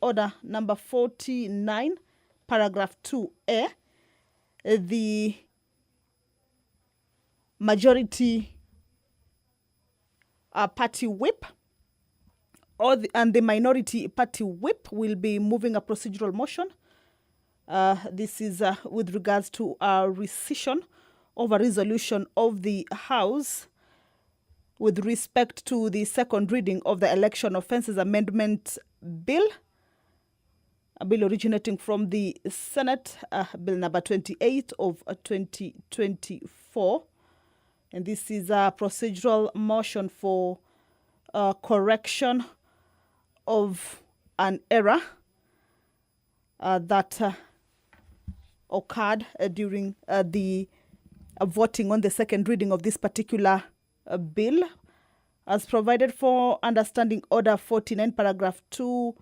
Order number 49, paragraph 2A, the majority party whip and the minority party whip will be moving a procedural motion. This is with regards to a rescission of a resolution of the House with respect to the second reading of the Election Offences Amendment Bill, a bill originating from the Senate, Bill number 28 of 2024. And this is a procedural motion for correction of an error that occurred during the voting on the second reading of this particular bill, as provided for under Standing Order 49, paragraph 2.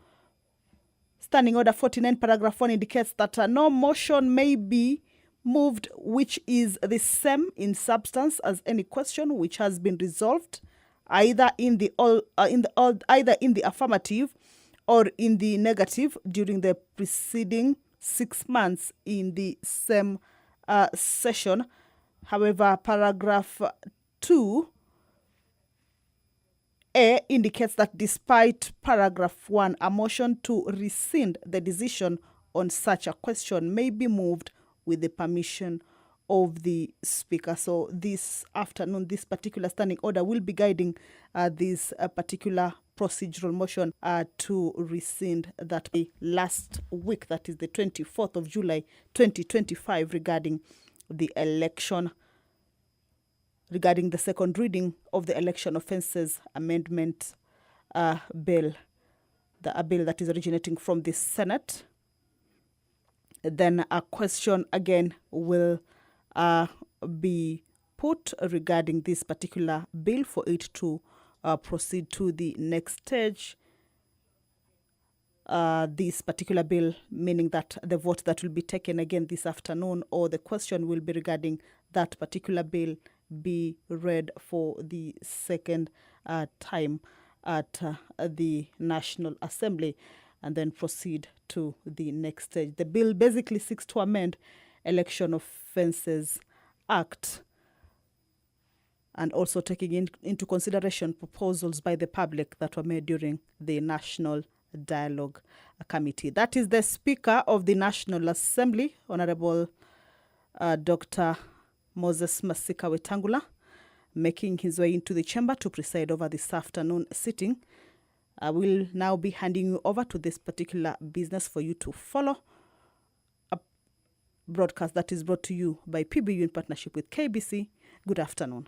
Standing Order 49, paragraph 1 indicates that no motion may be moved which is the same in substance as any question which has been resolved either in the affirmative or in the negative during the preceding 6 months in the same session. However, paragraph 2A indicates that despite paragraph 1, a motion to rescind the decision on such a question may be moved with the permission of the Speaker. So this afternoon, this particular standing order will be guiding this particular procedural motion to rescind that last week, that is the 24th of July 2025, regarding the election, regarding the second reading of the Election Offences Amendment Bill, a bill that is originating from the Senate. Then a question again will be put regarding this particular bill for it to proceed to the next stage. This particular bill, meaning that the vote that will be taken again this afternoon, or the question will be regarding that particular bill, be read for the second time at the National Assembly, and then proceed to the next stage. The bill basically seeks to amend Election Offences Act and also taking into consideration proposals by the public that were made during the National Dialogue Committee. That is the Speaker of the National Assembly, Honorable Dr. Moses Masika Wetangula, making his way into the chamber to preside over this afternoon sitting. I will now be handing you over to this particular business for you to follow, a broadcast that is brought to you by PBU in partnership with KBC. Good afternoon.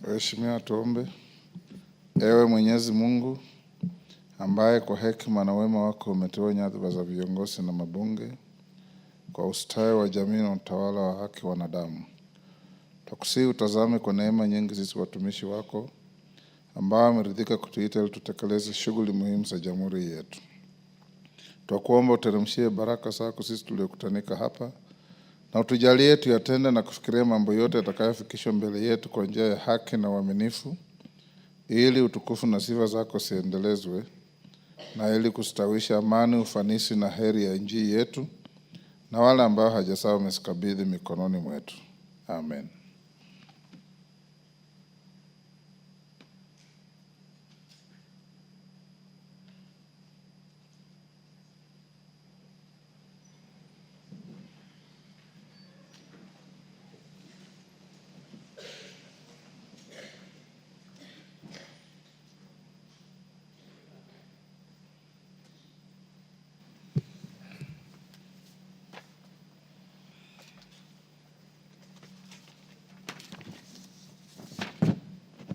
Mheshimiwa, tuombe. Ewe Mwenyezi Mungu, ambaye kwa hekima na wema wako umeteua nyadhifa za viongozi na mabunge kwa ustawi wa jamii na utawala wa haki wanadamu, tukusihi utazame kwa neema nyingi sisi watumishi wako ambao ameridhika kutuita ili tutekeleze shughuli muhimu za jamhuri yetu. Tunakuomba uteremshie baraka zako sisi tuliokutanika hapa, na utujalie tuyatende na kufikiria mambo yote yatakayofikishwa mbele yetu kwa njia ya haki na uaminifu, ili utukufu na sifa zako siendelezwe, na ili kustawisha amani, ufanisi na heri ya nchi yetu na wale ambao hajasawa umesikabidhi mikononi mwetu. Amen.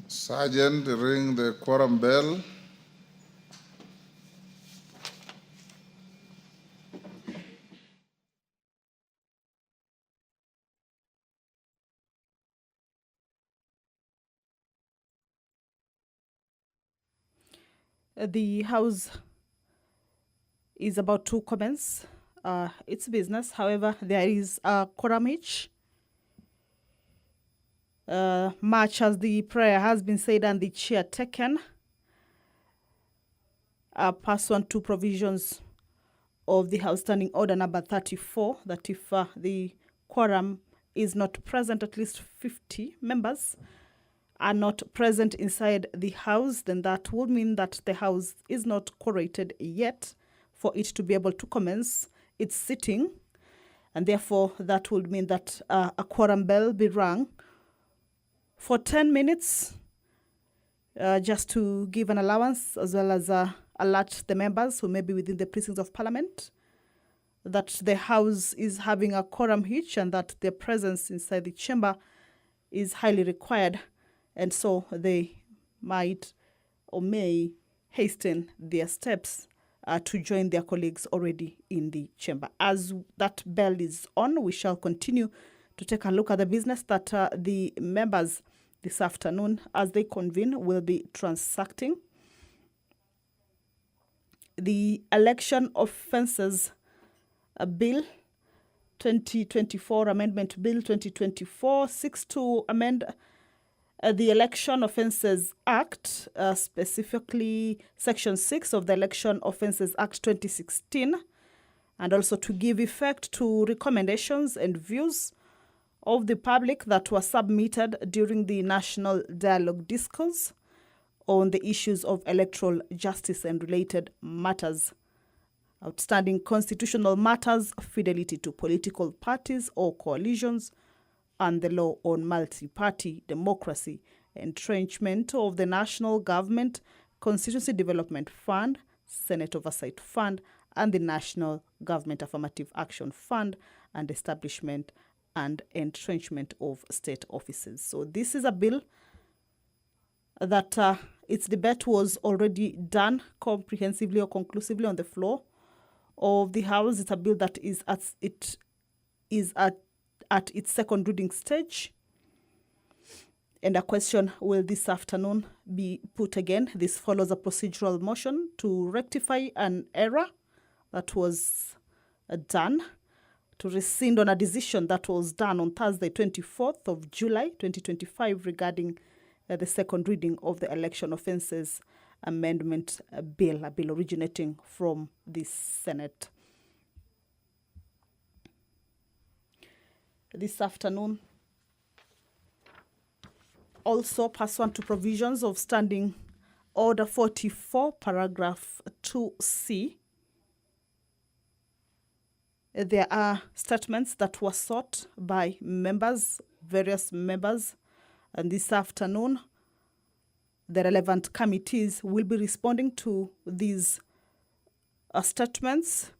Sergeant, ring the quorum bell. The House is about to commence its business. However, there is a quorum hitch. Much as the prayer has been said and the chair taken, pursuant to provisions of the House Standing Order number 34, that if the quorum is not present, at least 50 members are not present inside the House, then that would mean that the House is not quorated yet for it to be able to commence its sitting. And therefore, that would mean that a quorum bell be rung for 10 minutes, just to give an allowance, as well as alert the members who may be within the precincts of Parliament that the House is having a quorum hitch and that their presence inside the chamber is highly required. And so they might or may hasten their steps to join their colleagues already in the chamber. As that bell is on, we shall continue to take a look at the business that the members this afternoon, as they convene, will be transacting. The Election Offences Bill 2024, Amendment Bill 2024, seeks to amend the Election Offences Act, specifically Section 6 of the Election Offences Act 2016, and also to give effect to recommendations and views of the public that were submitted during the National Dialogue Discourse on the issues of electoral justice and related matters, outstanding constitutional matters, fidelity to political parties or coalitions, and the law on multi-party democracy, entrenchment of the national government, Constituency Development Fund, Senate Oversight Fund, and the National Government Affirmative Action Fund, and establishment and entrenchment of state offices. So this is a bill that its debate was already done comprehensively or conclusively on the floor of the House. It's a bill that is at its second reading stage. And a question will this afternoon be put again. This follows a procedural motion to rectify an error that was done, to rescind on a decision that was done on Thursday, 24th of July, 2025, regarding the second reading of the Election Offences Amendment Bill, a bill originating from the Senate. This afternoon, also pursuant to provisions of Standing Order 44, paragraph 2C, there are statements that were sought by members, various members, and this afternoon, the relevant committees will be responding to these statements.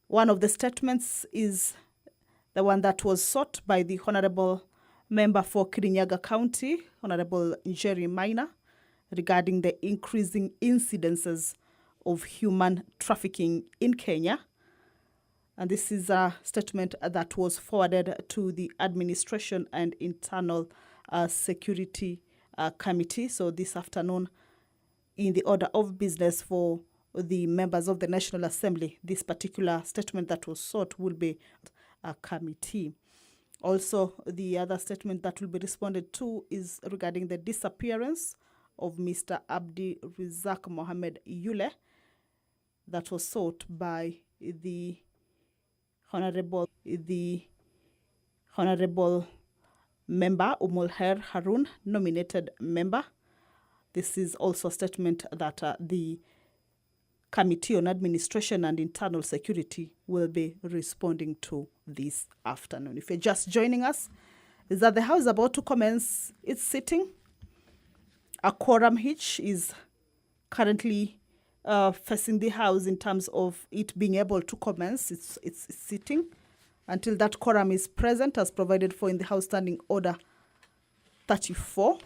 One of the statements is the one that was sought by the Honorable Member for Kirinyaga County, Honorable Njeri Maina, regarding the increasing incidences of human trafficking in Kenya. And this is a statement that was forwarded to the Administration and Internal Security Committee. So this afternoon, in the order of business for the members of the National Assembly, this particular statement that was sought will be a committee. Also, the other statement that will be responded to is regarding the disappearance of Mr. Abdi Rizak Mohammed Yule, that was sought by the Honorable Member Umulher Harun, nominated member. This is also a statement that the Committee on Administration and Internal Security will be responding to this afternoon. If you're just joining us, is that the House is about to commence its sitting. A quorum hitch is currently facing the House in terms of it being able to commence its sitting until that quorum is present, as provided for in the House Standing Order 34.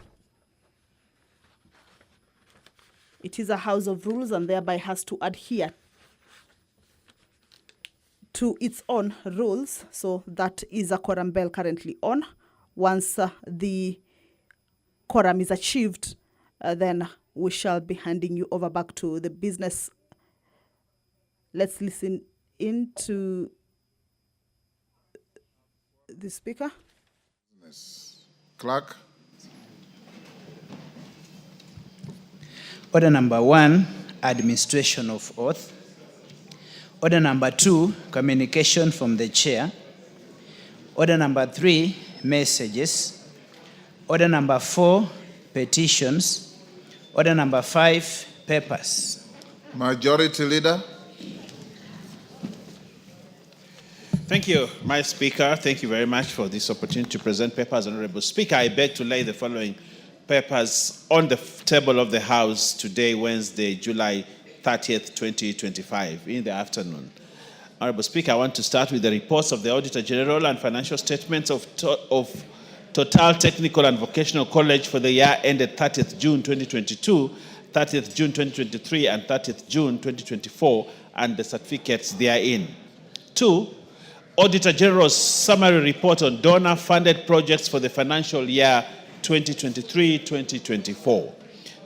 It is a House of rules and thereby has to adhere to its own rules. So that is a quorum bell currently on. Once the quorum is achieved, then we shall be handing you over back to the business. Let's listen into the speaker. Order number 1, administration of oath. Order number 2, communication from the chair. Order number 3, messages. Order number 4, petitions. Order number 5, papers. Majority Leader. Thank you, my Speaker. Thank you very much for this opportunity to present papers. Honorable Speaker, I beg to lay the following papers on the table of the House today, Wednesday, July 30th, 2025, in the afternoon. Honorable Speaker, I want to start with the reports of the Auditor General and financial statements of Total Technical and Vocational College for the year ended 30th June 2022, 30th June 2023, and 30th June 2024, and the certificates therein. 2, Auditor General's summary report on donor-funded projects for the financial year 2023-2024.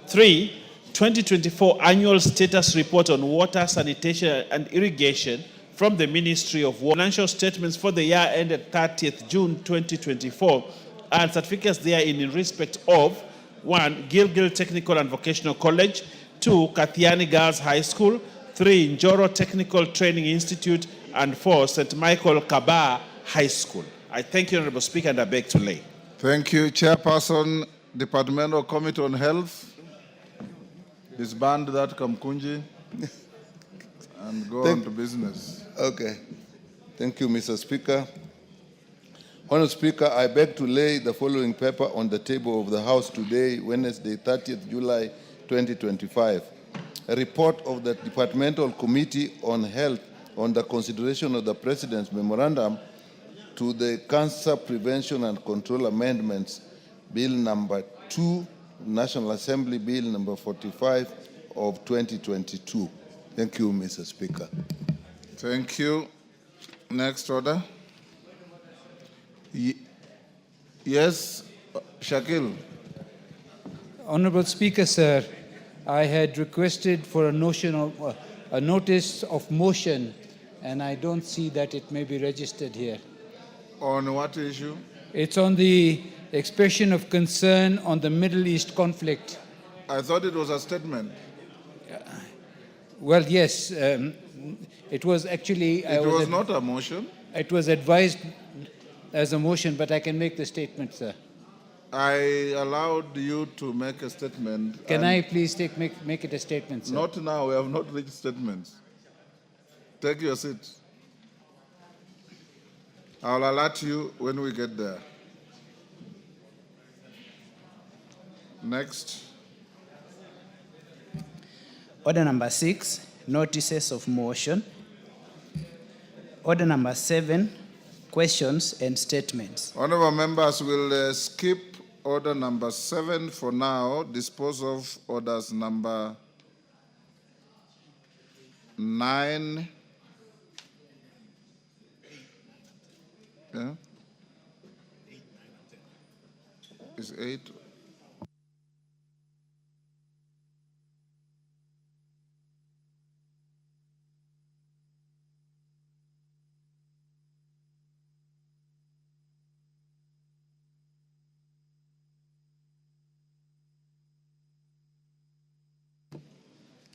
3, 2024 annual status report on water, sanitation, and irrigation from the Ministry of Water. Financial statements for the year ended 30th June 2024 and certificates therein in respect of 1, Gilgil Technical and Vocational College, 2, Kathiani Girls High School, 3, Njoro Technical Training Institute, and 4, St. Michael Kaba High School. I thank you, Honorable Speaker, and I beg to lay. Thank you, Chairperson, Departmental Committee on Health. Disband that Kamkunji and go on to business. Okay. Thank you, Mr. Speaker. Honourable Speaker, I beg to lay the following paper on the table of the House today, Wednesday, 30th July 2025. A report of the Departmental Committee on Health on the consideration of the President's memorandum to the Cancer Prevention and Control Amendments, Bill number 2, National Assembly Bill number 45 of 2022. Thank you, Mr. Speaker. Thank you. Next order. Yes, Shakil. Honourable Speaker, sir, I had requested for a notice of motion, and I don't see that it may be registered here. On what issue? It's on the expression of concern on the Middle East conflict. I thought it was a statement. Well, yes, it was actually... It was not a motion. It was advised as a motion, but I can make the statement, sir. I allowed you to make a statement. Can I please make it a statement, sir? Not now. We have not reached statements. Take your seat. I'll alert you when we get there. Next. Order number 6, notices of motion. Order number 7, questions and statements. Honourable members, will skip order number 7 for now, dispose of orders number 9. Yeah? Is 8?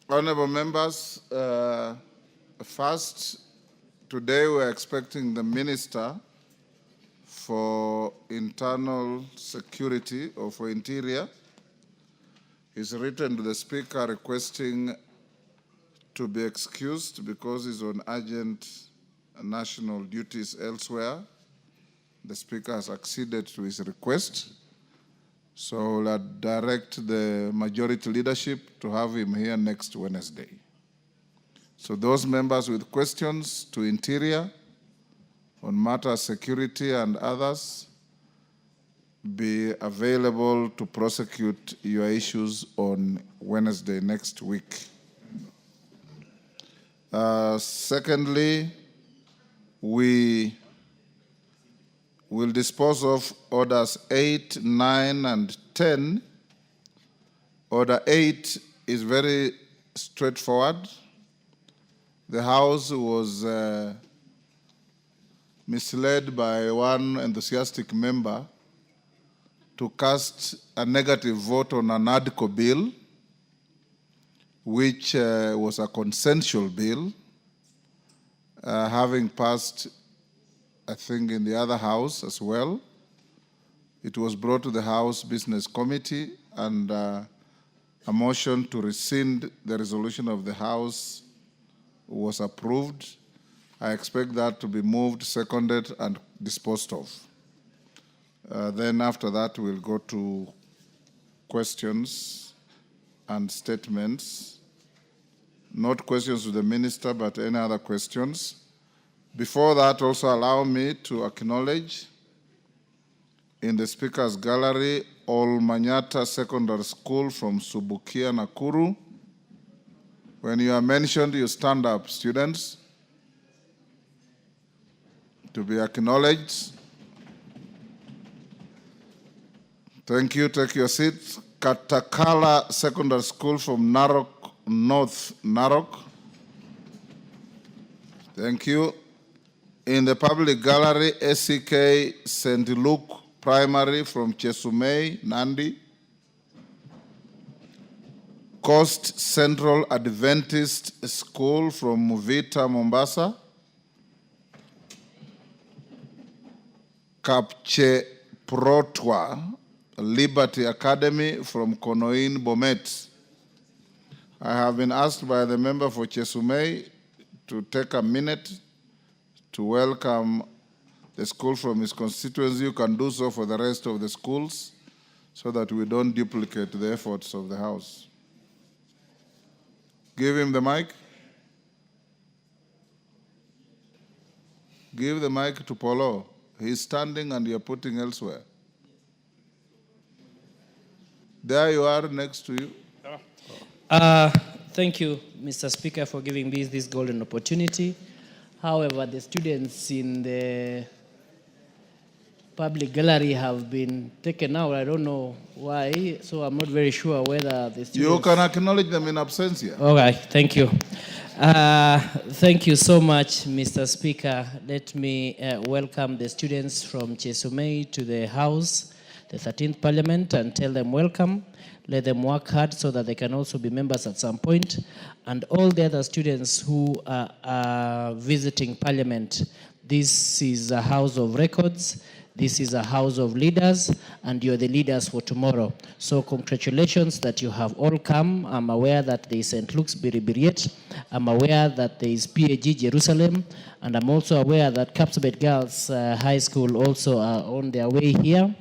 Honourable members, first, today we're expecting the Minister for Internal Security or for Interior. He's written to the Speaker requesting to be excused because he's on urgent national duties elsewhere. The Speaker has acceded to his request. So we'll direct the majority leadership to have him here next Wednesday. So those members with questions to Interior on matters security and others, be available to prosecute your issues on Wednesday next week. Secondly, we will dispose of orders 8, 9, and 10. Order 8 is very straightforward. The House was misled by one enthusiastic member to cast a negative vote on an ADCO bill which was a consensual bill, having passed, I think, in the other house as well. It was brought to the House Business Committee, and a motion to rescind the resolution of the House was approved. I expect that to be moved, seconded, and disposed of. Then after that, we'll go to questions and statements. Not questions to the minister, but any other questions. Before that, also allow me to acknowledge in the Speaker's Gallery, Olmanyata Secondary School from Subukia, Nakuru. When you are mentioned, you stand up, students, to be acknowledged. Thank you. Take your seats. Katakala Secondary School from Narok, North Narok. Thank you. In the public gallery, SCK St. Luke Primary from Chesumei, Nandi. Coast Central Adventist School from Muvita, Mombasa. Kapche Protwa Liberty Academy from Konoin, Bomet. I have been asked by the member for Chesumei to take a minute to welcome the school from his constituency. You can do so for the rest of the schools so that we don't duplicate the efforts of the House. Give him the mic. Give the mic to Polo. He's standing and you're putting elsewhere. There you are, next to you. Thank you, Mr. Speaker, for giving me this golden opportunity. However, the students in the public gallery have been taken out. I don't know why, so I'm not very sure whether the students... You can acknowledge them in absentia. All right, thank you. Thank you so much, Mr. Speaker. Let me welcome the students from Chesumei to the House, the 13th Parliament, and tell them welcome. Let them work hard so that they can also be members at some point. And all the other students who are visiting Parliament, this is a house of records. This is a house of leaders, and you're the leaders for tomorrow. So congratulations that you have all come. I'm aware that there is St. Luke's Biribiriet. I'm aware that there is PAG Jerusalem, and I'm also aware that Kapsabet Girls High School also are on their way here,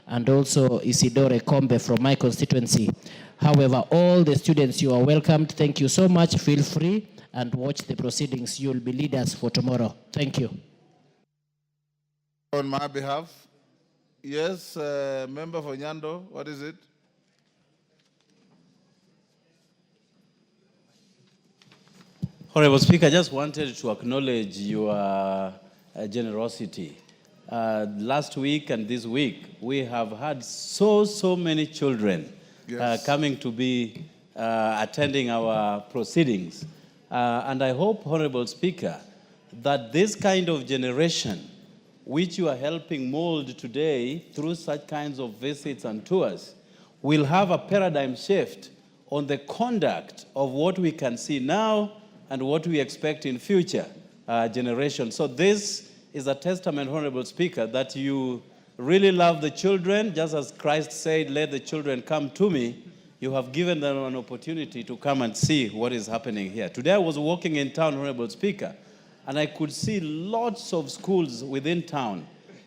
and also Isidore Kombe from my constituency. However, all the students, you are welcomed. Thank you so much. Feel free and watch the proceedings. You'll be leaders for tomorrow. Thank you. On my behalf, yes, member for Nyando, what is it? Honorable Speaker, I just wanted to acknowledge your generosity. Last week and this week, we have had so many children coming to be attending our proceedings. And I hope, Honorable Speaker, that this kind of generation which you are helping mold today through such kinds of visits and tours will have a paradigm shift on the conduct of what we can see now and what we expect in future generations. So this is a testament, Honorable Speaker, that you really love the children. Just as Christ said, let the children come to me, you have given them an opportunity to come and see what is happening here. Today I was walking in town, Honorable Speaker, and I could see lots of schools within town.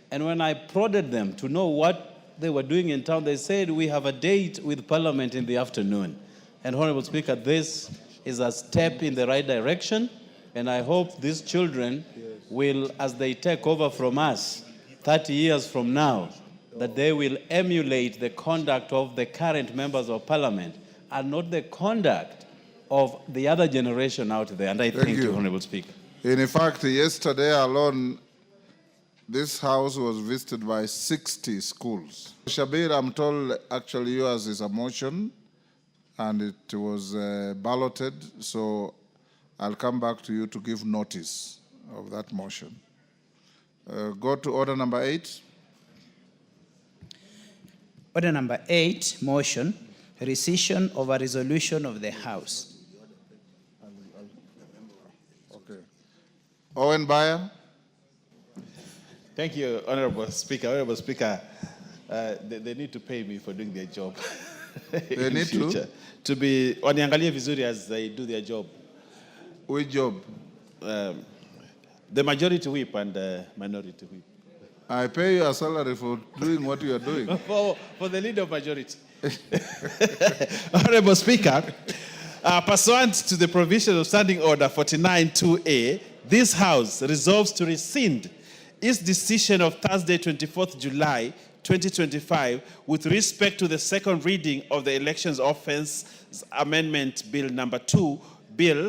And when I prodded them to know what they were doing in town, they said, we have a date with Parliament in the afternoon. And Honorable Speaker, this is a step in the right direction. And I hope these children will, as they take over from us 30 years from now, that they will emulate the conduct of the current members of Parliament and not the conduct of the other generation out there. And I thank you, Honorable Speaker. In fact, yesterday alone, this house was visited by 60 schools. Shabir, I'm told actually yours is a motion and it was balloted, so I'll come back to you to give notice of that motion. Go to order number 8. Order number 8, motion, rescission of a resolution of the House. Owen Bayer. Thank you, Honorable Speaker. Honorable Speaker, they need to pay me for doing their job. They need to be waniangalie vizuri as they do their job. Which job? The majority whip and the minority whip. I pay you a salary for doing what you are doing. for the leader of majority. Honorable Speaker, pursuant to the provision of Standing Order 49.2a, this House resolves to rescind its decision of Thursday, 24th July 2025, with respect to the second reading of the Elections Offence Amendment Bill number 2,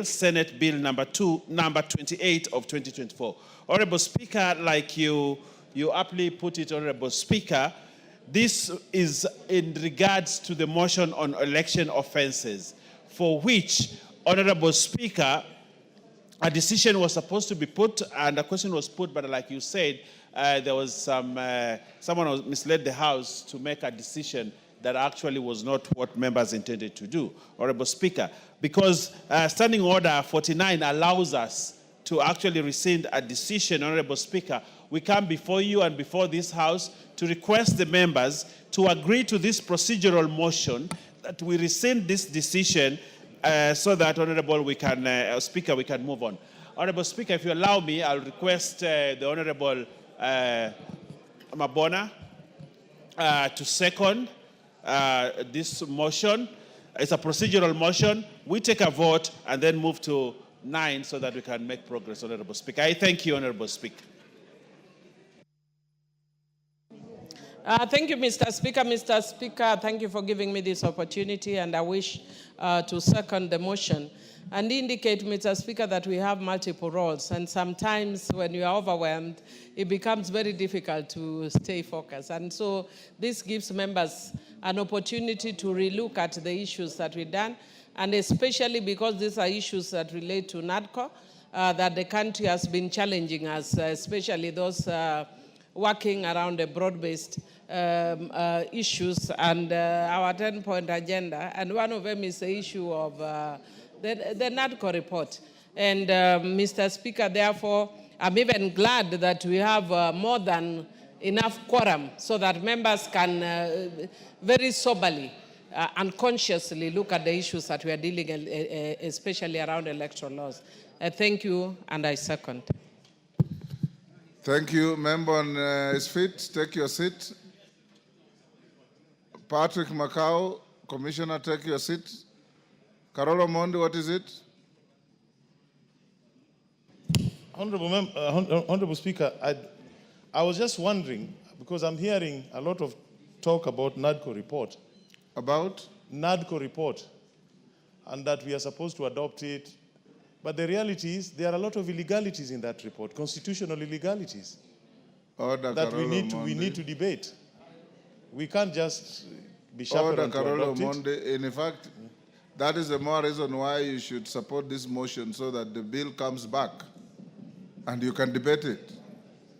Senate Bill number 28 of 2024. Honorable Speaker, like you aptly put it, Honorable Speaker, this is in regards to the motion on election offences, for which, Honorable Speaker, a decision was supposed to be put and a question was put, but like you said, there was someone misled the House to make a decision that actually was not what members intended to do, Honorable Speaker, because Standing Order 49 allows us to actually rescind a decision, Honorable Speaker. We come before you and before this House to request the members to agree to this procedural motion that we rescind this decision so that, Honorable, Speaker, we can move on. Honorable Speaker, if you allow me, I'll request the Honorable Mabona to second this motion. It's a procedural motion. We take a vote and then move to 9 so that we can make progress, Honorable Speaker. I thank you, Honorable Speaker. Thank you, Mr. Speaker. Mr. Speaker, thank you for giving me this opportunity, and I wish to second the motion and indicate, Mr. Speaker, that we have multiple roles, and sometimes when you are overwhelmed, it becomes very difficult to stay focused. And so this gives members an opportunity to relook at the issues that we've done, and especially because these are issues that relate to NADCO, that the country has been challenging us, especially those working around the broad-based issues and our 10-point agenda. And one of them is the issue of the NADCO report. And Mr. Speaker, therefore, I'm even glad that we have more than enough quorum so that members can very soberly and consciously look at the issues that we are dealing, especially around electoral laws. Thank you, and I second. Thank you. Member on his feet, take your seat. Patrick Macau, Commissioner, take your seat. Carol Omondi, what is it? Honorable Speaker, I was just wondering, because I'm hearing a lot of talk about NADCO report. About? NADCO report, and that we are supposed to adopt it. But the reality is there are a lot of illegalities in that report, constitutional illegalities, that we need to debate. We can't just be chaperoned to adopt it. In fact, that is the more reason why you should support this motion so that the bill comes back and you can debate it.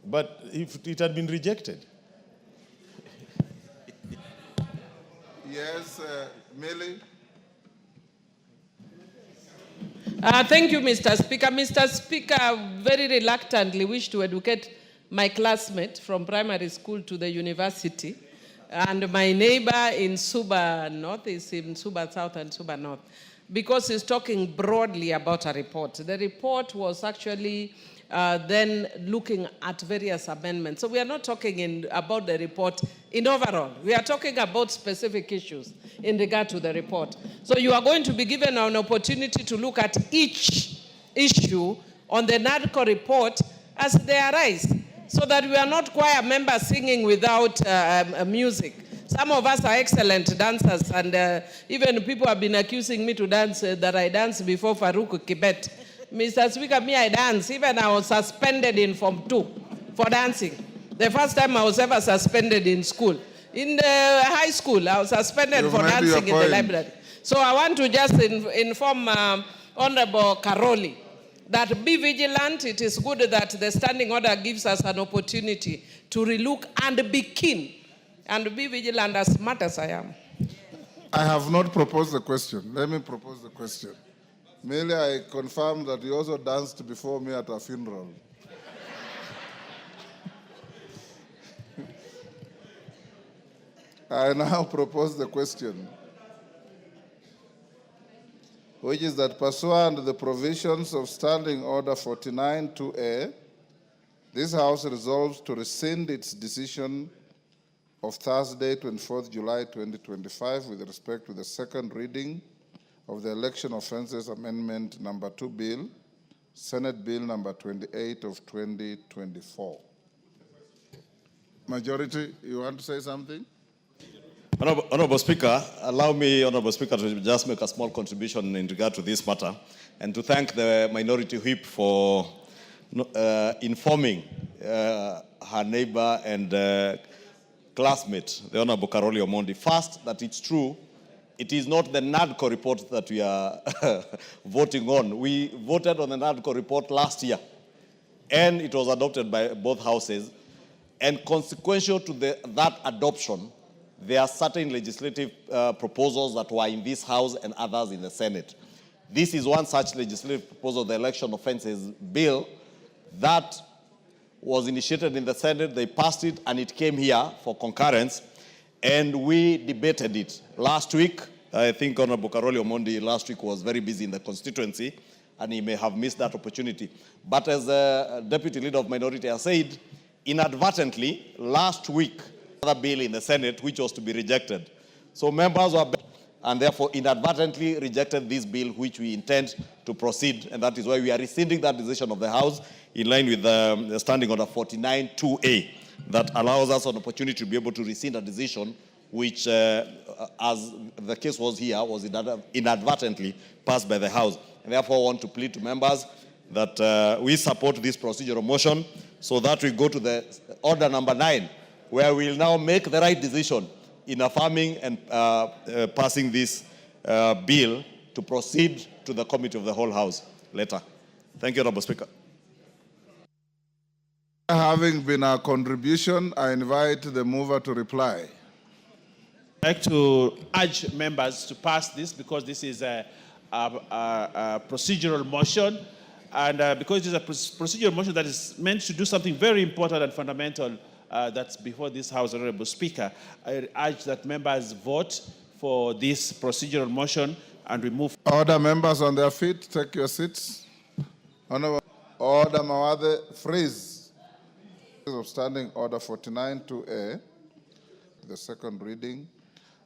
But if it had been rejected? Yes, Millie? Thank you, Mr. Speaker. Mr. Speaker, I very reluctantly wish to educate my classmate from primary school to the university. And my neighbor in Suba North is in Suba South and Suba North, because he's talking broadly about a report. The report was actually then looking at various amendments. So we are not talking about the report in overall. We are talking about specific issues in regard to the report. So you are going to be given an opportunity to look at each issue on the NADCO report as they arise, so that we are not choir members singing without music. Some of us are excellent dancers, and even people have been accusing me to dance, that I dance before Farouk Kibet. Mr. Speaker, me, I dance. Even I was suspended in Form 2 for dancing. The first time I was ever suspended in school. In the high school, I was suspended for dancing in the library. So I want to just inform Honorable Karoli that be vigilant. It is good that the standing order gives us an opportunity to relook and be keen and be vigilant, as smart as I am. I have not proposed the question. Let me propose the question. Merely, I confirm that you also danced before me at a funeral. I now propose the question, which is that pursuant to the provisions of Standing Order 49-2A, this House resolves to rescind its decision of Thursday, 24th July 2025, with respect to the second reading of the Election Offences Amendment Number 2 Bill, Senate Bill Number 28 of 2024. Majority, you want to say something? Honorable Speaker, allow me, Honorable Speaker, to just make a small contribution in regard to this matter and to thank the Minority Whip for informing her neighbor and classmate, the Honorable Karoli Omondi. First, that it's true, it is not the NADCO report that we are voting on. We voted on the NADCO report last year, and it was adopted by both houses. And consequential to that adoption, there are certain legislative proposals that were in this House and others in the Senate. This is one such legislative proposal, the Election Offences Bill, that was initiated in the Senate. They passed it, and it came here for concurrence, and we debated it last week. I think Honorable Karoli Omondi last week was very busy in the constituency, and he may have missed that opportunity. But as the Deputy Leader of Minority has said, inadvertently, last week, another bill in the Senate which was to be rejected. So members were, and therefore inadvertently rejected this bill which we intend to proceed, and that is why we are rescinding that decision of the House in line with the Standing Order 49-2A that allows us an opportunity to be able to rescind a decision which, as the case was here, was inadvertently passed by the House. And therefore I want to plead to members that we support this procedural motion so that we go to the order number 9, where we'll now make the right decision in affirming and passing this bill to proceed to the Committee of the Whole House later. Thank you, Honorable Speaker. Having been a contribution, I invite the mover to reply. I'd like to urge members to pass this because this is a procedural motion, and because it is a procedural motion that is meant to do something very important and fundamental that's before this House, Honorable Speaker, I urge that members vote for this procedural motion and remove. Order, members on their feet, take your seats. Honorable Order Mawade, freeze. Of Standing Order 49-2A, the second reading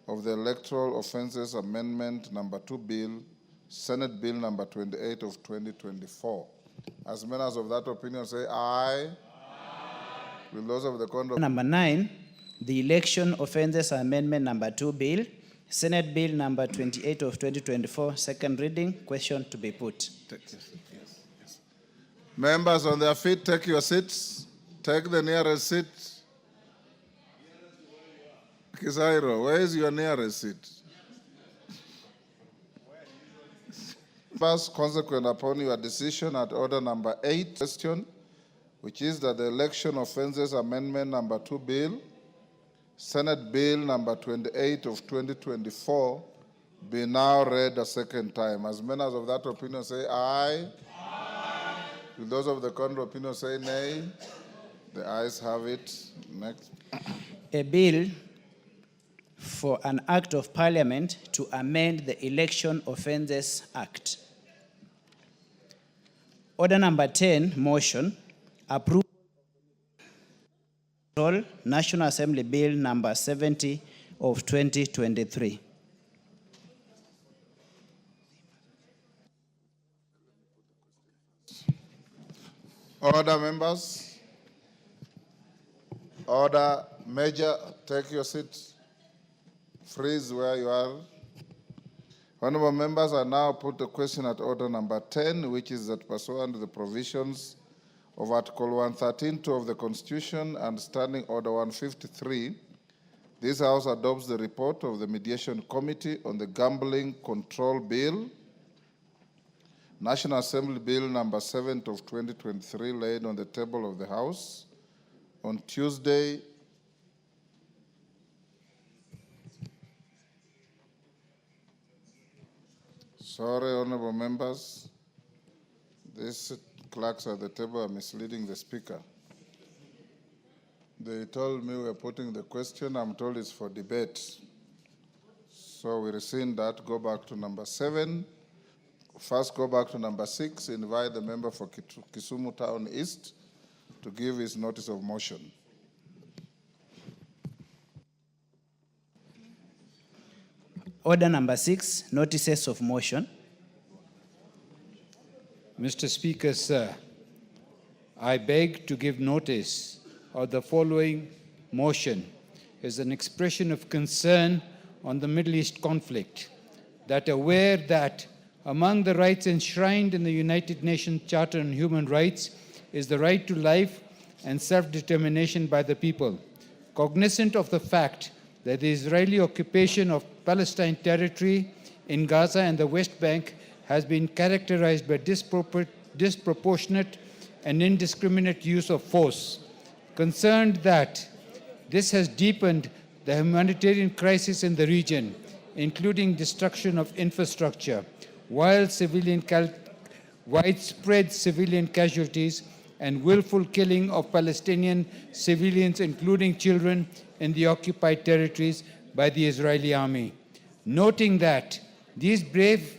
of the Electoral Offences Amendment Number 2 Bill, Senate Bill Number 28 of 2024. As members of that opinion say aye. Will those of the contrary? Number 9, the Election Offences Amendment Number 2 Bill, Senate Bill Number 28 of 2024, second reading. Question to be put. Yes. Members on their feet, take your seats. Take the nearest seat. Kisairo, where is your nearest seat? First, consequent upon your decision at order number 8, question, which is that the Election Offences Amendment Number 2 Bill, Senate Bill Number 28 of 2024, be now read a second time. As members of that opinion say aye. Aye. Will those of the contrary opinion say nay? The ayes have it. Next. A bill for an act of parliament to amend the Election Offences Act. Order number 10, motion, approval National Assembly Bill number 70 of 2023. Order, members. Order, Major, take your seat. Freeze where you are. Honorable members, I now put the question at order number 10, which is that pursuant to the provisions of Article 113(2) of the Constitution and Standing Order 153, this House adopts the report of the Mediation Committee on the Gambling Control Bill, National Assembly Bill number 7 of 2023, laid on the table of the House on Tuesday, Sorry, honorable members. These clerks at the table are misleading the speaker. They told me we're putting the question. I'm told it's for debate. So we rescind that, go back to number 7. First, go back to number 6, invite the member for Kisumu Town East to give his notice of motion. Order number 6, notices of motion. Mr. Speaker, sir, I beg to give notice of the following motion as an expression of concern on the Middle East conflict, that aware that among the rights enshrined in the United Nations Charter on Human Rights is the right to life and self-determination by the people. Cognizant of the fact that the Israeli occupation of Palestine territory in Gaza and the West Bank has been characterized by disproportionate and indiscriminate use of force. Concerned that this has deepened the humanitarian crisis in the region, including destruction of infrastructure, widespread civilian casualties, and willful killing of Palestinian civilians, including children, in the occupied territories by the Israeli army. Noting that these grave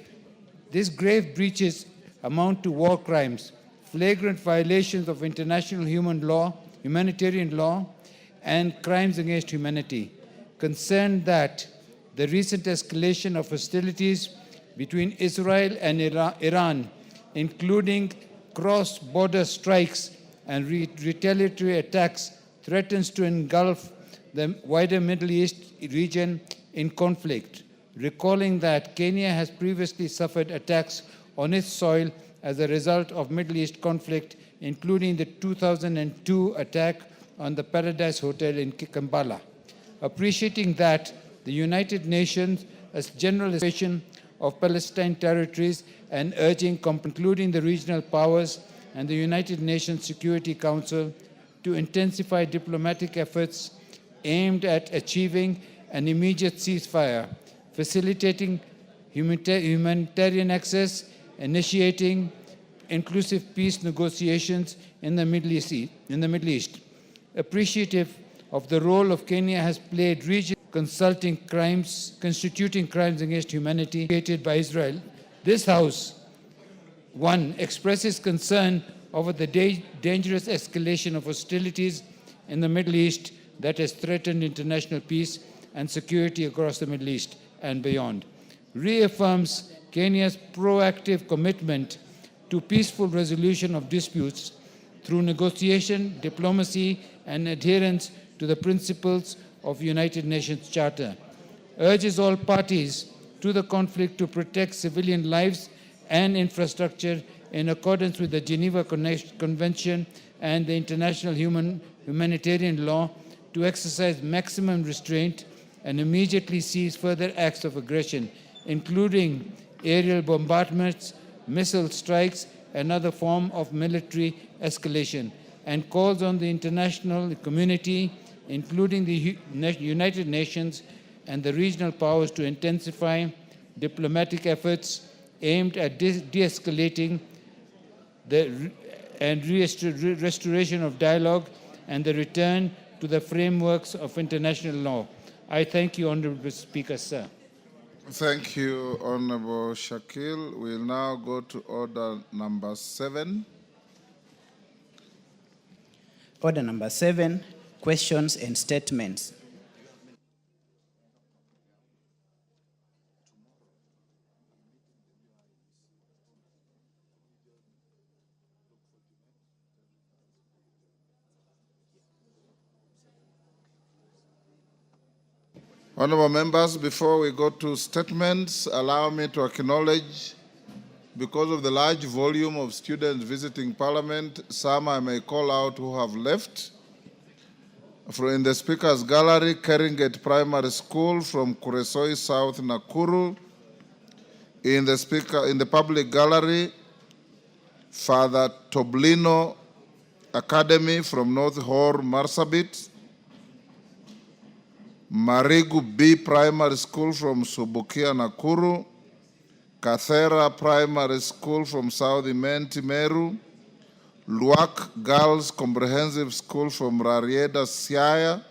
breaches amount to war crimes, flagrant violations of international humanitarian law, and crimes against humanity. Concerned that the recent escalation of hostilities between Israel and Iran, including cross-border strikes and retaliatory attacks, threatens to engulf the wider Middle East region in conflict. Recalling that Kenya has previously suffered attacks on its soil as a result of Middle East conflict, including the 2002 attack on the Paradise Hotel in Kampala. Appreciating that the United Nations, as General Association of Palestine territories, and urging including the regional powers and the United Nations Security Council to intensify diplomatic efforts aimed at achieving an immediate ceasefire, facilitating humanitarian access, initiating inclusive peace negotiations in the Middle East. Appreciative of the role of Kenya has played constituting crimes against humanity committed by Israel, this House, 1, expresses concern over the dangerous escalation of hostilities in the Middle East that has threatened international peace and security across the Middle East and beyond. Reaffirms Kenya's proactive commitment to peaceful resolution of disputes through negotiation, diplomacy, and adherence to the principles of United Nations Charter. Urges all parties to the conflict to protect civilian lives and infrastructure in accordance with the Geneva Convention and the international humanitarian law, to exercise maximum restraint and immediately cease further acts of aggression, including aerial bombardments, missile strikes, and other form of military escalation, and calls on the international community, including the United Nations and the regional powers, to intensify diplomatic efforts aimed at de-escalating and restoration of dialogue and the return to the frameworks of international law. I thank you, Honorable Speaker, sir. Thank you, Honorable Shakil. We'll now go to order number 7. Order number 7, questions and statements. Honorable members, before we go to statements, allow me to acknowledge, because of the large volume of students visiting Parliament, some I may call out who have left. In the Speaker's Gallery, Keringate Primary School from Kuresoi South, Nakuru. In the Public Gallery, Father Toblino Academy from North Hor, Marsabit. Marigu B Primary School from Subukia, Nakuru. Kathera Primary School from South Imenti Meru, Luak Girls Comprehensive School from Rarieda Siaya,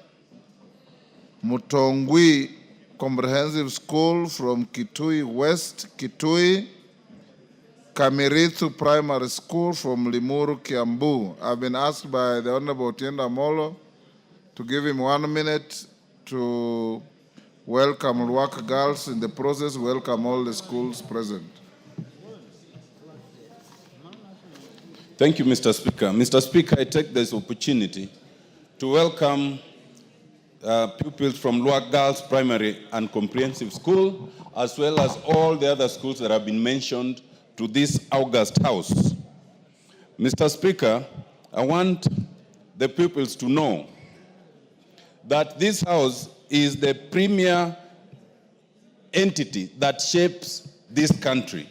Mutongwi Comprehensive School from Kitui West Kitui, Kamirithu Primary School from Limuru Kiambu. I've been asked by the Honorable Otienda Molo to give him 1 minute to welcome Luak Girls. In the process, welcome all the schools present. Thank you, Mr. Speaker. Mr. Speaker, I take this opportunity to welcome pupils from Luak Girls Primary and Comprehensive School, as well as all the other schools that have been mentioned to this august house. Mr. Speaker, I want the pupils to know that this house is the premier entity that shapes this country.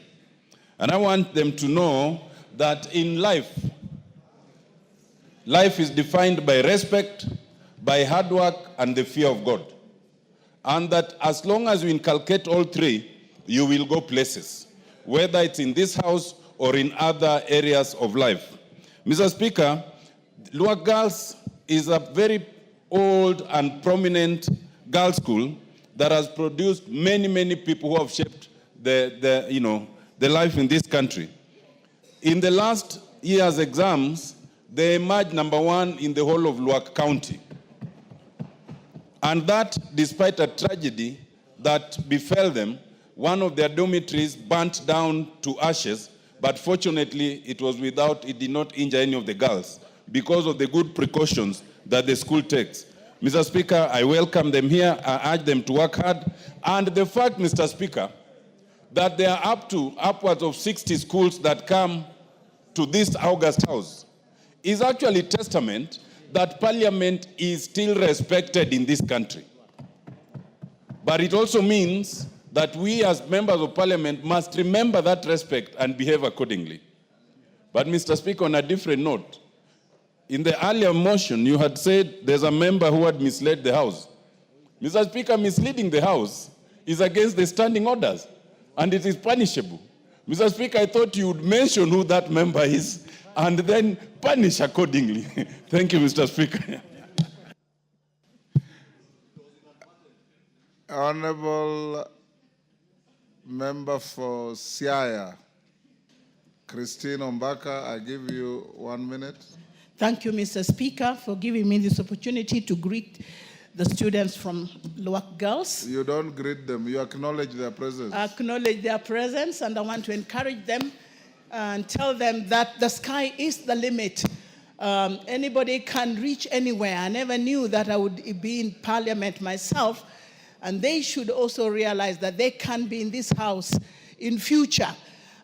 And I want them to know that in life is defined by respect, by hard work, and the fear of God. And that as long as you inculcate all three, you will go places, whether it's in this house or in other areas of life. Mr. Speaker, Luak Girls is a very old and prominent girls' school that has produced many, many people who have shaped the life in this country. In the last year's exams, they emerged #1 in the whole of Luak County. And that despite a tragedy that befell them. One of their dormitories burnt down to ashes, but fortunately it did not injure any of the girls because of the good precautions that the school takes. Mr. Speaker, I welcome them here. I urge them to work hard. And the fact, Mr. Speaker, that there are upwards of 60 schools that come to this august house is actually testament that Parliament is still respected in this country. But it also means that we as members of Parliament must remember that respect and behave accordingly. But Mr. Speaker, on a different note, in the earlier motion, you had said there's a member who had misled the House. Mr. Speaker, misleading the House is against the standing orders, and it is punishable. Mr. Speaker, I thought you would mention who that member is and then punish accordingly. Thank you, Mr. Speaker. Honorable Member for Siaya, Christine Ombaka, I give you 1 minute. Thank you, Mr. Speaker, for giving me this opportunity to greet the students from Luak Girls. You don't greet them, you acknowledge their presence. I acknowledge their presence, and I want to encourage them and tell them that the sky is the limit. Anybody can reach anywhere. I never knew that I would be in Parliament myself, and they should also realize that they can be in this house in future.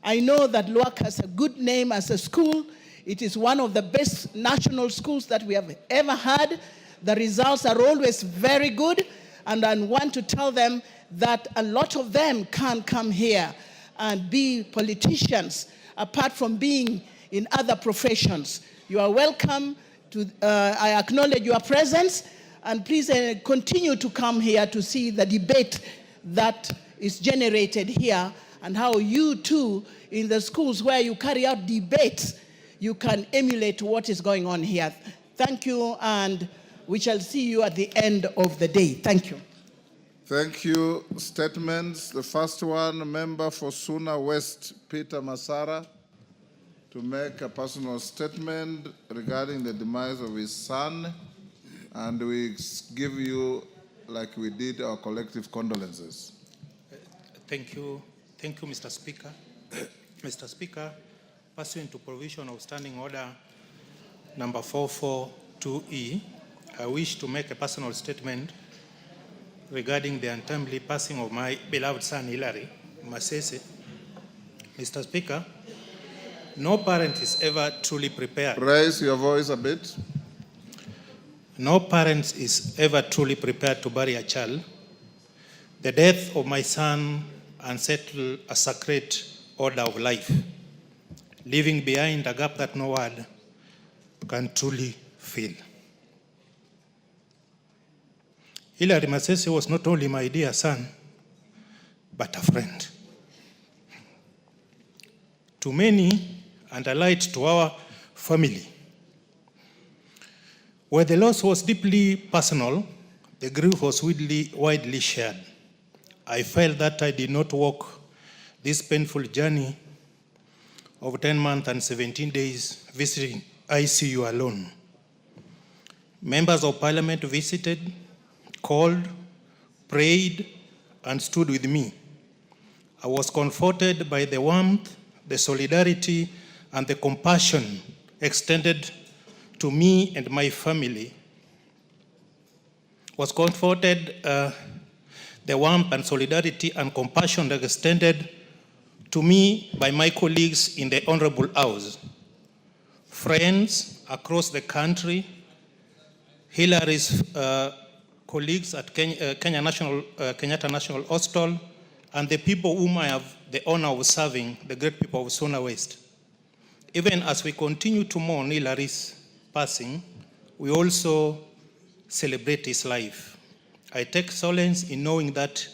I know that Luak has a good name as a school. It is one of the best national schools that we have ever had. The results are always very good, and I want to tell them that a lot of them can come here and be politicians, apart from being in other professions. You are welcome to, I acknowledge your presence, and please continue to come here to see the debate that is generated here, and how you too, in the schools where you carry out debates, you can emulate what is going on here. Thank you, and we shall see you at the end of the day. Thank you. Thank you. Statements. The first one, member for Suna West, Peter Masara, to make a personal statement regarding the demise of his son. And we give you, like we did, our collective condolences. Thank you, Mr. Speaker. Mr. Speaker, pursuant to provision of Standing Order number 442E, I wish to make a personal statement regarding the untimely passing of my beloved son, Hilary Masese. Mr. Speaker, no parent is ever truly prepared. Raise your voice a bit. No parent is ever truly prepared to bury a child. The death of my son unsettled a sacred order of life, leaving behind a gap that no word can truly fill. Hilary Masese was not only my dear son, but a friend. to many and a light to our family. Where the loss was deeply personal, the grief was widely shared. I felt that I did not walk this painful journey of 10 months and 17 days visiting ICU alone. Members of Parliament visited, called, prayed, and stood with me. I was comforted by the warmth, the solidarity, and the compassion extended to me and my family. Was comforted the warmth and solidarity and compassion extended to me by my colleagues in the Honorable House, friends across the country, Hillary's colleagues at Kenyatta National Hospital, and the people whom I have the honor of serving, the great people of Sona West. Even as we continue to mourn Hillary's passing, we also celebrate his life. I take solace in knowing that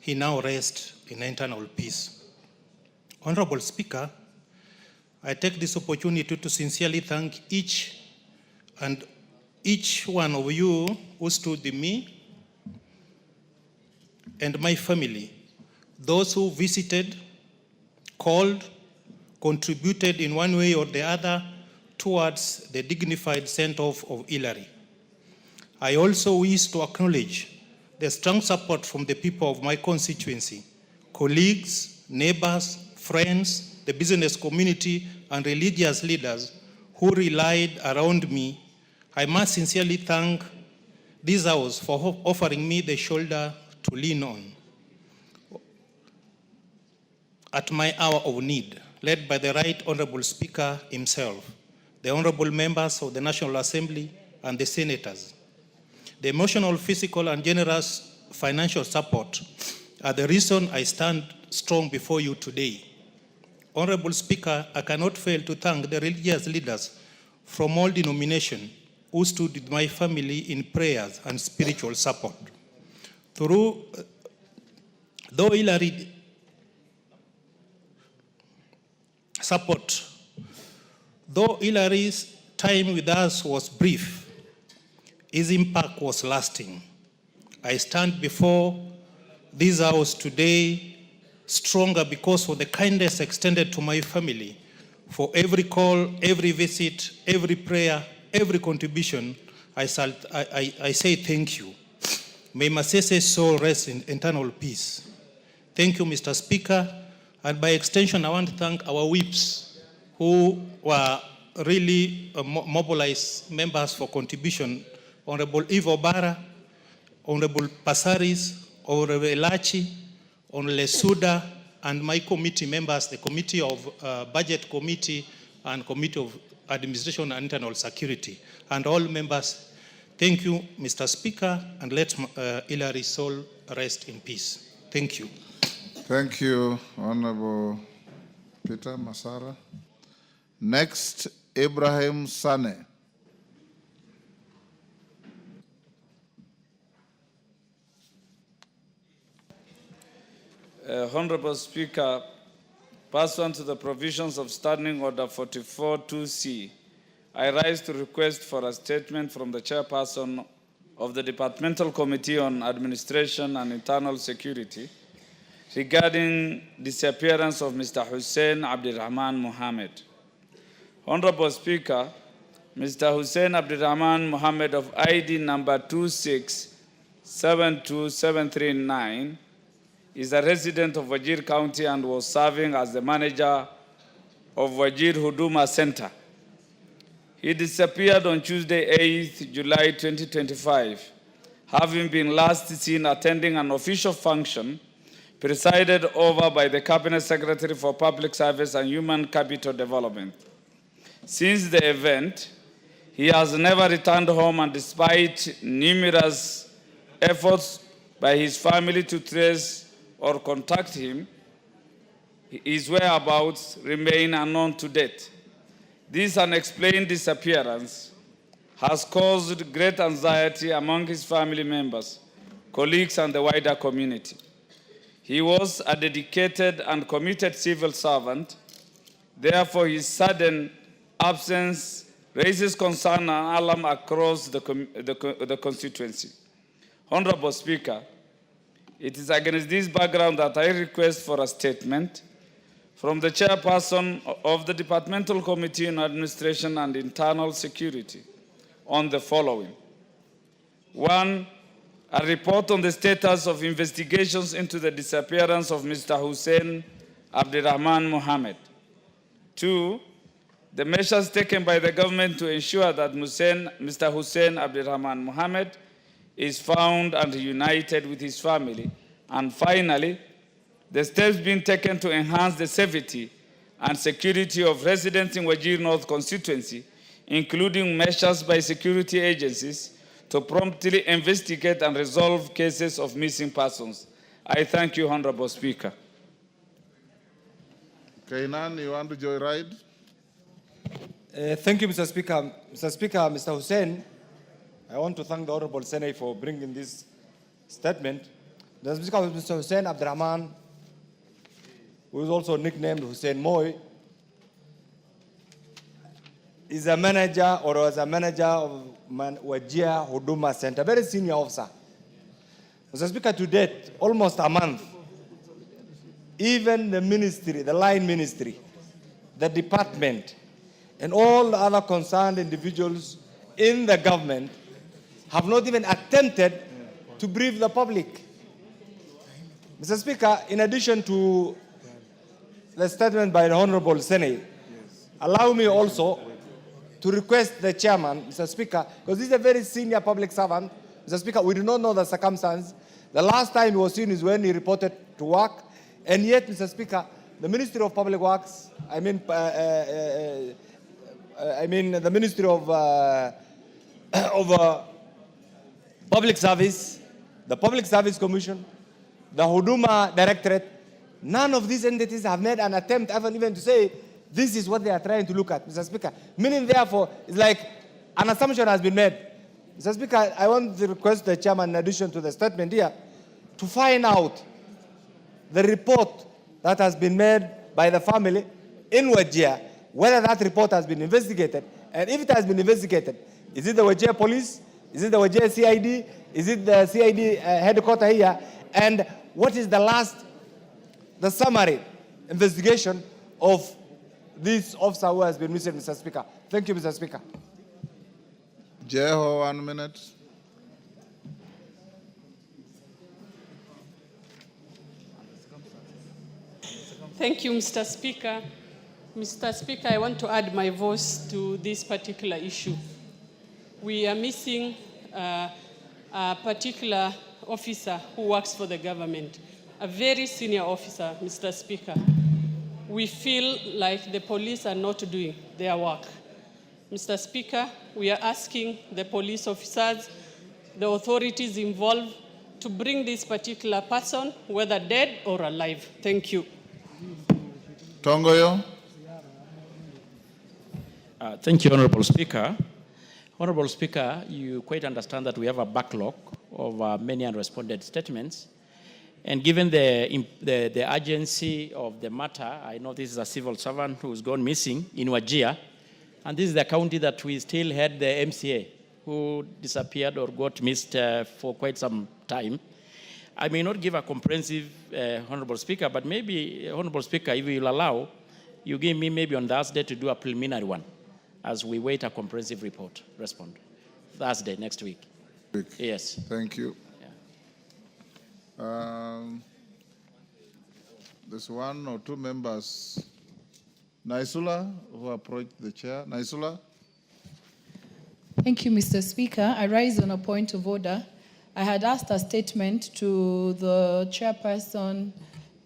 he now rests in eternal peace. Honorable Speaker, I take this opportunity to sincerely thank each one of you who stood with me and my family, those who visited, called, contributed in one way or the other towards the dignified send-off of Hillary. I also wish to acknowledge the strong support from the people of my constituency, colleagues, neighbors, friends, the business community, and religious leaders who relied around me. I must sincerely thank this House for offering me the shoulder to lean on at my hour of need, led by the Right Honorable Speaker himself, the honorable members of the National Assembly, and the senators. The emotional, physical, and generous financial support are the reason I stand strong before you today. Honorable Speaker, I cannot fail to thank the religious leaders from all denominations who stood with my family in prayers and spiritual support. Though Hillary's time with us was brief, his impact was lasting. I stand before this House today stronger because of the kindness extended to my family. For every call, every visit, every prayer, every contribution, I say thank you. May Masese's soul rest in eternal peace. Thank you, Mr. Speaker. And by extension, I want to thank our whips who were really mobilized members for contribution. Honorable Ivo Bara, Honorable Pasaris, Honorable Elachi, Honorable Suda, and my committee members, the Committee of Budget Committee and Committee of Administration and Internal Security, and all members. Thank you, Mr. Speaker, and let Hillary's soul rest in peace. Thank you. Thank you, Honorable Peter Masara. Next, Ibrahim Sane. Honorable Speaker, pursuant to the provisions of Standing Order 44-2C, I rise to request for a statement from the Chairperson of the Departmental Committee on Administration and Internal Security regarding disappearance of Mr. Hussein Abdirahman Mohammed. Honorable Speaker, Mr. Hussein Abdirahman Mohammed of ID number 2672739 is a resident of Wajir County and was serving as the manager of Wajir Huduma Center. He disappeared on Tuesday, 8th July 2025, having been last seen attending an official function presided over by the Cabinet Secretary for Public Service and Human Capital Development. Since the event, he has never returned home, and despite numerous efforts by his family to trace or contact him, his whereabouts remain unknown to date. This unexplained disappearance has caused great anxiety among his family members, colleagues, and the wider community. He was a dedicated and committed civil servant, Therefore, his sudden absence raises concern and alarm across the constituency. Honorable Speaker, it is against this background that I request for a statement from the chairperson of the Departmental Committee on Administration and Internal Security on the following. 1, a report on the status of investigations into the disappearance of Mr. Hussein Abdirahman Mohammed. 2, the measures taken by the government to ensure that Mr. Hussein Abdirahman Mohammed is found and reunited with his family. And finally, the steps being taken to enhance the safety and security of residents in Wajir North constituency, including measures by security agencies to promptly investigate and resolve cases of missing persons. I thank you, Honorable Speaker. Kainan, you want to joyride? Thank you, Mr. Speaker. Mr. Speaker, Mr. Hussein, I want to thank the Honorable Senate for bringing this statement. The Speaker, Mr. Hussein Abdirahman, who is also nicknamed Hussein Moy, is a manager or was a manager of Wajir Huduma Center, very senior officer. Mr. Speaker, to date, almost a month, even the ministry, the line ministry, the department, and all the other concerned individuals in the government have not even attempted to brief the public. Mr. Speaker, in addition to the statement by the Honorable Senate, allow me also to request the chairman, Mr. Speaker, because this is a very senior public servant. Mr. Speaker, we do not know the circumstance. The last time he was seen is when he reported to work, and yet, Mr. Speaker, the Ministry of Public Works, the Ministry of Public Service, the Public Service Commission, the Huduma Directorate, none of these entities have made an attempt even to say this is what they are trying to look at, Mr. Speaker. Meaning, therefore, it's like an assumption has been made. Mr. Speaker, I want to request the chairman, in addition to the statement here, to find out the report that has been made by the family in Wajir, whether that report has been investigated, and if it has been investigated, is it the Wajir police? Is it the Wajir CID? Is it the CID headquarters here? And what is the summary investigation of this officer who has been missing, Mr. Speaker? Thank you, Mr. Speaker. Jeho, 1 minute. Thank you, Mr. Speaker. Mr. Speaker, I want to add my voice to this particular issue. We are missing a particular officer who works for the government, a very senior officer, Mr. Speaker. We feel like the police are not doing their work. Mr. Speaker, we are asking the police officers, the authorities involved, to bring this particular person, whether dead or alive. Thank you. Tongoyo. Thank you, Honorable Speaker. Honorable Speaker, you quite understand that we have a backlog of many unresponded statements. And given the urgency of the matter, I know this is a civil servant who's gone missing in Wajir, and this is the county that we still had the MCA who disappeared or got missed for quite some time. I may not give a comprehensive, Honorable Speaker, but maybe, Honorable Speaker, if you will allow, you give me maybe on Thursday to do a preliminary one as we wait a comprehensive respond. Thursday, next week. Yes. Thank you. There's 1 or 2 members. Naisula, who approached the chair. Naisula. Thank you, Mr. Speaker. I rise on a point of order. I had asked a statement to the chairperson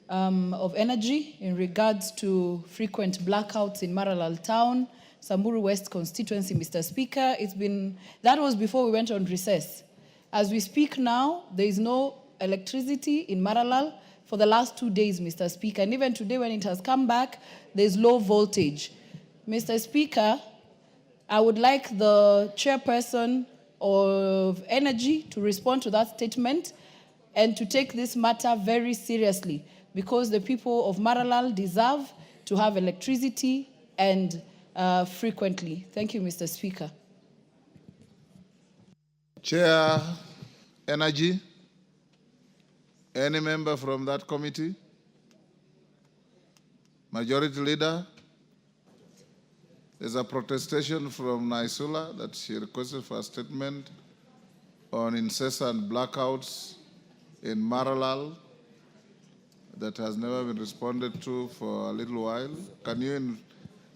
of Energy in regards to frequent blackouts in Maralal Town, Samburu West constituency, Mr. Speaker. That was before we went on recess. As we speak now, there is no electricity in Maralal for the last 2 days, Mr. Speaker. And even today when it has come back, there's low voltage. Mr. Speaker, I would like the chairperson of Energy to respond to that statement and to take this matter very seriously, because the people of Maralal deserve to have electricity and frequently. Thank you, Mr. Speaker. Chair, Energy. Any member from that committee? Majority Leader? There's a protestation from Naisula that she requested for a statement on incessant blackouts in Maralal that has never been responded to for a little while. Can you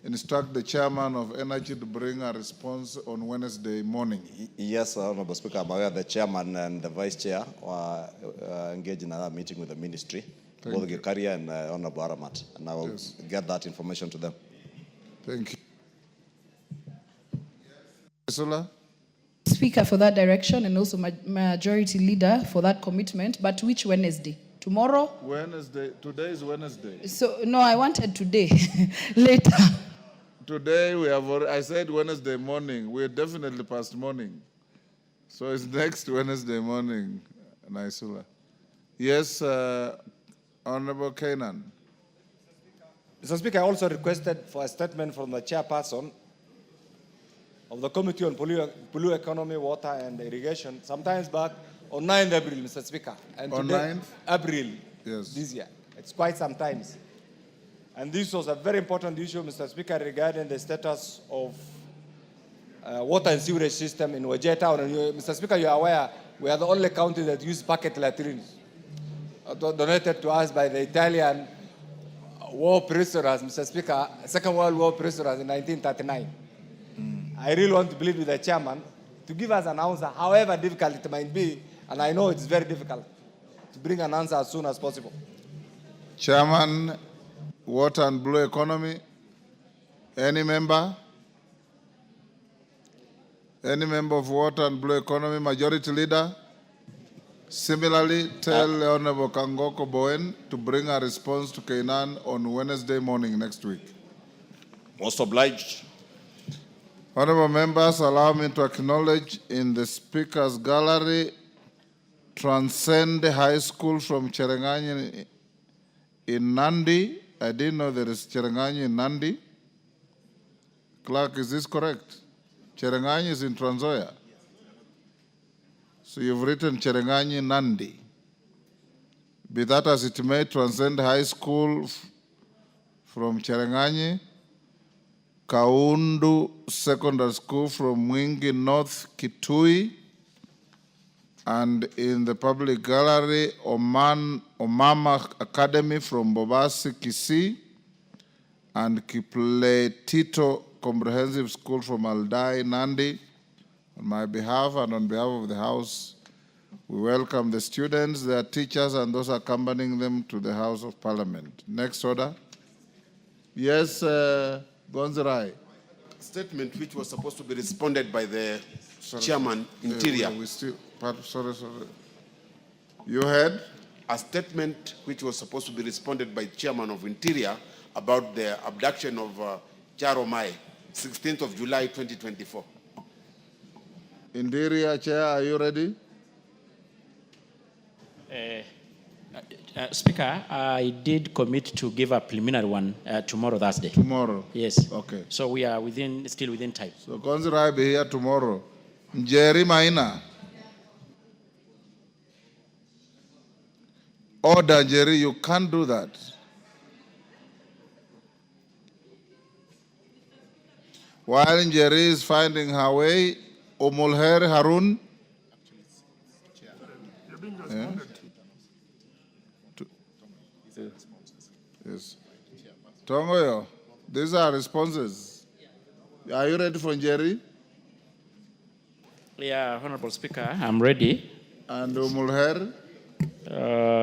instruct the chairman of Energy to bring a response on Wednesday morning? Yes, Honorable Speaker, I'm aware the chairman and the vice chair were engaged in another meeting with the ministry, both Gekaria and Honorable Aramat, and I will get that information to them. Thank you. Sula? Speaker for that direction and also Majority Leader for that commitment, but which Wednesday? Tomorrow? Wednesday. Today is Wednesday. So, no, I wanted today, later. Today we have, I said Wednesday morning. We're definitely past morning. So it's next Wednesday morning, Naisula. Yes, Honorable Kanan. Mr. Speaker, I also requested for a statement from the chairperson of the Committee on Blue Economy, Water and Irrigation, sometimes back on 9th April, Mr. Speaker. And on today, 9th? April yes. This year. It's quite some time. And this was a very important issue, Mr. Speaker, regarding the status of water and sewerage system in Wajir Town. And Mr. Speaker, you are aware, we are the only county that use bucket latrines donated to us by the Italian war prisoners, Mr. Speaker, Second World War prisoners in 1939. I really want to plead with the chairman to give us an answer, however difficult it might be, and I know it's very difficult, to bring an answer as soon as possible. Chairman, Water and Blue Economy, any member? Any member of Water and Blue Economy, Majority Leader? Similarly, tell Honorable Kangoko Bowen to bring a response to Kainan on Wednesday morning next week. Most obliged. Honorable members, allow me to acknowledge in the Speaker's gallery Transcend High School from Cherangani in Nandi. I didn't know there is Cherangani in Nandi. Clerk, is this correct? Cherangani is in Trans Nzoia. So you've written Cherangani Nandi. Be that as it may, Transcend High School from Cherangani, Kaundu Secondary School from Mwingi North Kitui, and in the public gallery, Omama Academy from Bobasi Kisii, and Kipletito Comprehensive School from Aldai Nandi. On my behalf and on behalf of the House, we welcome the students, their teachers, and those accompanying them to the House of Parliament. Next order. Yes, Gonzarai. Statement which was supposed to be responded by the chairman, Interior. Sorry. You heard? A statement which was supposed to be responded by chairman of Interior about the abduction of Charomai, 16th of July, 2024. Interior Chair, are you ready? Speaker, I did commit to give a preliminary one tomorrow, Thursday. Tomorrow? Yes. Okay. So we are still within time. So Gonzarai be here tomorrow. Njeri Maina. Order, Jerry, you can't do that. While Njeri is finding her way, Omulher Harun. Yeah. Yes. Tongoyo, these are responses. Are you ready for Njeri? Yeah, Honorable Speaker, I'm ready. And Omulher?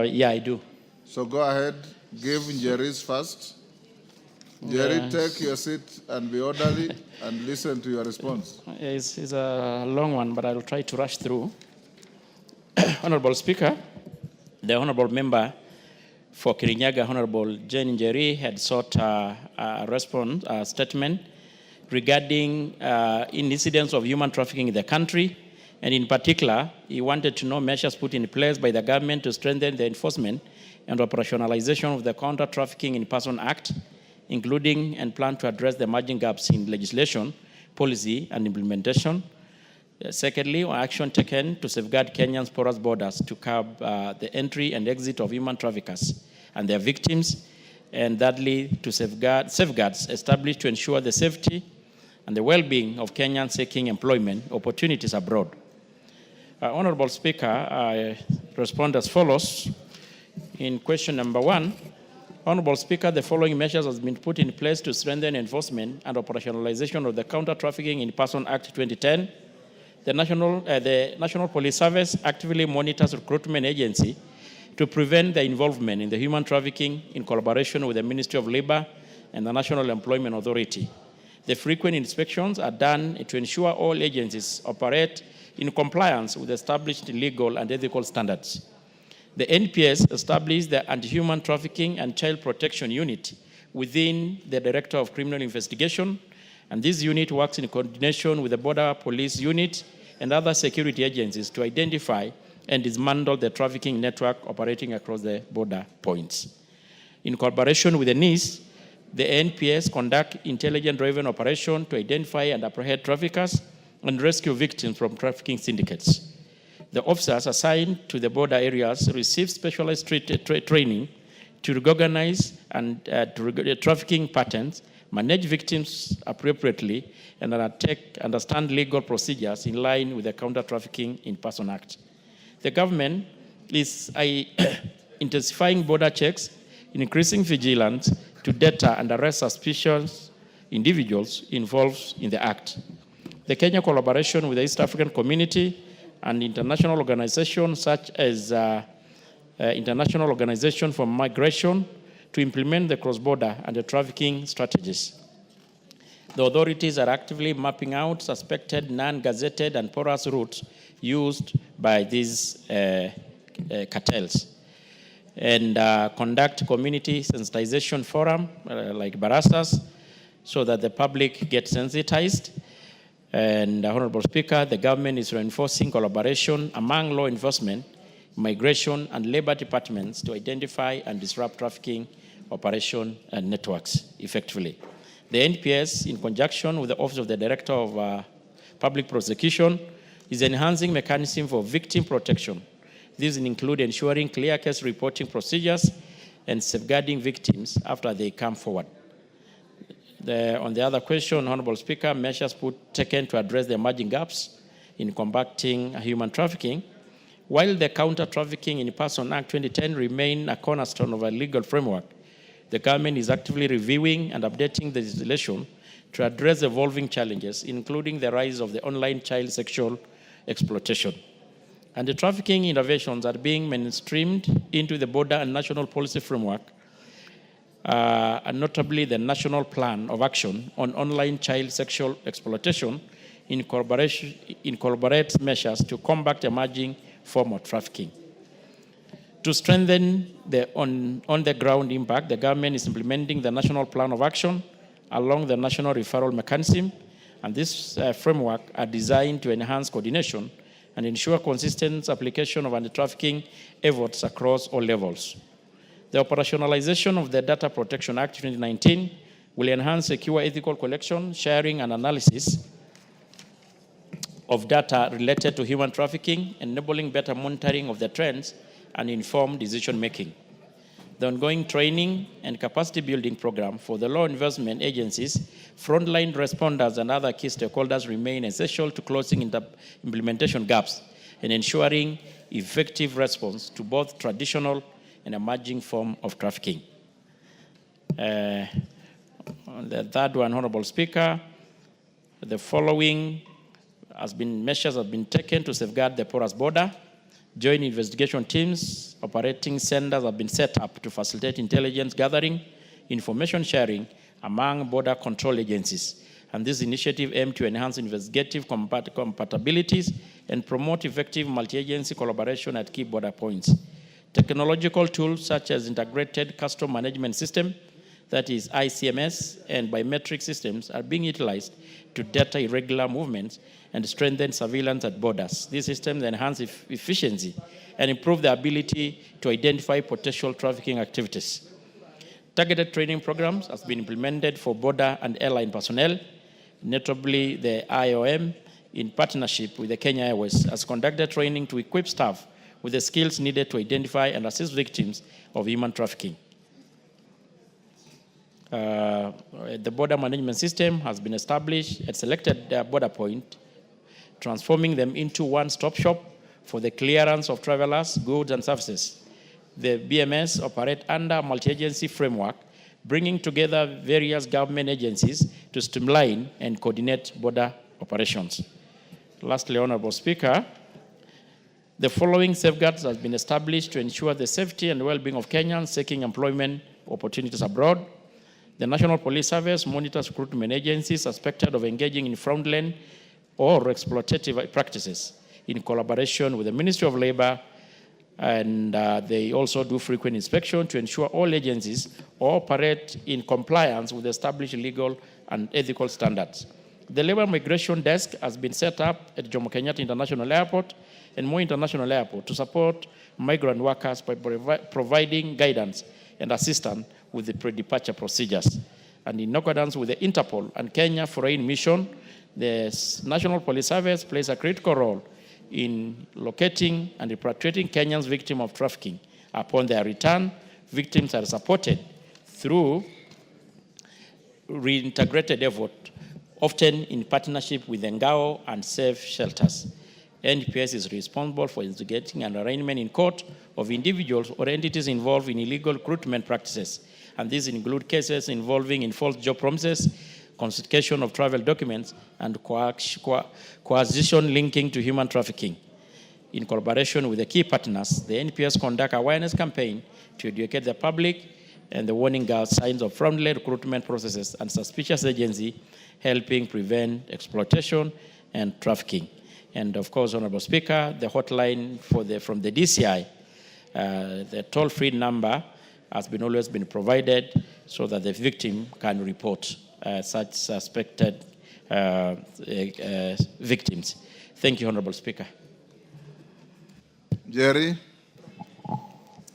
Yeah, I do. So go ahead, give Njeri's first. Jerry, take your seat and be orderly and listen to your response. It's a long one, but I'll try to rush through. Honorable Speaker, the Honorable Member for Kirinyaga, Honorable Jane Njeri, had sought a statement regarding incidents of human trafficking in the country. And in particular, he wanted to know measures put in place by the government to strengthen the enforcement and operationalization of the Counter Trafficking in Person Act, including and plan to address the emerging gaps in legislation, policy, and implementation. Secondly, action taken to safeguard Kenya's porous borders to curb the entry and exit of human traffickers and their victims. And thirdly, to safeguards established to ensure the safety and the well-being of Kenyans seeking employment opportunities abroad. Honorable Speaker, I respond as follows. In question number 1, Honorable Speaker, the following measures have been put in place to strengthen enforcement and operationalization of the Counter-Trafficking in Person Act 2010. The National Police Service actively monitors recruitment agency to prevent their involvement in the human trafficking in collaboration with the Ministry of Labor and the National Employment Authority. The frequent inspections are done to ensure all agencies operate in compliance with established legal and ethical standards. The NPS established the Anti-Human Trafficking and Child Protection Unit within the Director of Criminal Investigation, and this unit works in coordination with the Border Police Unit and other security agencies to identify and dismantle the trafficking network operating across the border points. In collaboration with the NIS, the NPS conduct intelligence-driven operation to identify and apprehend traffickers and rescue victims from trafficking syndicates. The officers assigned to the border areas receive specialized training to recognize and trafficking patterns, manage victims appropriately, and understand legal procedures in line with the Counter-Trafficking in Person Act. The government is intensifying border checks, increasing vigilance to deter and arrest suspicious individuals involved in the act. The Kenya collaboration with the East African community and international organizations such as International Organization for Migration to implement the cross-border and the trafficking strategies. The authorities are actively mapping out suspected non-gazetted and porous routes used by these cartels and conduct community sensitization forum like barastas so that the public gets sensitized. And Honorable Speaker, the government is reinforcing collaboration among law enforcement, migration, and labor departments to identify and disrupt trafficking operation and networks effectively. The NPS, in conjunction with the Office of the Director of Public Prosecution, is enhancing mechanism for victim protection. These include ensuring clear case reporting procedures and safeguarding victims after they come forward. On the other question, Honorable Speaker, measures taken to address the emerging gaps in combating human trafficking. While the Counter-Trafficking in Person Act 2010 remain a cornerstone of a legal framework, the government is actively reviewing and updating the legislation to address evolving challenges, including the rise of the online child sexual exploitation. And the trafficking innovations are being mainstreamed into the border and national policy framework, and notably the National Plan of Action on Online Child Sexual Exploitation incorporates measures to combat emerging form of trafficking. To strengthen the on-the-ground impact, the government is implementing the National Plan of Action along the National Referral Mechanism, and this framework are designed to enhance coordination and ensure consistent application of anti-trafficking efforts across all levels. The operationalization of the Data Protection Act 2019 will enhance secure ethical collection, sharing, and analysis of data related to human trafficking, enabling better monitoring of the trends and informed decision-making. The ongoing training and capacity building program for the law enforcement agencies, frontline responders, and other key stakeholders remain essential to closing implementation gaps and ensuring effective response to both traditional and emerging form of trafficking. On the third one, Honorable Speaker, the following measures have been taken to safeguard the porous border. Joint investigation teams, operating centers have been set up to facilitate intelligence gathering, information sharing among border control agencies. And this initiative aims to enhance investigative compatibilities and promote effective multi-agency collaboration at key border points. Technological tools such as Integrated Custom Management System, that is ICMS, and biometric systems are being utilized to data irregular movements and strengthen surveillance at borders. These systems enhance efficiency and improve the ability to identify potential trafficking activities. Targeted training programs have been implemented for border and airline personnel, notably the IOM, in partnership with the Kenya Airways, has conducted training to equip staff with the skills needed to identify and assist victims of human trafficking. The border management system has been established at selected border point, transforming them into one-stop shop for the clearance of travelers, goods, and services. The BMS operate under a multi-agency framework, bringing together various government agencies to streamline and coordinate border operations. Lastly, Honorable Speaker, the following safeguards have been established to ensure the safety and well-being of Kenyans seeking employment opportunities abroad. The National Police Service monitors recruitment agencies suspected of engaging in fraudulent or exploitative practices in collaboration with the Ministry of Labor, and they also do frequent inspection to ensure all agencies operate in compliance with established legal and ethical standards. The Labor Migration Desk has been set up at Jomo Kenyatta International Airport and Moi International Airport to support migrant workers by providing guidance and assistance with the pre-departure procedures. And in accordance with the Interpol and Kenya Foreign Mission, the National Police Service plays a critical role in locating and repatriating Kenyans victims of trafficking. Upon their return, victims are supported through reintegrated effort, often in partnership with Ngao and safe shelters. NPS is responsible for instigating an arraignment in court of individuals or entities involved in illegal recruitment practices, and these include cases involving false job promises, confiscation of travel documents, and coercion linking to human trafficking. In collaboration with the key partners, the NPS conduct awareness campaign to educate the public and the warning girls signs of fraudulent recruitment processes and suspicious agency, helping prevent exploitation and trafficking. And of course, Honorable Speaker, the hotline from the DCI, the toll-free number has always been provided so that the victim can report such suspected victims. Thank you, Honorable Speaker. Jerry.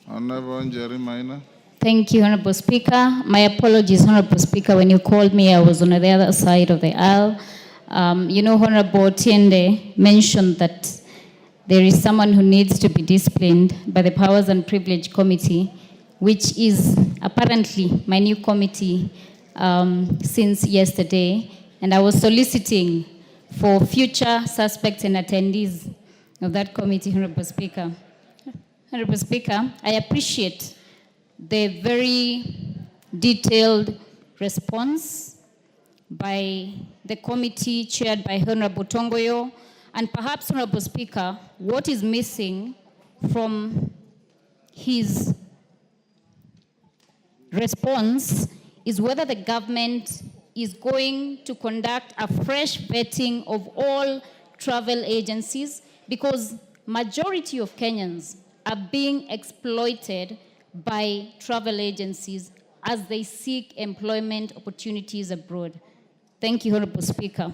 Honorable Jerry Minor. Thank you, Honorable Speaker. My apologies, Honorable Speaker. When you called me, I was on the other side of the aisle. Honorable Tiende mentioned that there is someone who needs to be disciplined by the Powers and Privilege Committee, which is apparently my new committee since yesterday. And I was soliciting for future suspects and attendees of that committee, Honorable Speaker. Honorable Speaker, I appreciate the very detailed response by the committee chaired by Honorable Tongoyo, and perhaps, Honorable Speaker, what is missing from his response is whether the government is going to conduct a fresh vetting of all travel agencies, because majority of Kenyans are being exploited by travel agencies as they seek employment opportunities abroad. Thank you, Honorable Speaker.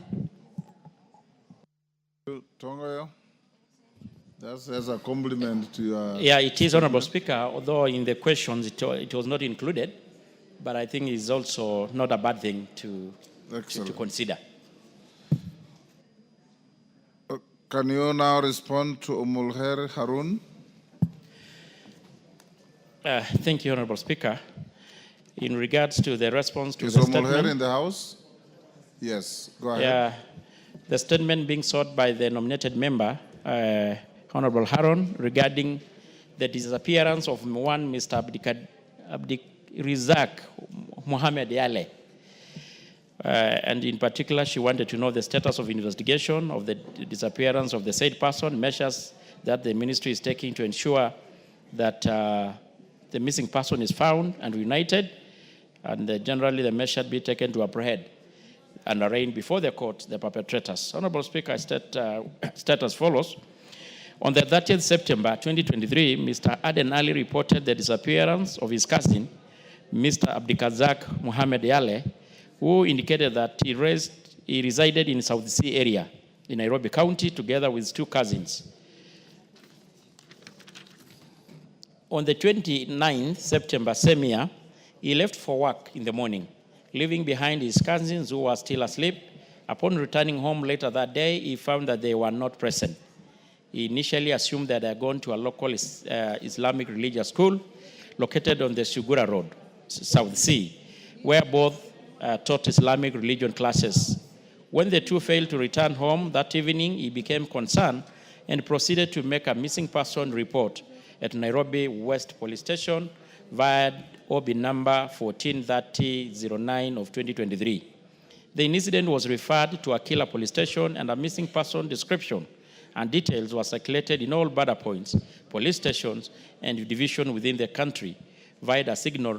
Tongoyo, that's as a compliment to your... Yeah, it is, Honorable Speaker, although in the questions it was not included, but I think it's also not a bad thing to consider. Can you now respond to Umulher Harun? Thank you, Honorable Speaker. In regards to the response to is the Umulher statement... in the House? Yes, go ahead. Yeah, the statement being sought by the nominated member, Honorable Harun, regarding the disappearance of one Mr. Abdirizak Mohamed Yale. And in particular, she wanted to know the status of investigation of the disappearance of the said person, measures that the ministry is taking to ensure that the missing person is found and reunited, and generally the measure be taken to apprehend and arraign before the court the perpetrators. Honorable Speaker, I state as follows. On the 30th September 2023, Mr. Aden Ali reported the disappearance of his cousin, Mr. Abdikazak Mohamed Yale, who indicated that he resided in South Sea area in Nairobi County together with two cousins. On the 29th September same year, He left for work in the morning, leaving behind his cousins who were still asleep. Upon returning home later that day, he found that they were not present. He initially assumed that they had gone to a local Islamic religious school located on the Sugura Road, South Sea, where both taught Islamic religion classes. When the two failed to return home that evening, he became concerned and proceeded to make a missing person report at Nairobi West Police Station via OB number 143009 of 2023. The incident was referred to Akila Police Station, and a missing person description and details were circulated in all border points, police stations, and division within the country via a signal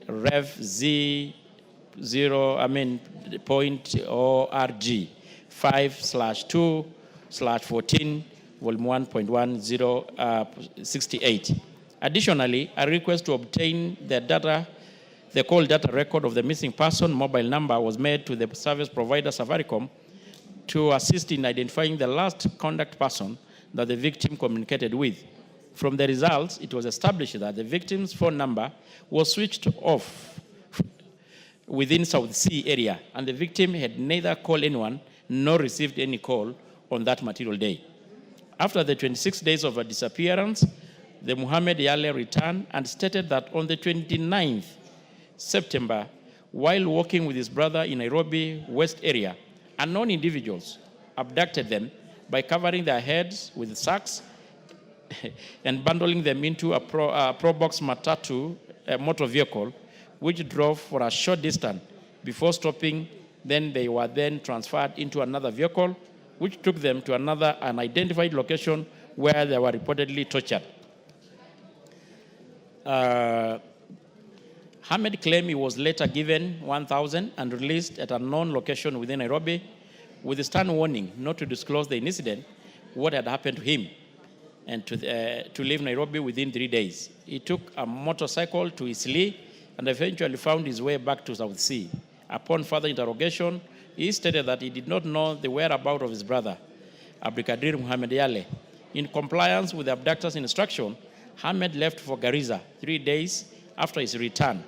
Rev Z0, .org 5/2/14 volume 1.1068. Additionally, a request to obtain the call data record of the missing person mobile number was made to the service provider Safaricom to assist in identifying the last contact person that the victim communicated with. From the results, it was established that the victim's phone number was switched off within South Sea area, and the victim had neither called anyone nor received any call on that material day. After the 26 days of her disappearance, the Muhammad Yale returned and stated that on the 29th September, while walking with his brother in Nairobi West area, unknown individuals abducted them by covering their heads with sacks and bundling them into a Probox Matatu motor vehicle, which drove for a short distance before stopping. Then they were then transferred into another vehicle, which took them to another unidentified location where they were reportedly tortured. Ahmed claimed he was later given 1,000 and released at a known location within Nairobi with a stern warning not to disclose the incident, what had happened to him, and to leave Nairobi within 3 days. He took a motorcycle to Isli and eventually found his way back to South Sea. Upon further interrogation, he stated that he did not know the whereabouts of his brother, Abdikadir Muhammad Yale. In compliance with the abductor's instruction, Ahmed left for Garissa 3 days after his return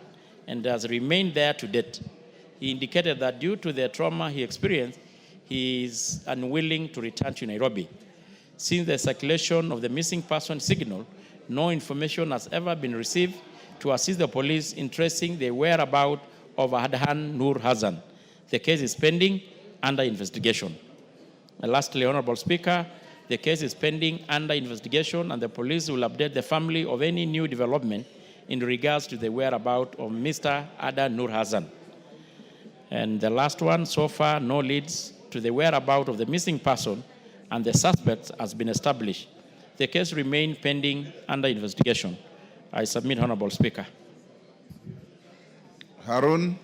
and has remained there to date. He indicated that due to the trauma he experienced, he is unwilling to return to Nairobi. Since the circulation of the missing person signal, no information has ever been received to assist the police in tracing the whereabouts of Adhan Nur Hassan. The case is pending under investigation. And lastly, Honorable Speaker, the case is pending under investigation, and the police will update the family of any new development in regards to the whereabouts of Mr. Adhan Nur Hassan. And the last one, so far, no leads to the whereabouts of the missing person, and the suspect has been established. The case remains pending under investigation. I submit, Honorable Speaker. Harun.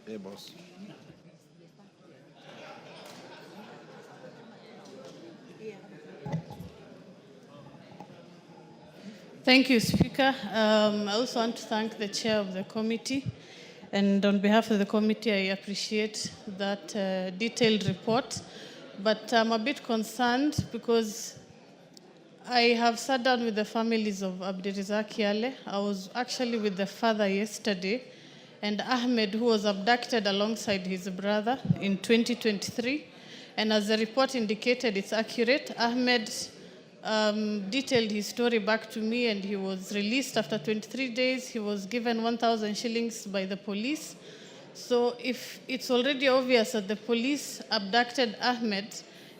Hey, boss. Thank you, Speaker. I also want to thank the chair of the committee. And on behalf of the committee, I appreciate that detailed report. But I'm a bit concerned because I have sat down with the families of Abdirizak Yale. I was actually with the father yesterday, and Ahmed, who was abducted alongside his brother in 2023. And as the report indicated, it's accurate. Ahmed detailed his story back to me, and he was released after 23 days. He was given 1,000 shillings by the police. So if it's already obvious that the police abducted Ahmed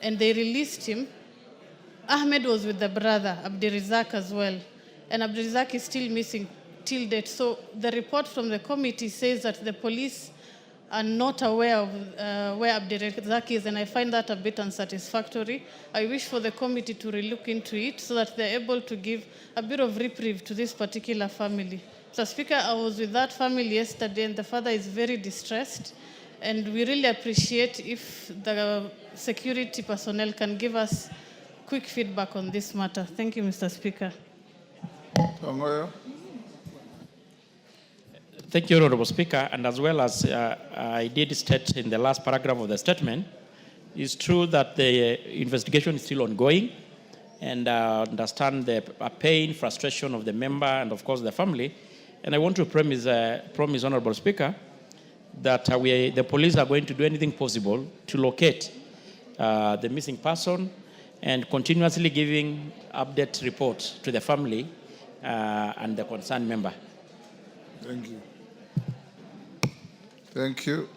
and they released him, Ahmed was with the brother, Abdirizak, as well. And Abdirizak is still missing till date. So the report from the committee says that the police are not aware of where Abdirizak is, and I find that a bit unsatisfactory. I wish for the committee to relook into it so that they're able to give a bit of reprieve to this particular family. Mr. Speaker, I was with that family yesterday, and the father is very distressed, and we really appreciate if the security personnel can give us quick feedback on this matter. Thank you, Mr. Speaker. Thank you, Honorable Speaker. And as well as I did state in the last paragraph of the statement, it's true that the investigation is still ongoing, and understand the pain, frustration of the member, and of course the family. And I want to promise, Honorable Speaker, that the police are going to do anything possible to locate the missing person and continuously giving update reports to the family and the concerned member. Thank you. Thank you.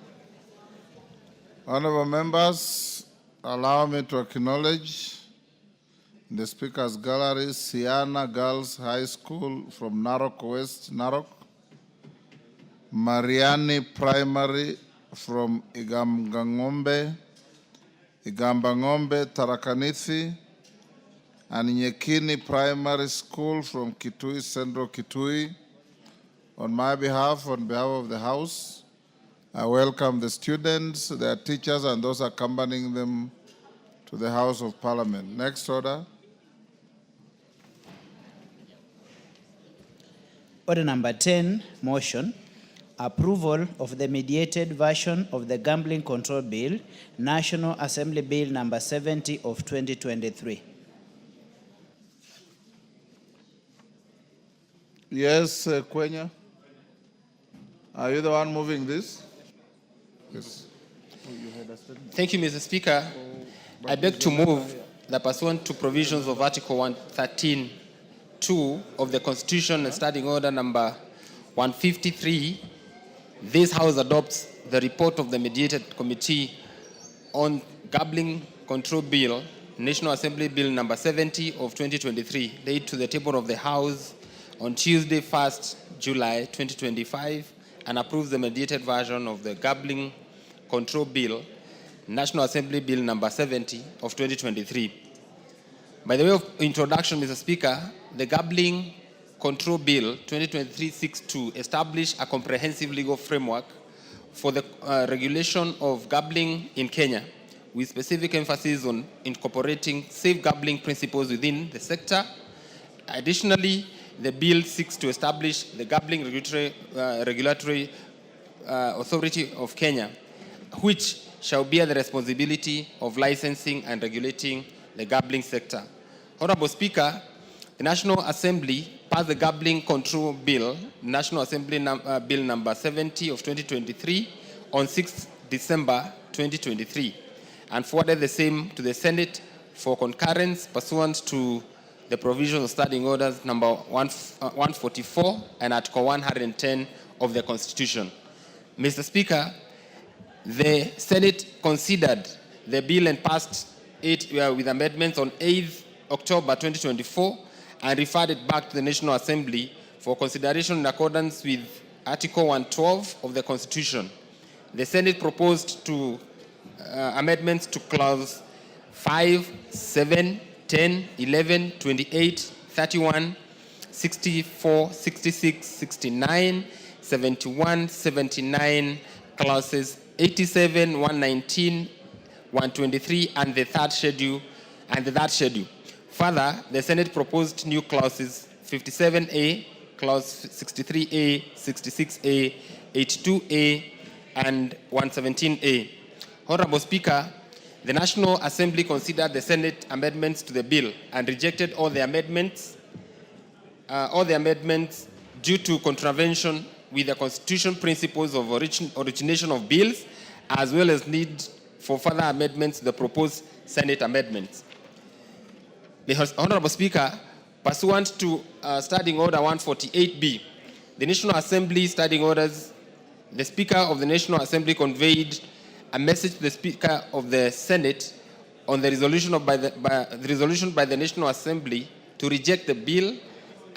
Honorable members, allow me to acknowledge in the Speaker's Gallery, Siana Girls High School from Narok West, Narok, Mariani Primary from Igambangombe, Tarakanithi, and Nyekini Primary School from Kitui, Central Kitui. On my behalf, on behalf of the House, I welcome the students, their teachers, and those accompanying them to the House of Parliament. Next order. Order number 10, motion. Approval of the mediated version of the Gambling Control Bill, National Assembly Bill number 70 of 2023. Yes, Kwenya. Are you the one moving this? Yes. Thank you, Mr. Speaker. I beg to move that pursuant to provisions of Article 113(2) of the Constitution and Standing Order number 153, this House adopts the report of the Mediated Committee on Gambling Control Bill, National Assembly Bill number 70 of 2023, laid to the table of the House on Tuesday, 1st July 2025, and approves the mediated version of the Gambling Control Bill, National Assembly Bill number 70 of 2023. By the way of introduction, Mr. Speaker, the Gambling Control Bill 2023 seeks to establish a comprehensive legal framework for the regulation of gambling in Kenya, with specific emphasis on incorporating safe gambling principles within the sector. Additionally, the bill seeks to establish the Gambling Regulatory Authority of Kenya, which shall bear the responsibility of licensing and regulating the gambling sector. Honorable Speaker, the National Assembly passed the Gambling Control Bill, National Assembly Bill number 70 of 2023 on 6 December 2023 and forwarded the same to the Senate for concurrence pursuant to the provisions of Standing Orders number 144 and Article 110 of the Constitution. Mr. Speaker, the Senate considered the bill and passed it with amendments on 8th October 2024 and referred it back to the National Assembly for consideration in accordance with Article 112 of the Constitution. The Senate proposed amendments to Clause 5, 7, 10, 11, 28, 31, 64, 66, 69, 71, 79, Clauses 87, 119, 123, and the third schedule. Further, the Senate proposed new clauses 57A, Clause 63A, 66A, 82A, and 117A. Honorable Speaker, the National Assembly considered the Senate amendments to the bill and rejected all the amendments due to contravention with the Constitution principles of origination of bills, as well as need for further amendments to the proposed Senate amendments. The Honorable Speaker, pursuant to Standing Order 148B, the National Assembly Standing Orders, the Speaker of the National Assembly conveyed a message to the Speaker of the Senate on the resolution by the National Assembly to reject the bill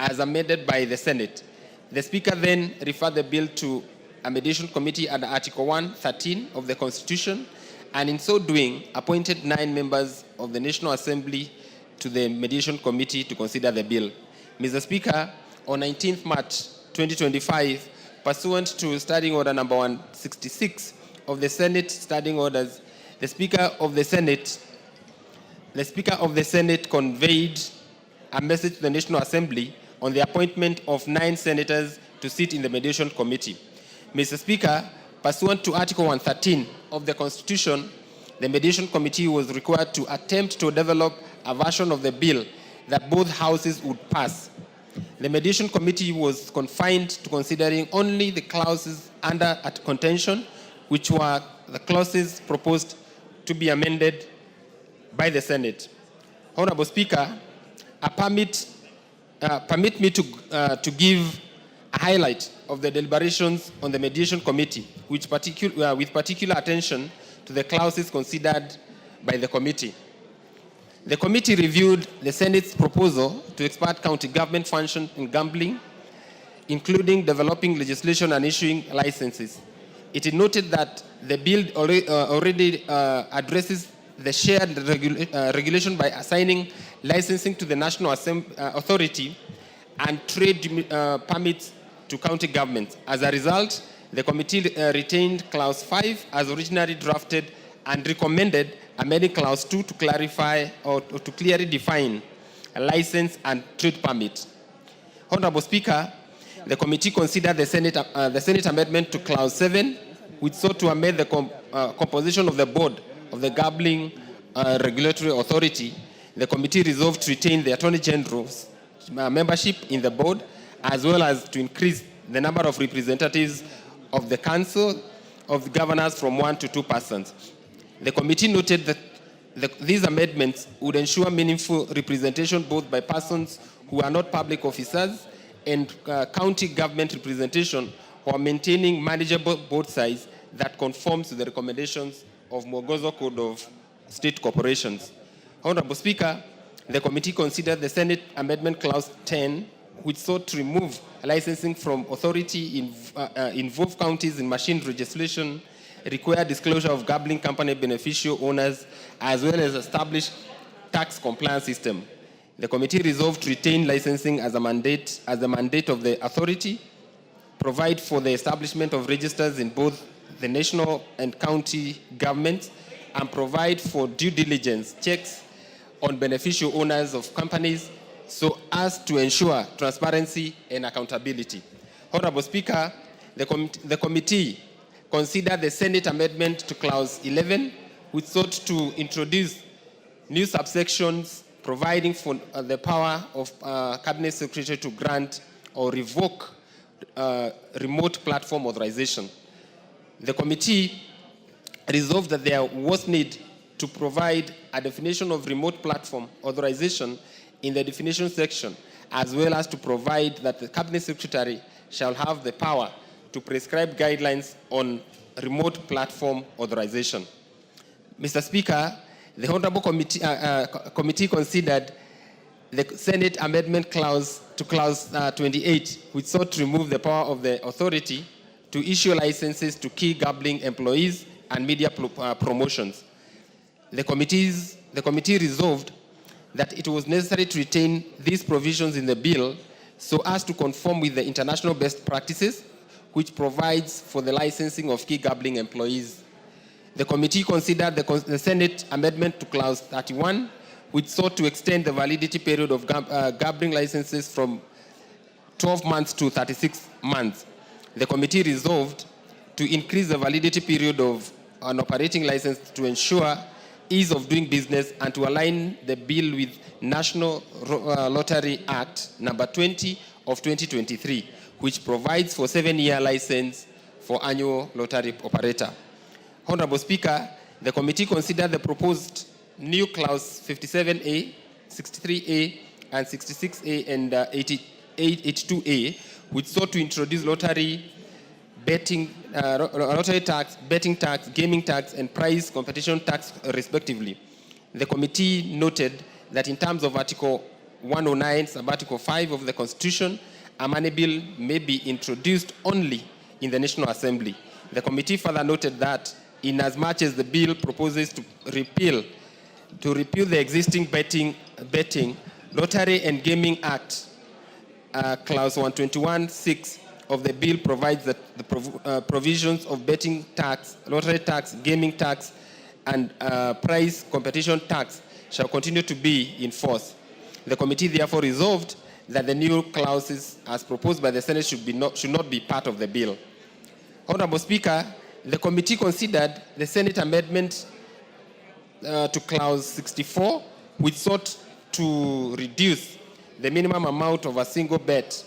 as amended by the Senate. The Speaker then referred the bill to a mediation committee under Article 113 of the Constitution, and in so doing, appointed 9 members of the National Assembly to the mediation committee to consider the bill. Mr. Speaker, on 19th March 2025, pursuant to Standing Order number 166 of the Senate Standing Orders, the Speaker of the Senate conveyed a message to the National Assembly on the appointment of 9 senators to sit in the mediation committee. Mr. Speaker, pursuant to Article 113 of the Constitution, the mediation committee was required to attempt to develop a version of the bill that both houses would pass. The mediation committee was confined to considering only the clauses under at contention, which were the clauses proposed to be amended by the Senate. Honorable Speaker, permit me to give a highlight of the deliberations on the mediation committee, with particular attention to the clauses considered by the committee. The committee reviewed the Senate's proposal to expand county government function in gambling, including developing legislation and issuing licenses. It noted that the bill already addresses the shared regulation by assigning licensing to the National Authority and trade permits to county governments. As a result, the committee retained Clause 5 as originally drafted and recommended amending Clause 2 to clarify or to clearly define a license and trade permit. Honorable Speaker, the committee considered the Senate amendment to Clause 7, which sought to amend the composition of the board of the Gambling Regulatory Authority. The committee resolved to retain the Attorney General's membership in the board, as well as to increase the number of representatives of the Council of Governors from 1 to 2 persons. The committee noted that these amendments would ensure meaningful representation both by persons who are not public officers and county government representation while maintaining manageable board size that conforms to the recommendations of Mwongozo Code of State Corporations. Honorable Speaker, the committee considered the Senate Amendment Clause 10, which sought to remove licensing from authority involve counties in machine legislation, require disclosure of gambling company beneficial owners, as well as establish tax compliance system. The committee resolved to retain licensing as a mandate of the authority, provide for the establishment of registers in both the national and county governments, and provide for due diligence checks on beneficial owners of companies so as to ensure transparency and accountability. Honorable Speaker, the committee considered the Senate amendment to Clause 11, which sought to introduce new subsections providing for the power of Cabinet Secretary to grant or revoke remote platform authorization. The committee resolved that there was need to provide a definition of remote platform authorization in the definition section, as well as to provide that the Cabinet Secretary shall have the power to prescribe guidelines on remote platform authorization. Mr. Speaker, the Honorable Committee considered the Senate Amendment Clause to Clause 28, which sought to remove the power of the authority to issue licenses to key gambling employees and media promotions. The committee resolved that it was necessary to retain these provisions in the bill so as to conform with the international best practices, which provides for the licensing of key gambling employees. The committee considered the Senate amendment to Clause 31, which sought to extend the validity period of gambling licenses from 12 months to 36 months. The committee resolved to increase the validity period of an operating license to ensure ease of doing business and to align the bill with National Lottery Act number 20 of 2023, which provides for 7-year license for annual lottery operator. Honorable Speaker, the committee considered the proposed new clause 57A, 63A, and 66A and 82A, which sought to introduce lottery tax, betting tax, gaming tax, and prize competition tax, respectively. The committee noted that in terms of Article 109, sub-Article 5 of the Constitution, a money bill may be introduced only in the National Assembly. The committee further noted that inasmuch as the bill proposes to repeal the existing betting, Lottery and Gaming Act, Clause 121(6) of the bill provides that the provisions of betting tax, lottery tax, gaming tax, and prize competition tax shall continue to be in force. The committee therefore resolved that the new clauses as proposed by the Senate should not be part of the bill. Honorable Speaker, the committee considered the Senate amendment to clause 64, which sought to reduce the minimum amount of a single bet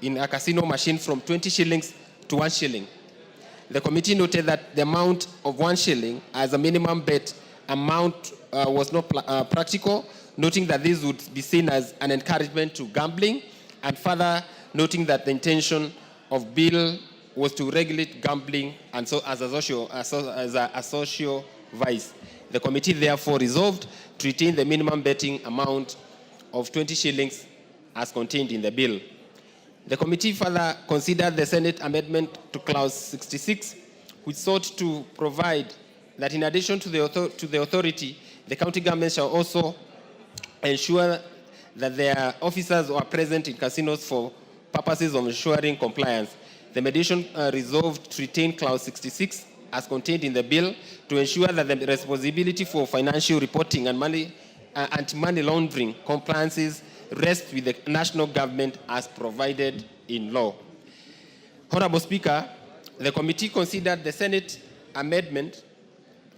in a casino machine from 20 shillings to 1 shilling. The committee noted that the amount of 1 shilling as a minimum bet amount was not practical, noting that this would be seen as an encouragement to gambling, and further noting that the intention of bill was to regulate gambling and so as a social vice. The committee therefore resolved to retain the minimum betting amount of 20 shillings as contained in the bill. The committee further considered the Senate amendment to clause 66, which sought to provide that in addition to the authority, the county government shall also ensure that their officers are present in casinos for purposes of ensuring compliance. The mediation resolved to retain clause 66 as contained in the bill to ensure that the responsibility for financial reporting and anti-money laundering compliances rests with the national government as provided in law. Honorable Speaker, the committee considered the Senate amendment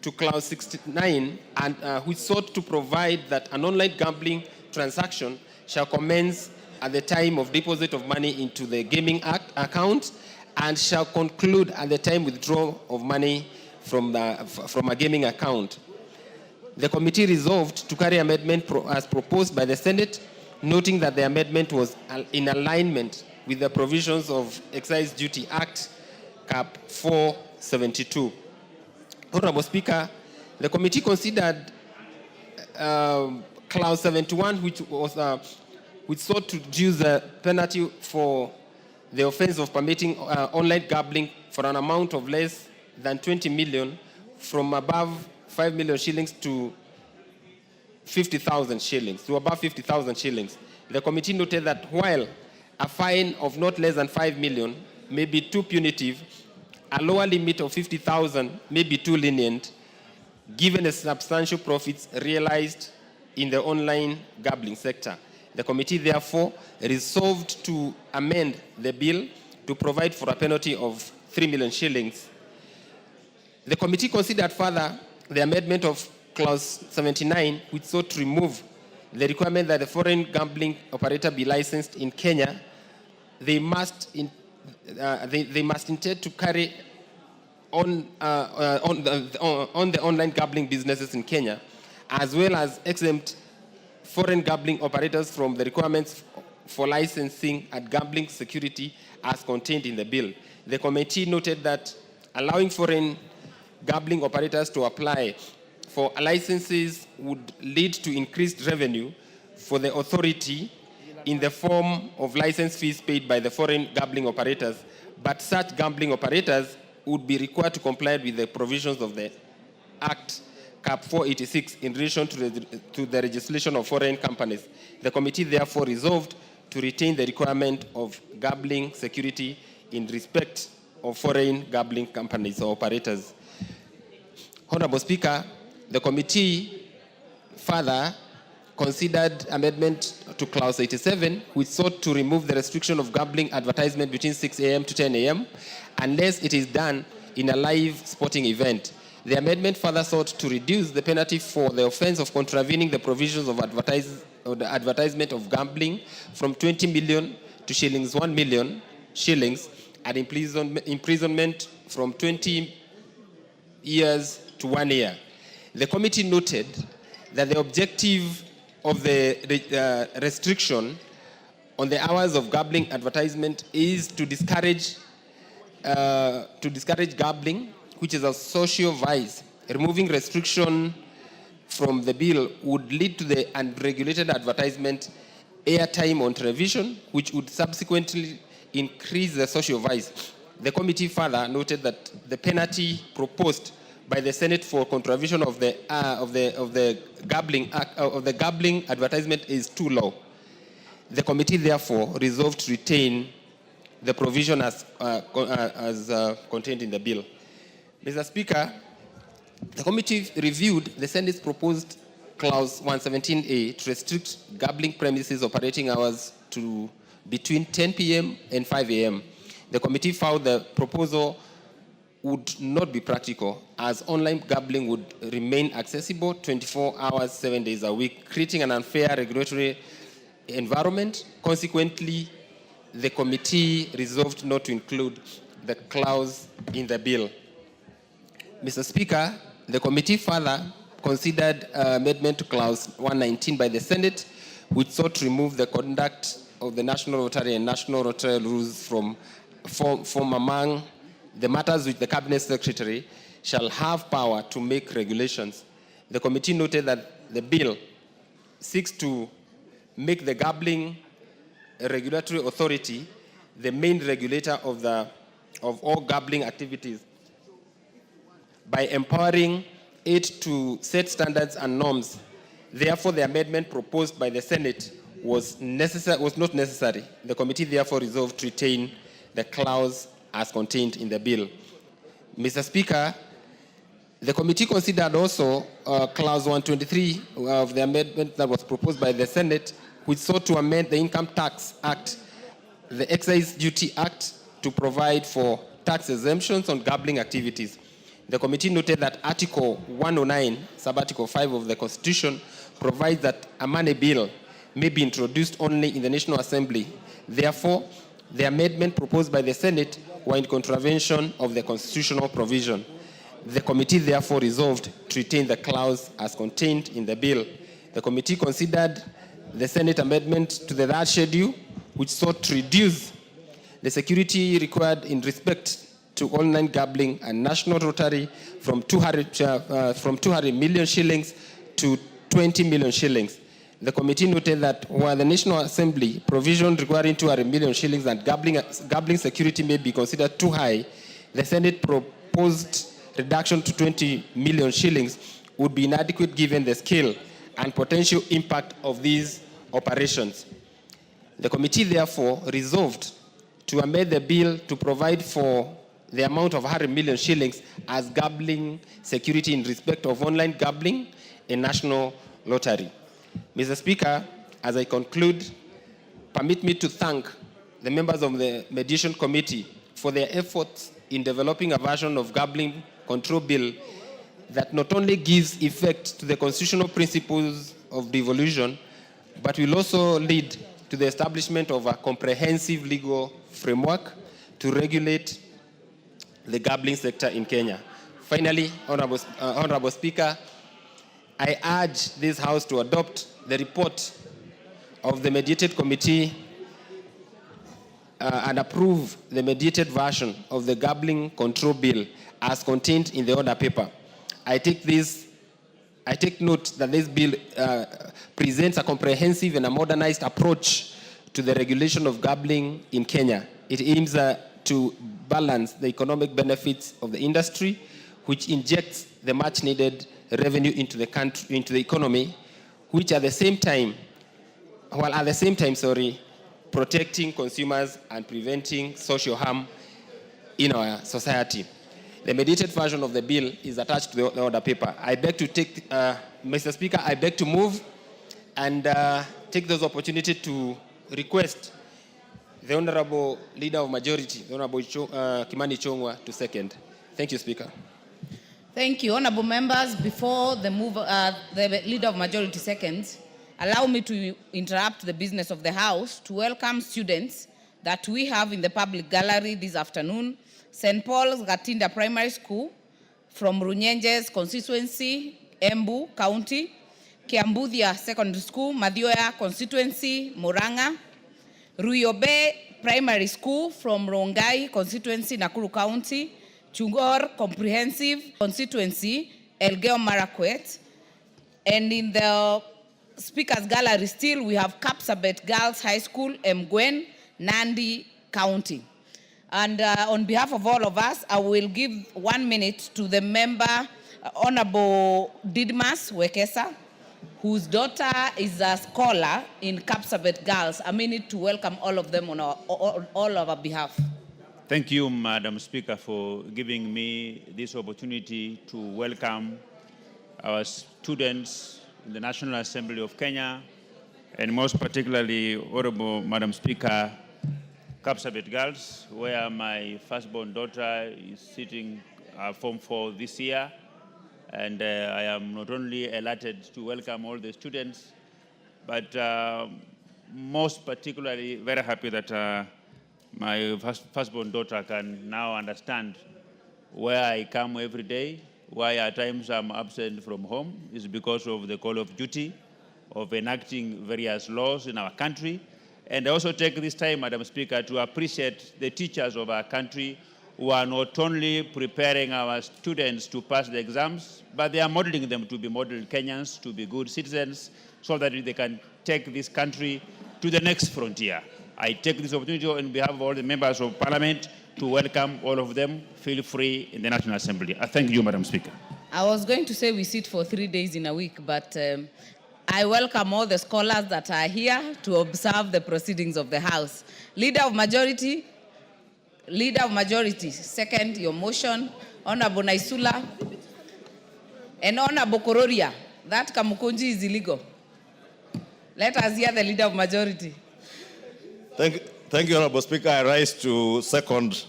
to clause 69 and which sought to provide that an online gambling transaction shall commence at the time of deposit of money into the gaming account and shall conclude at the time withdrawal of money from a gaming account. The committee resolved to carry amendment as proposed by the Senate, noting that the amendment was in alignment with the provisions of Excise Duty Act, Cap 472. Honorable Speaker, the committee considered clause 71, which sought to reduce the penalty for the offense of permitting online gambling for an amount of less than 20 million from above 5 million shillings to 50,000 shillings, to above 50,000 shillings. The committee noted that while a fine of not less than 5 million may be too punitive, a lower limit of 50,000 may be too lenient, given the substantial profits realized in the online gambling sector. The committee therefore resolved to amend the bill to provide for a penalty of 3 million shillings. The committee considered further the amendment of clause 79, which sought to remove the requirement that the foreign gambling operator be licensed in Kenya. They must intend to carry on the online gambling businesses in Kenya, as well as exempt foreign gambling operators from the requirements for licensing at gambling security as contained in the bill. The committee noted that allowing foreign gambling operators to apply for licenses would lead to increased revenue for the authority in the form of license fees paid by the foreign gambling operators, but such gambling operators would be required to comply with the provisions of the Act Cap 486 in relation to the registration of foreign companies. The committee therefore resolved to retain the requirement of gambling security in respect of foreign gambling companies or operators. Honorable Speaker, the committee further considered amendment to clause 87, which sought to remove the restriction of gambling advertisement between 6 a.m. to 10 a.m. unless it is done in a live sporting event. The amendment further sought to reduce the penalty for the offense of contravening the provisions of the advertisement of gambling from 20 million to 1 million shillings and imprisonment from 20 years to 1 year. The committee noted that the objective of the restriction on the hours of gambling advertisement is to discourage gambling, which is a social vice. Removing restriction from the bill would lead to the unregulated advertisement airtime on television, which would subsequently increase the social vice. The committee further noted that the penalty proposed by the Senate for contravention of the gambling advertisement is too low. The committee therefore resolved to retain the provision as contained in the bill. Mr. Speaker, the committee reviewed the Senate's proposed clause 117A to restrict gambling premises operating hours to between 10 p.m. and 5 a.m. The committee found the proposal would not be practical, as online gambling would remain accessible 24 hours, 7 days a week, creating an unfair regulatory environment. Consequently, the committee resolved not to include the clause in the bill. Mr. Speaker, the committee further considered amendment to clause 119 by the Senate, which sought to remove the conduct of the National Lottery and National Lottery rules from among the matters which the Cabinet Secretary shall have power to make regulations. The committee noted that the bill seeks to make the gambling regulatory authority the main regulator of all gambling activities by empowering it to set standards and norms. Therefore, the amendment proposed by the Senate was not necessary. The committee therefore resolved to retain the clause as contained in the bill. Mr. Speaker, the committee considered also clause 123 of the amendment that was proposed by the Senate, which sought to amend the Income Tax Act, the Excise Duty Act, to provide for tax exemptions on gambling activities. The committee noted that Article 109, Sub-Article 5 of the Constitution, provides that a money bill may be introduced only in the National Assembly. Therefore, the amendment proposed by the Senate were in contravention of the constitutional provision. The committee therefore resolved to retain the clause as contained in the bill. The committee considered the Senate amendment to the third schedule, which sought to reduce the security required in respect to online gambling and national lottery from 200 million shillings to 20 million shillings. The committee noted that while the National Assembly provision requiring 200 million shillings and gambling security may be considered too high, the Senate proposed reduction to 20 million shillings would be inadequate given the scale and potential impact of these operations. The committee therefore resolved to amend the bill to provide for the amount of 100 million shillings as gambling security in respect of online gambling and national lottery. Mr. Speaker, as I conclude, permit me to thank the members of the Mediation Committee for their efforts in developing a version of gambling control bill that not only gives effect to the constitutional principles of devolution, but will also lead to the establishment of a comprehensive legal framework to regulate the gambling sector in Kenya. Finally, Honorable Speaker, I urge this House to adopt the report of the mediated committee and approve the mediated version of the gambling control bill as contained in the order paper. I take note that this bill presents a comprehensive and a modernized approach to the regulation of gambling in Kenya. It aims to balance the economic benefits of the industry, which injects the much needed revenue into the country, into the economy, which at the same time, protecting consumers and preventing social harm in our society. The mediated version of the bill is attached to the order paper. I beg to take, Mr. Speaker, I beg to move and take this opportunity to request the Honorable Leader of Majority, the Honorable Kimani Chongwa, to second. Thank you, Speaker. Thank you. Honorable members, before the Leader of Majority seconds, allow me to interrupt the business of the House to welcome students that we have in the public gallery this afternoon. St. Paul's Gatinda Primary School from Runyenjes constituency, Embu County, Kiambuthia Secondary School, Madhioya constituency, Murang'a, Ruyobe Primary School from Rongai constituency, Nakuru County, Chungor Comprehensive constituency, Elgeyo Marakwet, and in the Speaker's Gallery still we have Kapsabet Girls High School, Mgwen, Nandi County. And on behalf of all of us, I will give 1 minute to the member, Honorable Didmas Wekesa, whose daughter is a scholar in Kapsabet Girls. A minute to welcome all of them on all of our behalf. Thank you, Madam Speaker, for giving me this opportunity to welcome our students in the National Assembly of Kenya, and most particularly, Honorable Madam Speaker, Kapsabet Girls, where my firstborn daughter is sitting Form 4 this year. And I am not only elated to welcome all the students, but most particularly very happy that my firstborn daughter can now understand where I come every day, why at times I'm absent from home is because of the call of duty of enacting various laws in our country. And I also take this time, Madam Speaker, to appreciate the teachers of our country who are not only preparing our students to pass the exams, but they are modeling them to be model Kenyans, to be good citizens, so that they can take this country to the next frontier. I take this opportunity on behalf of all the members of Parliament to welcome all of them. Feel free in the National Assembly. I thank you, Madam Speaker. I was going to say we sit for 3 days in a week, but I welcome all the scholars that are here to observe the proceedings of the House. Leader of Majority, second your motion. Honorable Naisula and Honorable Kororia, that Kamukunji is illegal. Let us hear the Leader of Majority. Thank you, Honorable Speaker. I rise to second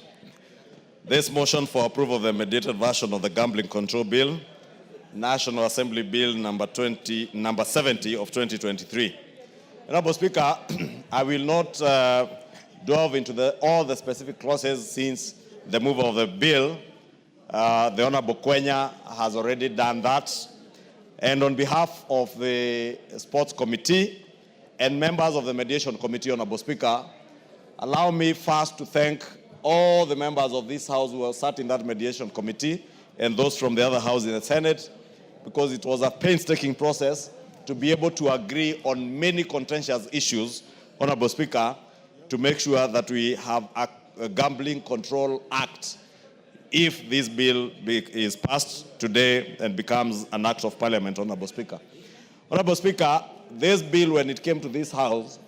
this motion for approval of the mediated version of the Gambling Control Bill, National Assembly Bill number 70 of 2023. Honorable Speaker, I will not delve into all the specific clauses since the mover of the bill, the Honorable Kwenya, has already done that. And on behalf of the Sports Committee and members of the Mediation Committee, Honorable Speaker, allow me first to thank all the members of this House who have sat in that Mediation Committee and those from the other House in the Senate, because it was a painstaking process to be able to agree on many contentious issues, Honorable Speaker, to make sure that we have a Gambling Control Act if this bill is passed today and becomes an act of Parliament, Honorable Speaker. Honorable Speaker, this bill, when it came to this House,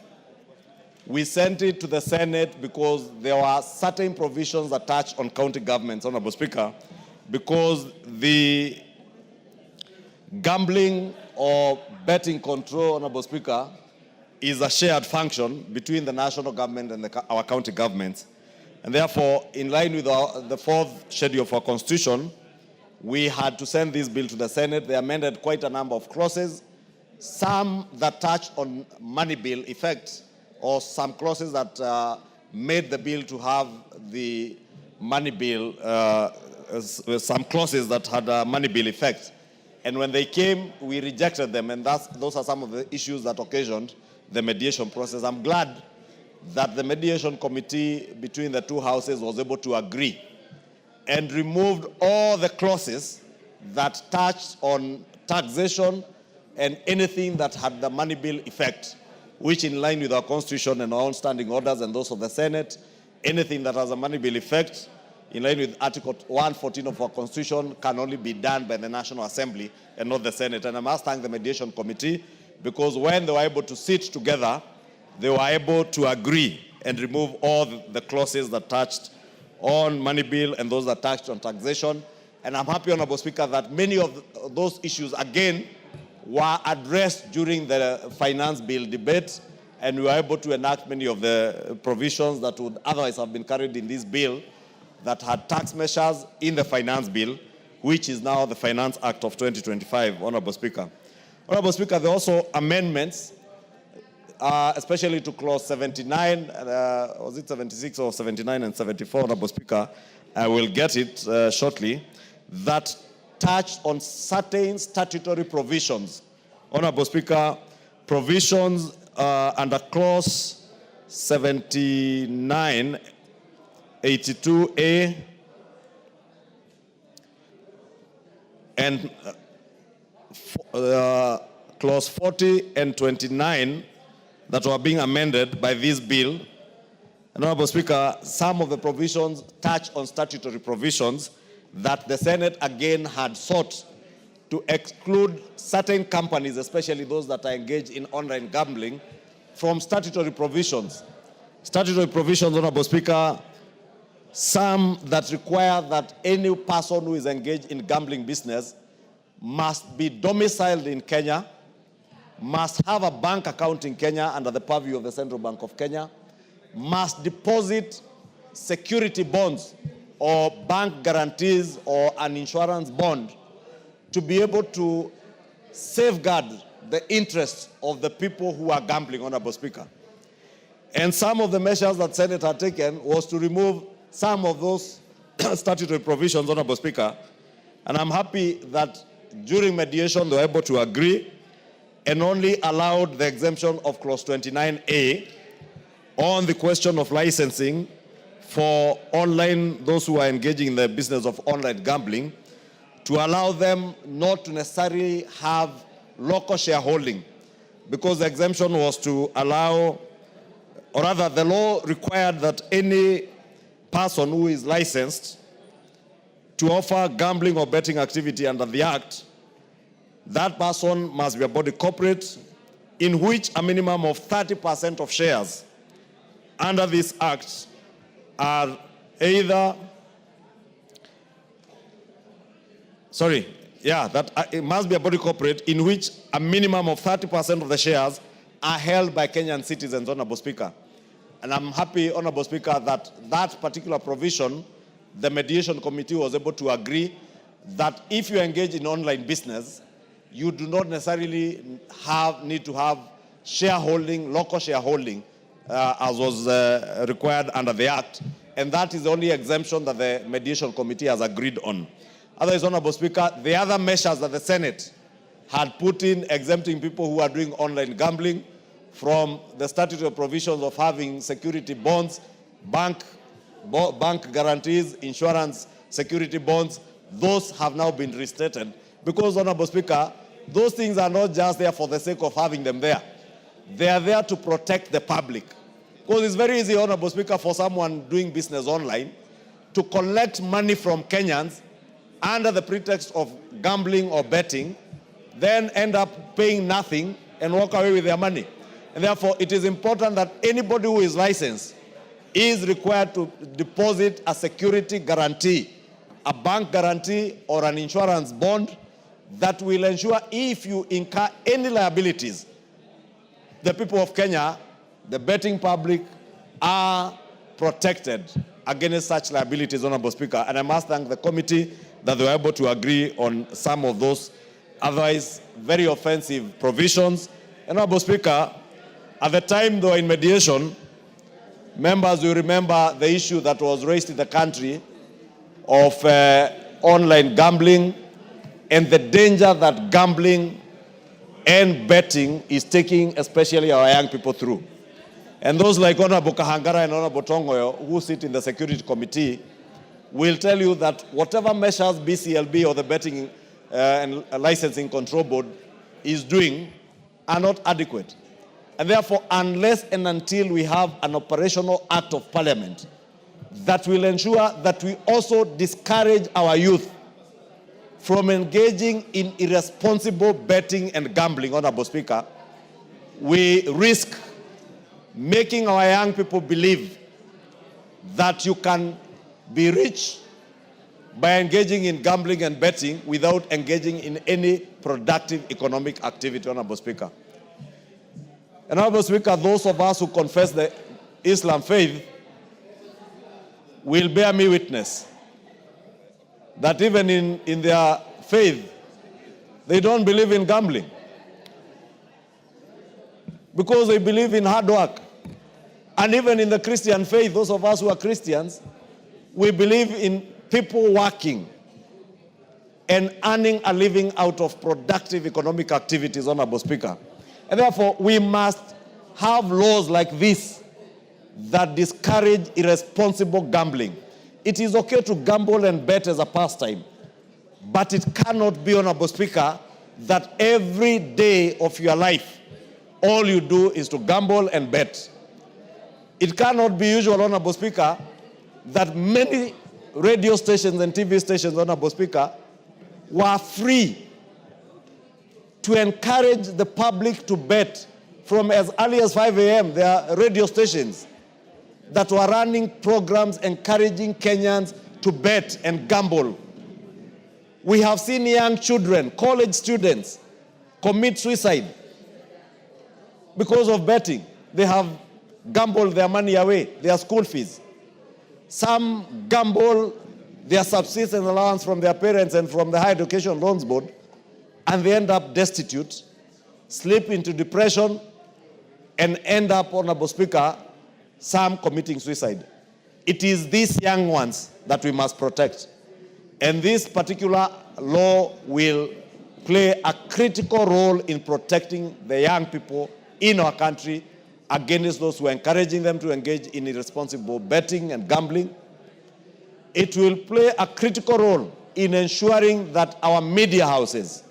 we sent it to the Senate because there were certain provisions that touch on county governments, Honorable Speaker, because the gambling or betting control, Honorable Speaker, is a shared function between the national government and our county governments. And therefore, in line with the fourth schedule of our Constitution, we had to send this bill to the Senate. They amended quite a number of clauses, some that touched on money bill effect, or some clauses that made the bill to have the money bill, some clauses that had a money bill effect. And when they came, we rejected them, and those are some of the issues that occasioned the mediation process. I'm glad that the mediation committee between the two houses was able to agree and removed all the clauses that touched on taxation and anything that had the money bill effect, which in line with our Constitution and our own standing orders and those of the Senate, anything that has a money bill effect, in line with Article 114 of our Constitution, can only be done by the National Assembly and not the Senate. And I must thank the mediation committee, because when they were able to sit together, they were able to agree and remove all the clauses that touched on money bill and those that touched on taxation. And I'm happy, Honorable Speaker, that many of those issues, again, were addressed during the finance bill debate, and we were able to enact many of the provisions that would otherwise have been carried in this bill that had tax measures in the finance bill, which is now the Finance Act of 2025, Honorable Speaker. Honorable Speaker, there are also amendments, especially to clause 79, was it 76 or 79 and 74, Honorable Speaker? I will get it shortly, that touched on certain statutory provisions. Honorable Speaker, provisions under clause 79, 82A, and clause 40 and 29 that were being amended by this bill. And Honorable Speaker, some of the provisions touch on statutory provisions that the Senate again had sought to exclude certain companies, especially those that are engaged in online gambling, from statutory provisions. Statutory provisions, Honorable Speaker, some that require that any person who is engaged in gambling business must be domiciled in Kenya, must have a bank account in Kenya under the purview of the Central Bank of Kenya, must deposit security bonds or bank guarantees or an insurance bond to be able to safeguard the interests of the people who are gambling, Honorable Speaker. And some of the measures that Senate had taken was to remove some of those statutory provisions, Honorable Speaker. And I'm happy that during mediation they were able to agree and only allowed the exemption of Clause 29A on the question of licensing for those who are engaging in the business of online gambling, to allow them not to necessarily have local shareholding, because the exemption was to allow, or rather the law required that any person who is licensed to offer gambling or betting activity under the Act, that person must be a body corporate in which a minimum of 30% of shares under this Act are either, it must be a body corporate in which a minimum of 30% of the shares are held by Kenyan citizens, Honorable Speaker. And I'm happy, Honorable Speaker, that that particular provision, the mediation committee was able to agree that if you engage in online business, you do not necessarily need to have shareholding, local shareholding, as was required under the Act. And that is the only exemption that the mediation committee has agreed on. Otherwise, Honorable Speaker, the other measures that the Senate had put in exempting people who are doing online gambling from the statutory provisions of having security bonds, bank guarantees, insurance security bonds, those have now been restated. Because, Honorable Speaker, those things are not just there for the sake of having them there. They are there to protect the public. Because it's very easy, Honorable Speaker, for someone doing business online to collect money from Kenyans under the pretext of gambling or betting, then end up paying nothing and walk away with their money. And therefore, it is important that anybody who is licensed is required to deposit a security guarantee, a bank guarantee or an insurance bond that will ensure if you incur any liabilities, the people of Kenya, the betting public, are protected against such liabilities, Honorable Speaker. And I must thank the committee that they were able to agree on some of those otherwise very offensive provisions. And Honorable Speaker, at the time they were in mediation, members will remember the issue that was raised in the country of online gambling and the danger that gambling and betting is taking especially our young people through. And those like Honorable Kahangara and Honorable Tongoyo, who sit in the Security Committee, will tell you that whatever measures BCLB or the Betting and Licensing Control Board is doing are not adequate. And therefore, unless and until we have an operational act of parliament that will ensure that we also discourage our youth from engaging in irresponsible betting and gambling, Honorable Speaker, we risk making our young people believe that you can be rich by engaging in gambling and betting without engaging in any productive economic activity, Honorable Speaker. And Honorable Speaker, those of us who confess the Islam faith will bear me witness that even in their faith, they don't believe in gambling, because they believe in hard work. And even in the Christian faith, those of us who are Christians, we believe in people working and earning a living out of productive economic activities, Honorable Speaker. And therefore, we must have laws like this that discourage irresponsible gambling. It is okay to gamble and bet as a pastime, but it cannot be, Honorable Speaker, that every day of your life, all you do is to gamble and bet. It cannot be usual, Honorable Speaker, that many radio stations and TV stations, Honorable Speaker, were free to encourage the public to bet from as early as 5 a.m. There are radio stations that were running programs encouraging Kenyans to bet and gamble. We have seen young children, college students, commit suicide because of betting. They have gamble their money away, their school fees. Some gamble their subsistence allowance from their parents and from the Higher Education Loans Board, and they end up destitute, slip into depression, and end up, Honorable Speaker, some committing suicide. It is these young ones that we must protect. And this particular law will play a critical role in protecting the young people in our country against those who are encouraging them to engage in irresponsible betting and gambling. It will play a critical role in ensuring that our media houses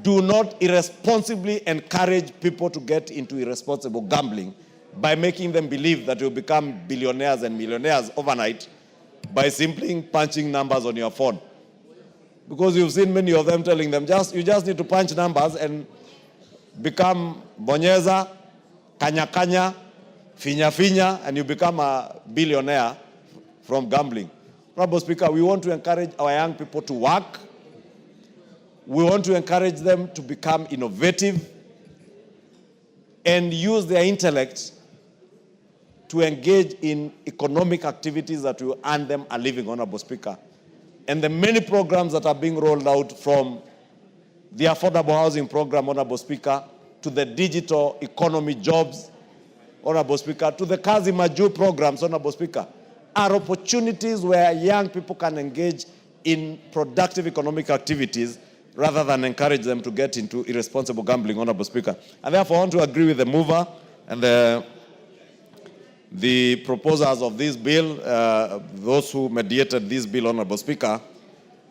do not irresponsibly encourage people to get into irresponsible gambling by making them believe that you'll become billionaires and millionaires overnight by simply punching numbers on your phone. Because you've seen many of them telling them, you just need to punch numbers and become bonyeza, kanya kanya, finya finya, and you become a billionaire from gambling. Honorable Speaker, we want to encourage our young people to work. We want to encourage them to become innovative and use their intellect to engage in economic activities that will earn them a living, Honorable Speaker. And the many programs that are being rolled out, from the affordable housing program, Honorable Speaker, to the digital economy jobs, Honorable Speaker, to the Kazi Maju programs, Honorable Speaker, are opportunities where young people can engage in productive economic activities rather than encourage them to get into irresponsible gambling, Honorable Speaker. And therefore, I want to agree with the mover and the proposers of this bill, those who mediated this bill, Honorable Speaker,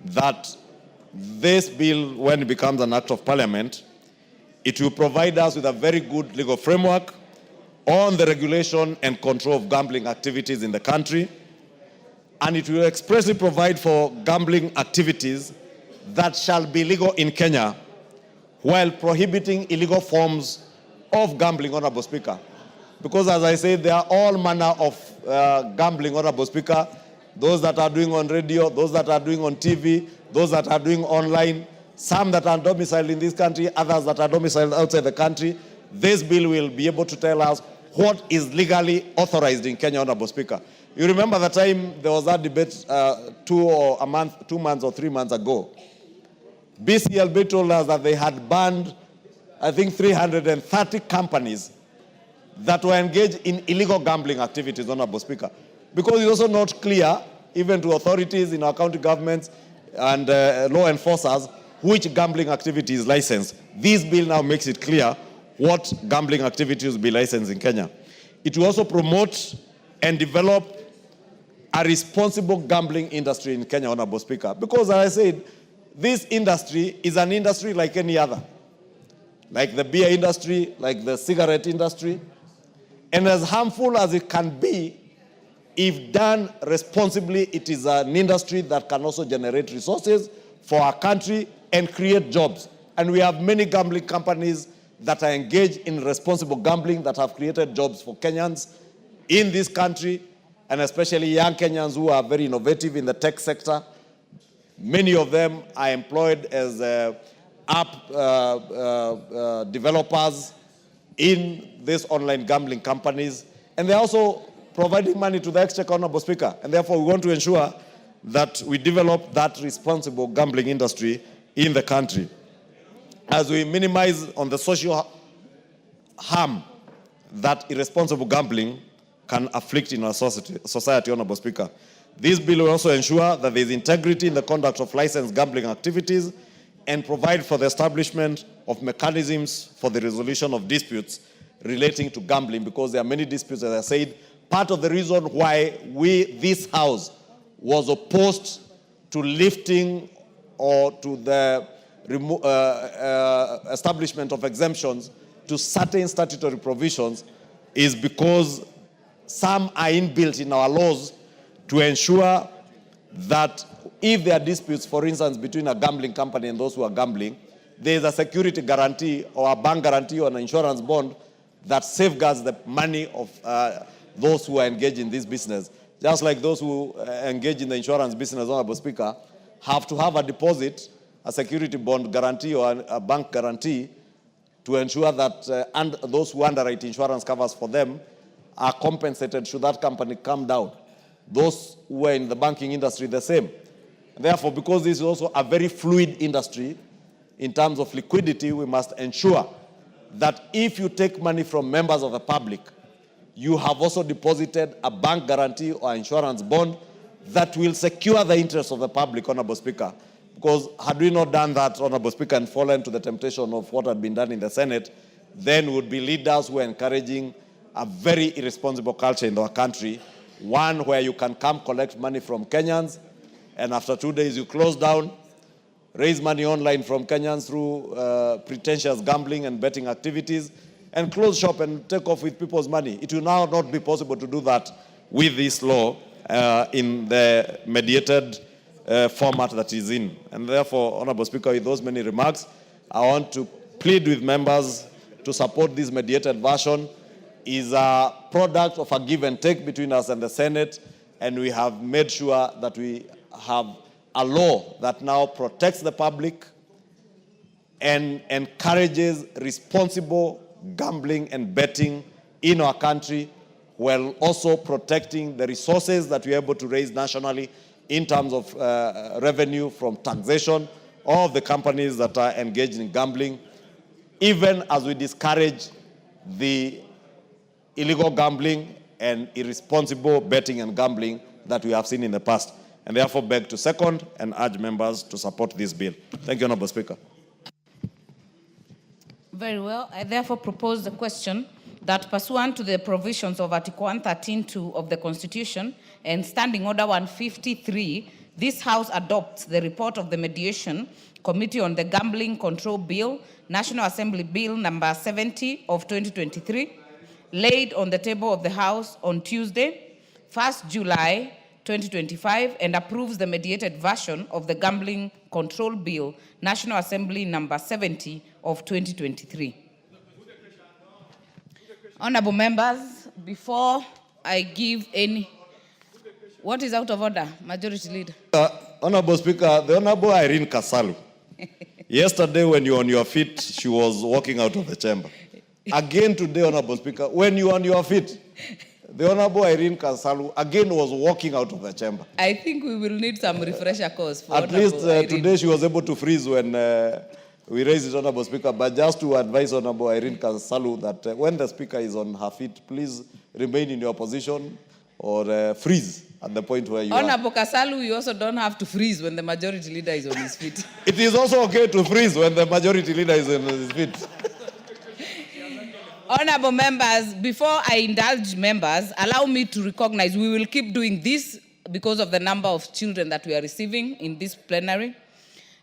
that this bill, when it becomes an act of parliament, it will provide us with a very good legal framework on the regulation and control of gambling activities in the country. And it will expressly provide for gambling activities that shall be legal in Kenya while prohibiting illegal forms of gambling, Honorable Speaker. Because as I said, there are all manner of gambling, Honorable Speaker. Those that are doing on radio, those that are doing on TV, those that are doing online, some that are domiciled in this country, others that are domiciled outside the country. This bill will be able to tell us what is legally authorized in Kenya, Honorable Speaker. You remember the time there was that debate 2 months or 3 months ago. BCLB told us that they had banned, I think, 330 companies that were engaged in illegal gambling activities, Honorable Speaker. Because it's also not clear, even to authorities in our county governments and law enforcers, which gambling activity is licensed. This bill now makes it clear what gambling activities will be licensed in Kenya. It will also promote and develop a responsible gambling industry in Kenya, Honorable Speaker. Because as I said, this industry is an industry like any other. Like the beer industry, like the cigarette industry. And as harmful as it can be, if done responsibly, it is an industry that can also generate resources for our country and create jobs. And we have many gambling companies that are engaged in responsible gambling that have created jobs for Kenyans in this country, and especially young Kenyans who are very innovative in the tech sector. Many of them are employed as app developers in these online gambling companies, and they're also providing money to the exchequer, Honorable Speaker. And therefore, we want to ensure that we develop that responsible gambling industry in the country, as we minimize on the social harm that irresponsible gambling can afflict in our society, Honorable Speaker. This bill will also ensure that there is integrity in the conduct of licensed gambling activities and provide for the establishment of mechanisms for the resolution of disputes relating to gambling, because there are many disputes, as I said. Part of the reason why this House was opposed to lifting or to the establishment of exemptions to certain statutory provisions is because some are inbuilt in our laws to ensure that if there are disputes, for instance, between a gambling company and those who are gambling, there is a security guarantee or a bank guarantee or an insurance bond that safeguards the money of those who are engaged in this business. Just like those who engage in the insurance business, Honorable Speaker, have to have a deposit, a security bond guarantee or a bank guarantee to ensure that those who underwrite insurance covers for them are compensated should that company come down. Those who are in the banking industry, the same. Therefore, because this is also a very fluid industry, in terms of liquidity, we must ensure that if you take money from members of the public, you have also deposited a bank guarantee or insurance bond that will secure the interests of the public, Honorable Speaker. Because had we not done that, Honorable Speaker, and fallen to the temptation of what had been done in the Senate, then would be leaders who are encouraging a very irresponsible culture in our country, one where you can come collect money from Kenyans, and after 2 days you close down, raise money online from Kenyans through pretentious gambling and betting activities, and close shop and take off with people's money. It will now not be possible to do that with this law in the mediated format that is in. And therefore, Honorable Speaker, with those many remarks, I want to plead with members to support this mediated version. Is a product of a give and take between us and the Senate, and we have made sure that we have a law that now protects the public and encourages responsible gambling and betting in our country, while also protecting the resources that we're able to raise nationally in terms of revenue from taxation of the companies that are engaged in gambling, even as we discourage the illegal gambling and irresponsible betting and gambling that we have seen in the past. And therefore beg to second and urge members to support this bill. Thank you, Honorable Speaker. Very well. I therefore propose the question that pursuant to the provisions of Article 113(2) of the Constitution and Standing Order 153, this House adopts the report of the Mediation Committee on the Gambling Control Bill, National Assembly Bill number 70 of 2023, laid on the table of the House on Tuesday, 1st July 2025, and approves the mediated version of the Gambling Control Bill, National Assembly number 70 of 2023. Honorable members, before I give any... What is out of order, Majority Leader? Honorable Speaker, the Honorable Irene Kasalu, yesterday when you were on your feet, she was walking out of the chamber. Again today, Honorable Speaker, when you were on your feet, the Honorable Irene Kasalu again was walking out of the chamber. I think we will need some refresher course for At least today she was able to freeze when we raised it, Honorable Speaker. But just to advise Honorable Irene Kasalu that when the Speaker is on her feet, please remain in your position or freeze at the point where you are. Honorable Kasalu, you also don't have to freeze when the Majority Leader is on his feet. It is also okay to freeze when the Majority Leader is on his feet. Honorable members, before I indulge members, allow me to recognize we will keep doing this because of the number of children that we are receiving in this plenary.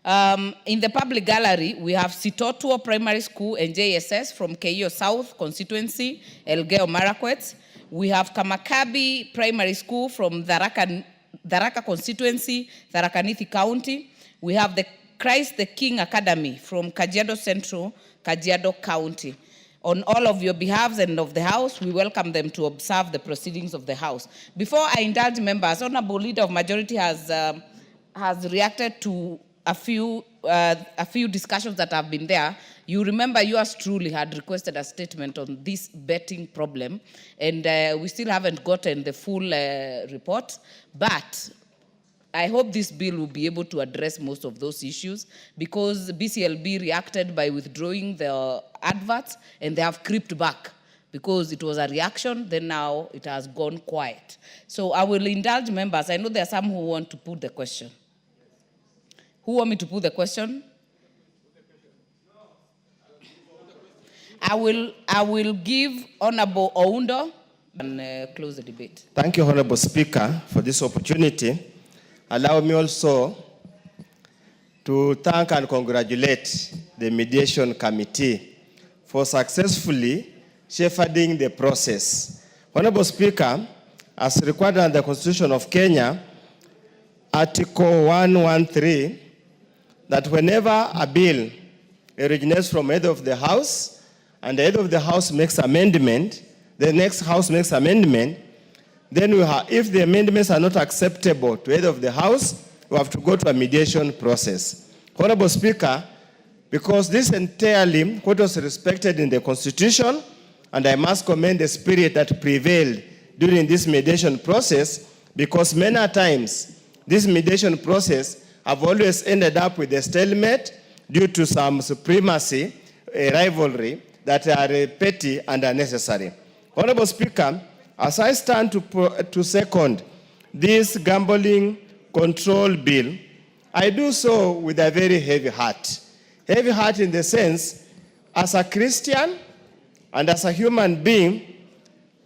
In the public gallery, we have Sitotuo Primary School and JSS from Keio South constituency, Elgeyo Marakwet. We have Kamakabi Primary School from Tharaka constituency, Tharaka Nithi County. We have the Christ the King Academy from Kajiado Central, Kajiado County. On all of your behalves and of the House, we welcome them to observe the proceedings of the House. Before I indulge members, Honorable Leader of Majority has reacted to a few discussions that have been there. You remember yours truly had requested a statement on this betting problem, and we still haven't gotten the full report, but I hope this bill will be able to address most of those issues, because BCLB reacted by withdrawing the adverts and they have crept back because it was a reaction, then now it has gone quiet. So I will indulge members. I know there are some who want to put the question. Who want me to put the question? I will give Honorable Oundo and close the debate. Thank you, Honorable Speaker, for this opportunity. Allow me also to thank and congratulate the Mediation Committee for successfully shepherding the process. Honorable Speaker, as required under the Constitution of Kenya, Article 113, that whenever a bill originates from head of the House and the head of the House makes amendment, the next House makes amendment, then we have, if the amendments are not acceptable to head of the House, we have to go to a mediation process. Honorable Speaker, because this entirely what was respected in the Constitution and I must commend the spirit that prevailed during this mediation process, because many times this mediation process have always ended up with a stalemate due to some supremacy, a rivalry that are petty and unnecessary. Honorable Speaker, as I stand to second this gambling control bill, I do so with a very heavy heart. Heavy heart in the sense, as a Christian and as a human being,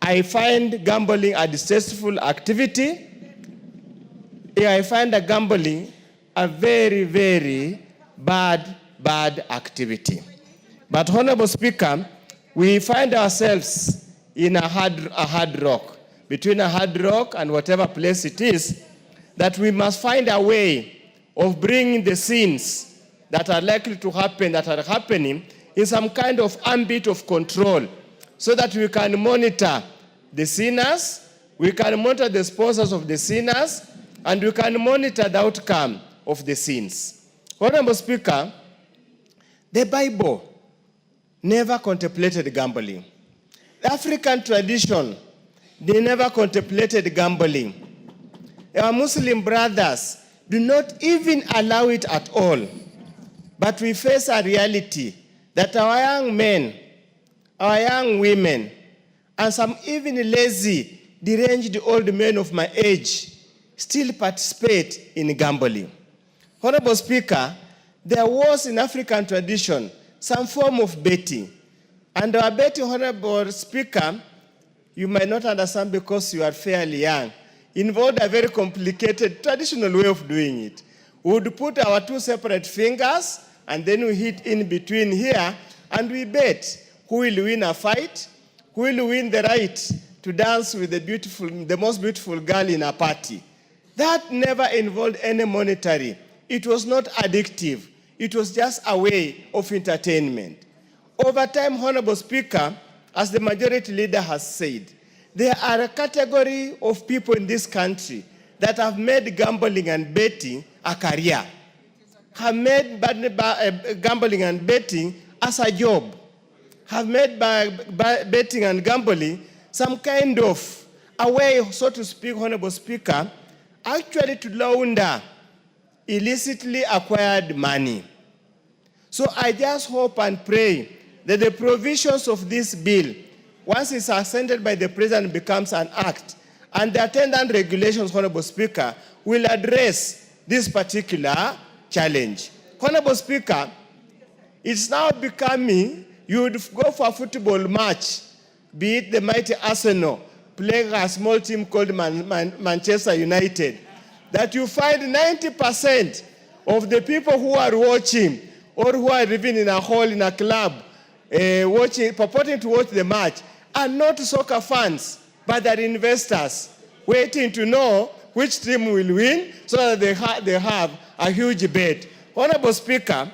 I find gambling a distasteful activity. I find a gambling a very, very bad activity. But Honorable Speaker, we find ourselves in a hard rock, between a hard rock and whatever place it is, that we must find a way of bringing the sins that are likely to happen, that are happening, in some kind of ambit of control, so that we can monitor the sinners, we can monitor the sponsors of the sinners, and we can monitor the outcome of the sins. Honorable Speaker, the Bible never contemplated gambling. The African tradition, they never contemplated gambling. Our Muslim brothers do not even allow it at all. But we face a reality that our young men, our young women, and some even lazy, deranged old men of my age still participate in gambling. Honorable Speaker, there was in African tradition some form of betting. And our betting, Honorable Speaker, you might not understand because you are fairly young, involved a very complicated traditional way of doing it. We would put our two separate fingers and then we hit in between here and we bet who will win a fight, who will win the right to dance with the most beautiful girl in a party. That never involved any monetary. It was not addictive. It was just a way of entertainment. Over time, Honorable Speaker, as the majority leader has said, there are a category of people in this country that have made gambling and betting a career, have made gambling and betting as a job, have made betting and gambling some kind of a way, so to speak, Honorable Speaker, actually to launder illicitly acquired money. So I just hope and pray that the provisions of this bill, once it's assented by the President, becomes an act, and the attendant regulations, Honorable Speaker, will address this particular challenge. Honorable Speaker, it's now becoming, you would go for a football match, be it the mighty Arsenal playing a small team called Manchester United, that you find 90% of the people who are watching or who are living in a hall, in a club, purporting to watch the match, are not soccer fans, but they're investors waiting to know which team will win so that they have a huge bet. Honorable Speaker,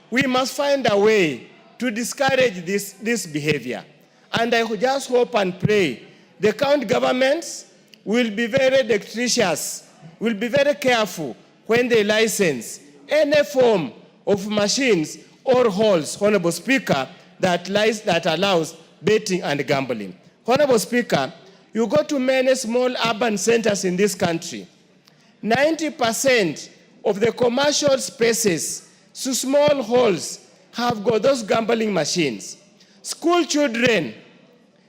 we must find a way to discourage this behavior. And I just hope and pray the county governments will be very dexterous, will be very careful when they license any form of machines or halls, Honorable Speaker, that allows betting and gambling. Honorable Speaker, you go to many small urban centers in this country, 90% of the commercial spaces, so small halls, have got those gambling machines. School children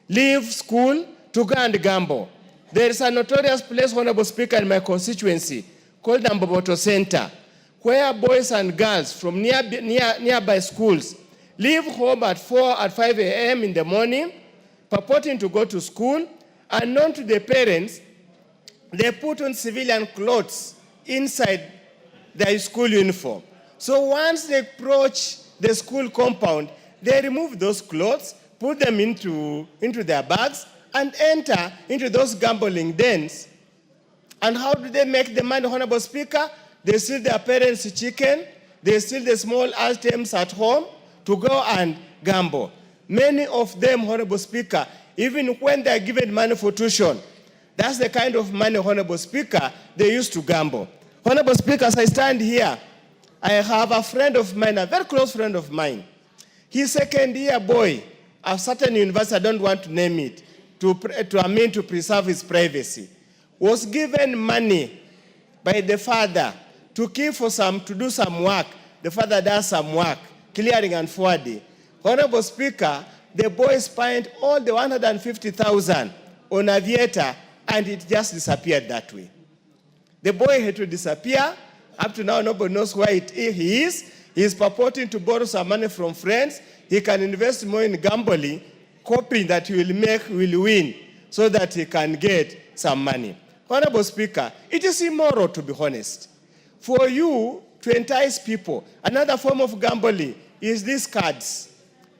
leave school to go and gamble. There is a notorious place, Honorable Speaker, in my constituency called Namboboto Center, where boys and girls from nearby schools leave home at 5 a.m. in the morning, purporting to go to school, and known to the parents, they put on civilian clothes inside their school uniform. So once they approach the school compound, they remove those clothes, put them into their bags, and enter into those gambling dens. And how do they make the money, Honorable Speaker? They steal their parents' chicken, they steal the small items at home to go and gamble. Many of them, Honorable Speaker, even when they are given money for tuition, that's the kind of money, Honorable Speaker, they used to gamble. Honorable Speaker, as I stand here, I have a friend of mine, a very close friend of mine. He's a second-year boy a certain university, I don't want to name it, to preserve his privacy, was given money by the father to do some work. The father does some work, clearing and forwarding. Honorable Speaker, the boy spent all the 150,000 on a theater, and it just disappeared that way. The boy had to disappear. Up to now, nobody knows where he is. He is purporting to borrow some money from friends. He can invest more in gambling, hoping that he will win, so that he can get some money. Honorable Speaker, it is immoral, to be honest, for you to entice people. Another form of gambling is these cards,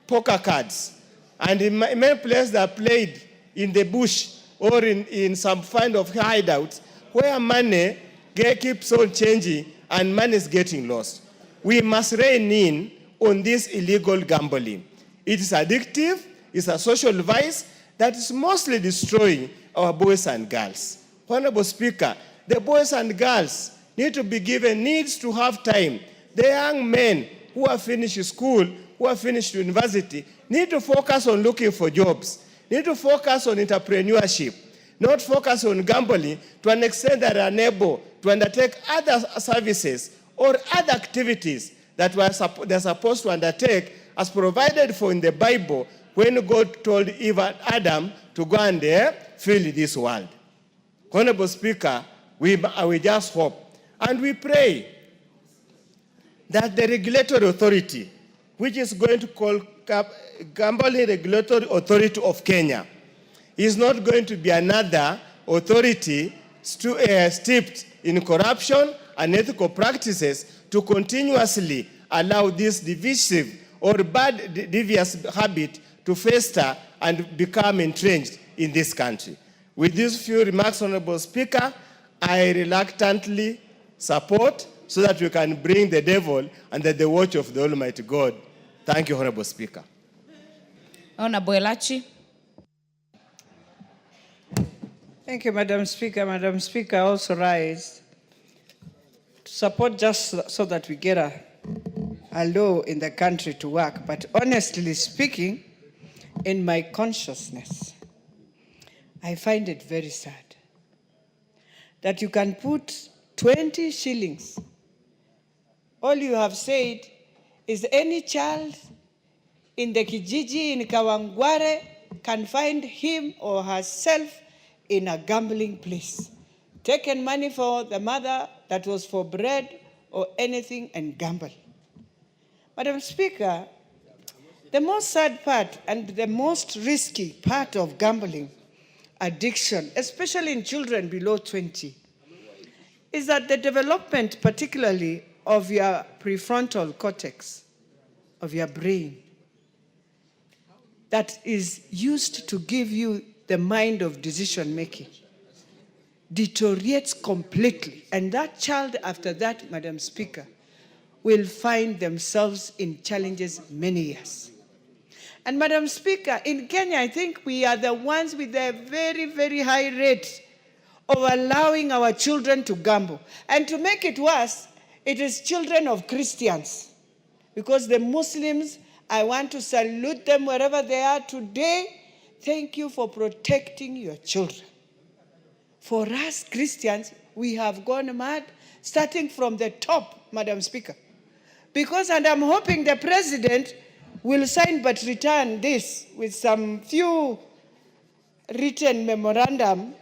poker cards. And in many places that are played in the bush or in some kind of hideouts where money keeps on changing and money is getting lost. We must rein in on this illegal gambling. It is addictive, it's a social vice that is mostly destroying our boys and girls. Honorable Speaker, the boys and girls needs to have time. The young men who have finished school, who have finished university, need to focus on looking for jobs, need to focus on entrepreneurship, not focus on gambling to an extent that are unable to undertake other services or other activities that they're supposed to undertake as provided for in the Bible when God told Eve and Adam to go and fill this world. Honorable Speaker, we just hope and we pray that the regulatory authority, which is going to call Gambling Regulatory Authority of Kenya, is not going to be another authority steeped in corruption and ethical practices to continuously allow this divisive or bad devious habit to fester and become entrenched in this country. With these few remarks, Honorable Speaker, I reluctantly support so that we can bring the devil under the watch of the Almighty God. Thank you, Honorable Speaker. Honorable Elachi. Thank you, Madam Speaker. Madam Speaker, I also rise to support just so that we get a law in the country to work. But honestly speaking, in my consciousness, I find it very sad that you can put 20 shillings. All you have said is any child in the Kijiji, in Kawangware, can find him or herself in a gambling place. Taken money for the mother that was for bread or anything and gamble. Madam Speaker, the most sad part and the most risky part of gambling addiction, especially in children below 20, is that the development, particularly of your prefrontal cortex, of your brain, that is used to give you the mind of decision making, deteriorates completely. And that child, after that, Madam Speaker, will find themselves in challenges many years. And Madam Speaker, in Kenya, I think we are the ones with a very, very high rate of allowing our children to gamble. And to make it worse, it is children of Christians. Because the Muslims, I want to salute them wherever they are today. Thank you for protecting your children. For us Christians, we have gone mad, starting from the top, Madam Speaker. Because, and I'm hoping the President will sign but return this with some few written memorandum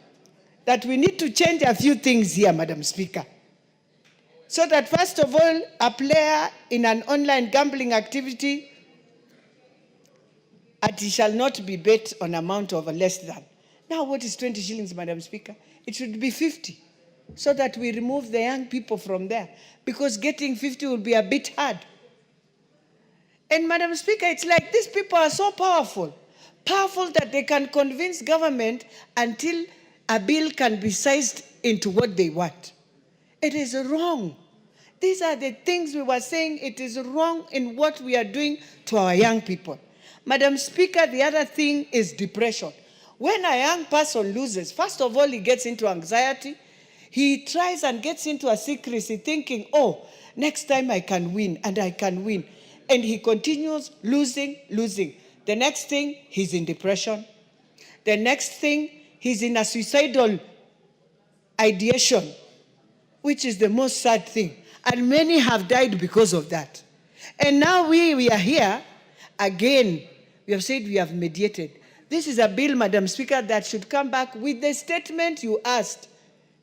that we need to change a few things here, Madam Speaker. So that first of all, a player in an online gambling activity, it shall not be bet on amount of less than. Now what is 20 shillings, Madam Speaker? It should be 50, so that we remove the young people from there, because getting 50 will be a bit hard. And Madam Speaker, it's like these people are so powerful that they can convince government until a bill can be sized into what they want. It is wrong. These are the things we were saying. It is wrong in what we are doing to our young people. Madam Speaker, the other thing is depression. When a young person loses, first of all, he gets into anxiety. He tries and gets into a secrecy thinking, oh, next time I can win and I can win. And he continues losing. The next thing, he's in depression. The next thing, he's in a suicidal ideation, which is the most sad thing. And many have died because of that. And now we are here again. We have said we have mediated. This is a bill, Madam Speaker, that should come back with the statement you asked,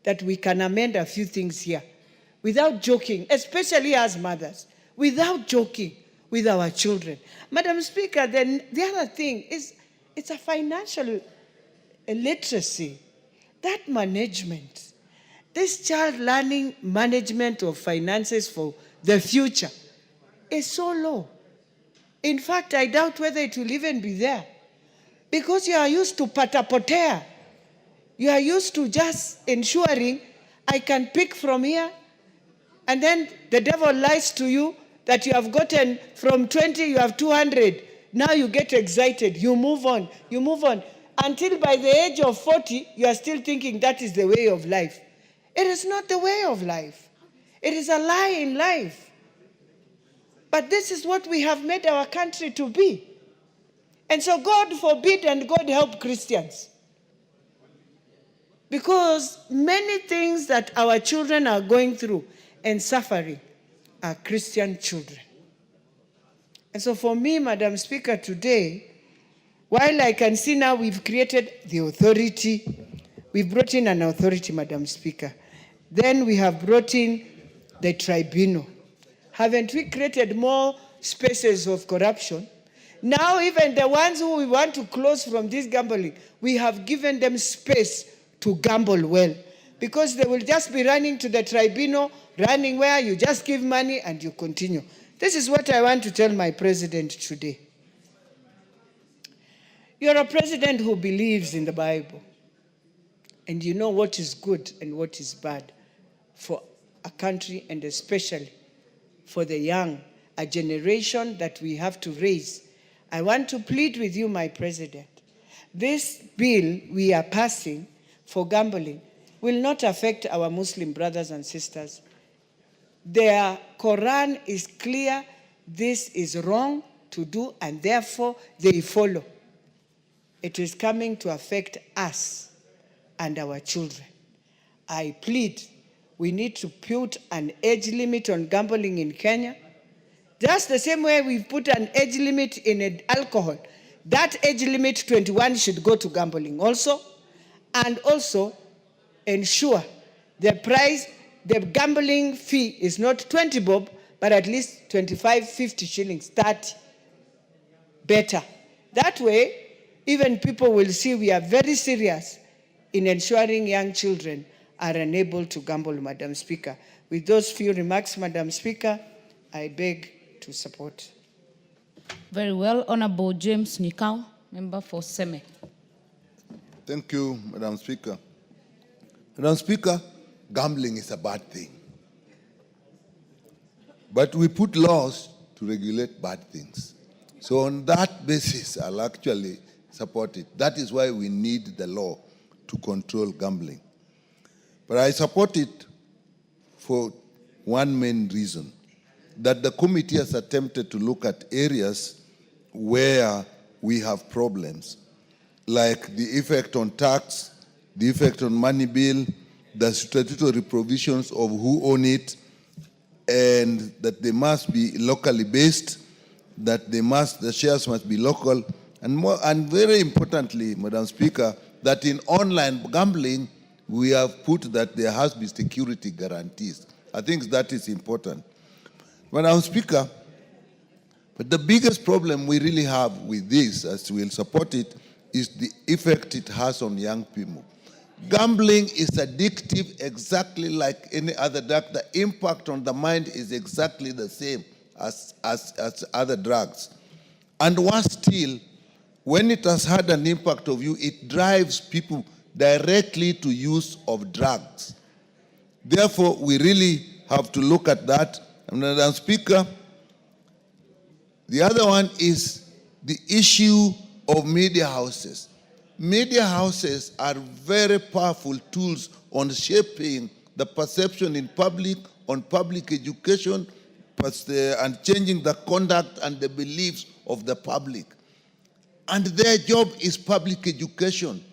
that we can amend a few things here without joking, especially as mothers, without joking with our children. Madam Speaker, then the other thing is it's a financial literacy, that management. This child learning management of finances for the future is so low. In fact, I doubt whether it will even be there, because you are used to patapotea. You are used to just ensuring I can pick from here, and then the devil lies to you that you have gotten from 20, you have 200. Now you get excited, you move on, until by the age of 40, you are still thinking that is the way of life. It is not the way of life. It is a lie in life. But this is what we have made our country to be. And so God forbid and God help Christians. Because many things that our children are going through and suffering are Christian children. And so for me, Madam Speaker, today, while I can see now we've created the authority, we've brought in an authority, Madam Speaker. Then we have brought in the tribunal. Haven't we created more spaces of corruption? Now even the ones who we want to close from this gambling, we have given them space to gamble well. Because they will just be running to the tribunal, running where you just give money and you continue. This is what I want to tell my president today. You're a president who believes in the Bible. And you know what is good and what is bad for a country, and especially for the young, a generation that we have to raise. I want to plead with you, my president. This bill we are passing for gambling will not affect our Muslim brothers and sisters. Their Quran is clear. This is wrong to do, and therefore they follow. It is coming to affect us and our children. I plead, we need to put an age limit on gambling in Kenya. Just the same way we've put an age limit in alcohol. That age limit, 21, should go to gambling also. And also ensure the price, the gambling fee is not 20 bob, but at least 25, 50 shillings, 30. Better. That way, even people will see we are very serious in ensuring young children are unable to gamble, Madam Speaker. With those few remarks, Madam Speaker, I beg to support. Very well. Honorable James Nikau, member for Seme. Thank you, Madam Speaker. Madam Speaker, gambling is a bad thing. But we put laws to regulate bad things. So on that basis, I'll actually support it. That is why we need the law to control gambling. But I support it for one main reason, that the committee has attempted to look at areas where we have problems, like the effect on tax, the effect on money bill, the statutory provisions of who own it, and that they must be locally based, that the shares must be local, and very importantly, Madam Speaker, that in online gambling, we have put that there has to be security guarantees. I think that is important. Madam Speaker, but the biggest problem we really have with this, as we'll support it, is the effect it has on young people. Gambling is addictive exactly like any other drug. The impact on the mind is exactly the same as other drugs. And worse still, when it has had an impact of you, it drives people directly to use of drugs. Therefore, we really have to look at that. And Madam Speaker, the other one is the issue of media houses. Media houses are very powerful tools on shaping the perception in public, on public education, and changing the conduct and the beliefs of the public. and their job is public education.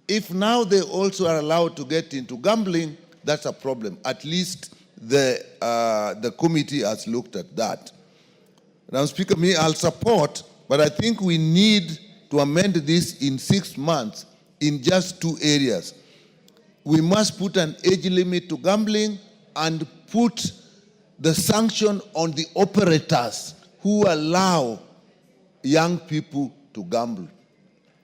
If now they also are allowed to get into gambling, that's a problem. At least the committee has looked at that. Now, Speaker, I'll support, but I think we need to amend this in 6 months in just 2 areas. We must put an age limit to gambling and put the sanction on the operators who allow young people to gamble.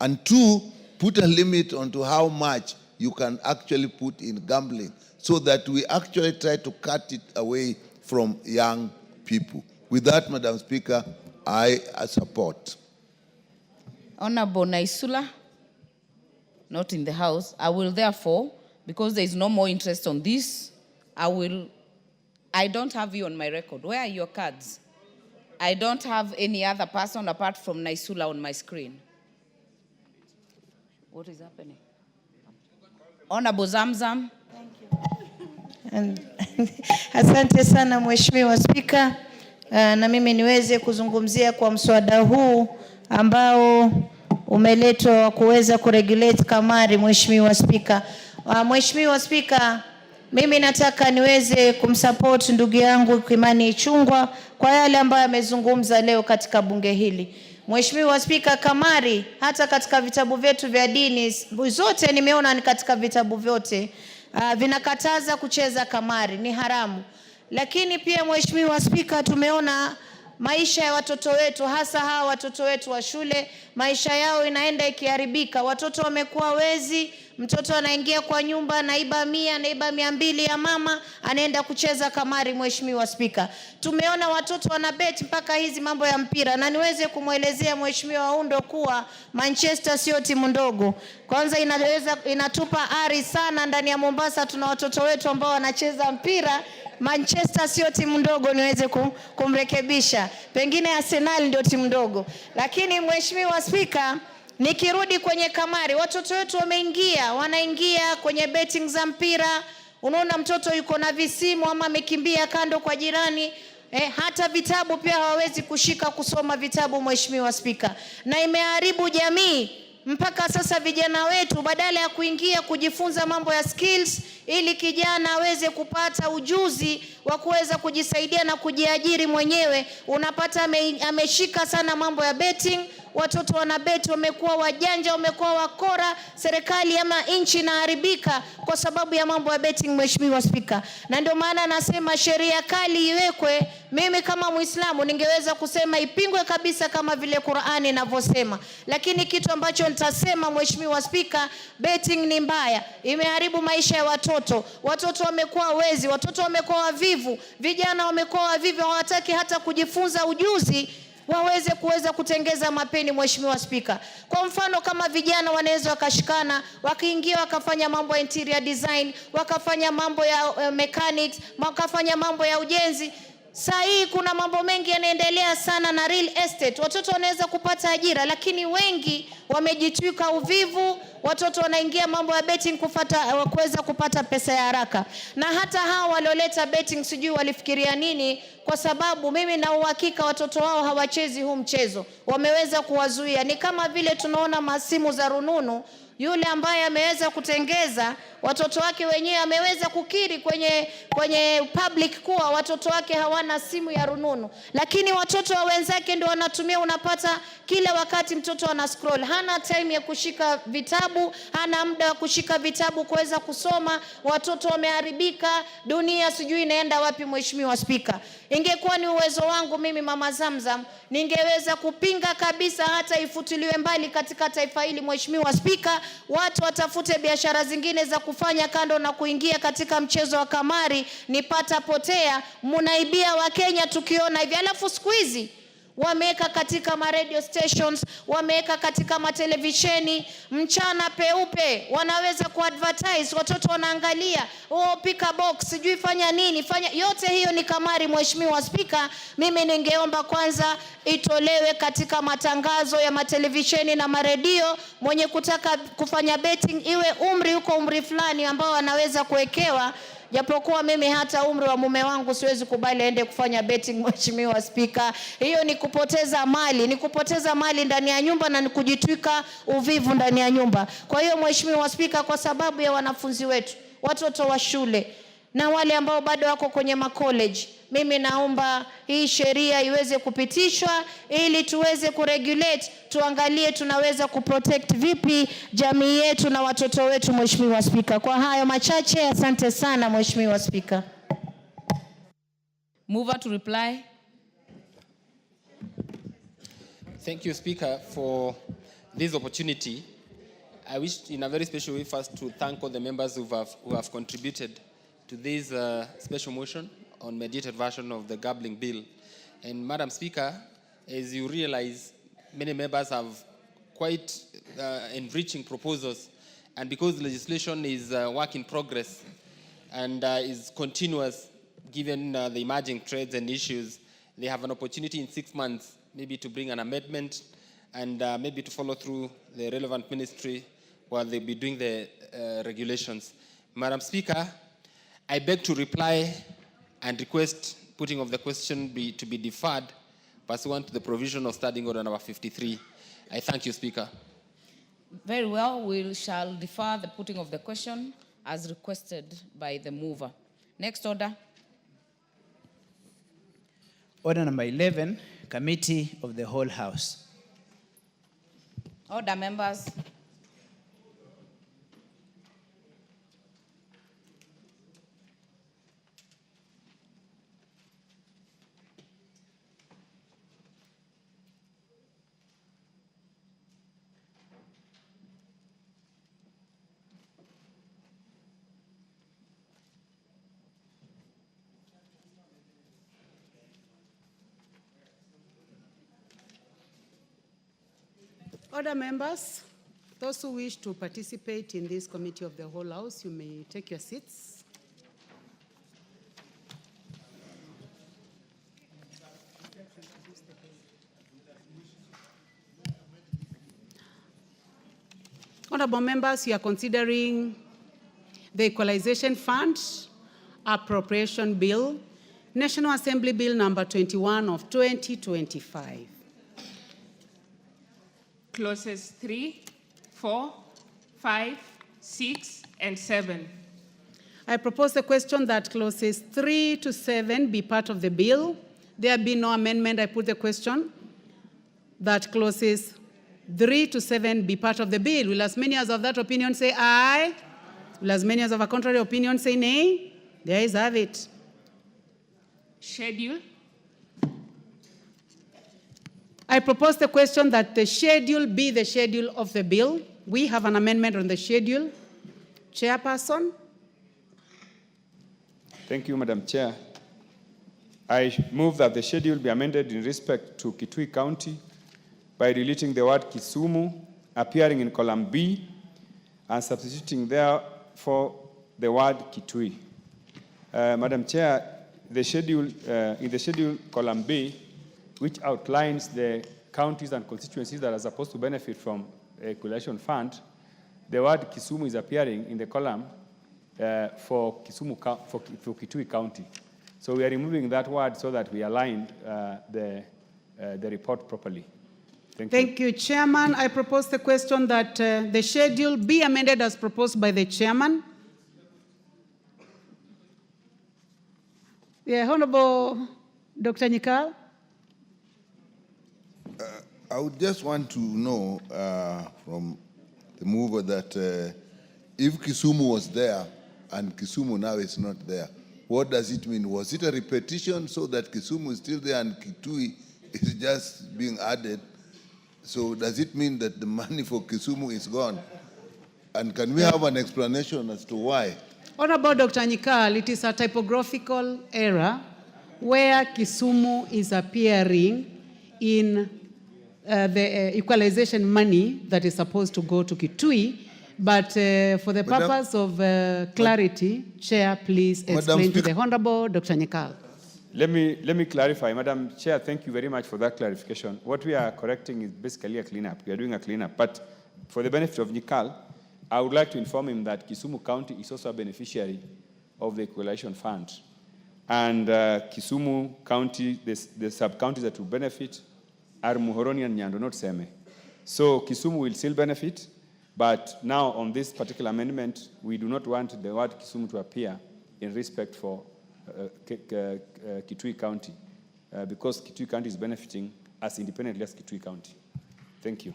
And 2, put a limit onto how much you can actually put in gambling so that we actually try to cut it away from young people. With that, Madam Speaker, I support. Honorable Naisula, not in the House. I will therefore, because there is no more interest on this, I don't have you on my record. Where are your cards? I don't have any other person apart from Naisula on my screen. What is happening? Honorable Zamzam. Thank you. Asante sana Mheshimiwa Spika, na mimi niweze kuzungumzia kwa mswada huu ambao umeletwa kuweza kuregulate kamari. Mheshimiwa Spika, Mheshimiwa Spika, mimi nataka niweze kumsupport ndugu yangu Kimani Ichung'wah kwa yale ambayo amezungumza leo katika bunge hili. Mheshimiwa Spika, kamari hata katika vitabu vyetu vya dini zote, nimeona ni katika vitabu vyote vinakataza kucheza kamari, ni haramu. Lakini pia Mheshimiwa Spika, tumeona maisha ya watoto wetu, hasa hawa watoto wetu wa shule, maisha yao inaenda ikiharibika. Watoto wamekuwa wezi, mtoto anaingia kwa nyumba, naiba 100, naiba 200 ya mama, anaenda kucheza kamari. Mheshimiwa Spika, tumeona watoto wanabet mpaka hizi mambo ya mpira, na niweze kumwelezea Mheshimiwa Undo kuwa Manchester sio timu ndogo. Kwanza inatupa ari sana ndani ya Mombasa, tuna watoto wetu ambao wanacheza mpira. Manchester sio timu ndogo, niweze kumrekebisha. Pengine Arsenal ndio timu ndogo. Lakini Mheshimiwa Spika, nikirudi kwenye kamari, watoto wetu wanaingia kwenye betting za mpira. Unaona mtoto yuko na visimu ama amekimbia kando kwa jirani. Hata vitabu pia hawawezi kushika kusoma vitabu, Mheshimiwa Spika. Na imeharibu jamii. Mpaka sasa vijana wetu badala ya kuingia kujifunza mambo ya skills ili kijana aweze kupata ujuzi wa kuweza kujisaidia na kujiajiri mwenyewe, unapata ameshika sana mambo ya betting. Watoto wanabeti, wamekuwa wajanja, wamekuwa wakora, serikali ama nchi inaharibika kwa sababu ya mambo ya betting, Mheshimiwa Spika. Na ndio maana nasema sheria kali iwekwe. Mimi kama Muislamu ningeweza kusema ipingwe kabisa kama vile Qur'ani inavyosema. Lakini kitu ambacho nitasema, Mheshimiwa Spika, betting ni mbaya, imeharibu maisha ya watoto. Watoto wamekuwa wezi, watoto wamekuwa wavivu, vijana wamekuwa wavivu, hawataki hata kujifunza ujuzi kuweza kutengeza mapeni, Mheshimiwa Spika. Kwa mfano kama vijana wanaweza wakashikana, wakaingia wakafanya mambo ya interior design, wakafanya mambo ya mechanics, wakafanya mambo ya ujenzi. Saa hii kuna mambo mengi yanaendelea sana na real estate. Watoto wanaweza kupata ajira, lakini wengi wamejitwika uvivu. Watoto wanaingia mambo ya betting kuweza kupata pesa ya haraka. Na hata hao walioleta betting sijui walifikiria nini, kwa sababu mimi na uhakika watoto wao hawachezi huu mchezo. Wameweza kuwazuia. Ni kama vile tunaona masimu za rununu. Yule ambaye ameweza kutengeza, watoto wake wenyewe ameweza kukiri kwenye public kuwa watoto wake hawana simu ya rununu. Lakini watoto wa wenzake ndio wanatumia. Unapata kila wakati mtoto ana scroll. Hana time ya kushika vitabu, hana muda wa kushika vitabu kuweza kusoma. Watoto wameharibika, dunia sijui inaenda wapi, Mheshimiwa Spika. Ingekuwa ni uwezo wangu mimi Mama Zamzam, ningeweza kupinga kabisa hata ifutiliwe mbali katika taifa hili, Mheshimiwa Spika. Watu watafute biashara zingine za kufanya kando na kuingia katika mchezo wa kamari. Nipata potea, mnaibia wa Kenya tukiona hivi. Alafu siku hizi wameweka katika ma radio stations, wameweka katika matelevisheni, mchana peupe wanaweza kuadvertise, watoto wanaangalia, pika box, sijui fanya nini, yote hiyo ni kamari, Mheshimiwa Spika. Mimi ningeomba kwanza itolewe katika matangazo ya matelevisheni na maredio. Mwenye kutaka kufanya betting iwe umri fulani ambao anaweza kuwekewa. Japokuwa mimi hata umri wa mume wangu siwezi kubali aende kufanya betting, Mheshimiwa Spika. Hiyo ni kupoteza mali ndani ya nyumba na ni kujitwika uvivu ndani ya nyumba. Kwa hiyo Mheshimiwa Spika, kwa sababu ya wanafunzi wetu, watoto wa shule na wale ambao bado wako kwenye macollege, mimi naomba hii sheria iweze kupitishwa ili tuweze kuregulate, tuangalie tunaweza kuprotect vipi jamii yetu na watoto wetu, Mheshimiwa Spika. Kwa hayo machache, asante sana Mheshimiwa Spika. Mover to reply. Thank you, Speaker, for this opportunity. I wish in a very special way first to thank all the members who have contributed to this special motion on mediated version of the gambling bill. And Madam Speaker, as you realize, many members have quite enriching proposals, and because legislation is work in progress and is continuous, given the emerging trends and issues, they have an opportunity in 6 months maybe to bring an amendment and maybe to follow through the relevant ministry while they'll be doing the regulations. Madam Speaker, I beg to reply and request putting of the question to be deferred pursuant to the provision of Standing Order number 53. I thank you, Speaker. Very well, we shall defer the putting of the question as requested by the mover. Next order. Order number 11, Committee of the Whole House. Order, members. Order, members. Those who wish to participate in this committee of the whole house, you may take your seats. Honorable members, you are considering the Equalization Fund Appropriation Bill, National Assembly Bill number 21 of 2025. Clauses 3, 4, 5, 6, and 7. I propose the question that clauses 3 to 7 be part of the bill. There be no amendment. I put the question that clauses 3 to 7 be part of the bill. Will as many as of that opinion say aye? Will as many as of a contrary opinion say nay? The ayes have it. Schedule. I propose the question that the schedule be the schedule of the bill. We have an amendment on the schedule. Chairperson. Thank you, Madam Chair. I move that the schedule be amended in respect to Kitui County by deleting the word Kisumu appearing in column B and substituting therefore the word Kitui. Madam Chair, the schedule, in the schedule column B, which outlines the counties and constituencies that are supposed to benefit from the Equalization Fund, the word Kisumu is appearing in the column for Kitui County. So we are removing that word so that we align the report properly. Thank you, Chairman. I propose the question that the schedule be amended as proposed by the Chairman. The Honorable Dr. Nyikal. I would just want to know from the mover that if Kisumu was there and Kisumu now is not there, what does it mean? Was it a repetition so that Kisumu is still there and Kitui is just being added? So does it mean that the money for Kisumu is gone? And can we have an explanation as to why? Honorable Dr. Nyikal, it is a typographical error where Kisumu is appearing in the equalization money that is supposed to go to Kitui, but for the purpose of clarity, Chair, please explain to the Honorable Dr. Nyikal. Let me clarify. Madam Chair, thank you very much for that clarification. What we are correcting is basically a cleanup. We are doing a cleanup. But for the benefit of Nyikal, I would like to inform him that Kisumu County is also a beneficiary of the Equalization Fund. And Kisumu County, the sub-counties that will benefit are Muhoroni and Nyando, not Seme. So Kisumu will still benefit, but now on this particular amendment, we do not want the word Kisumu to appear in respect for Kitui County, because Kitui County is benefiting as independently as Kitui County. Thank you.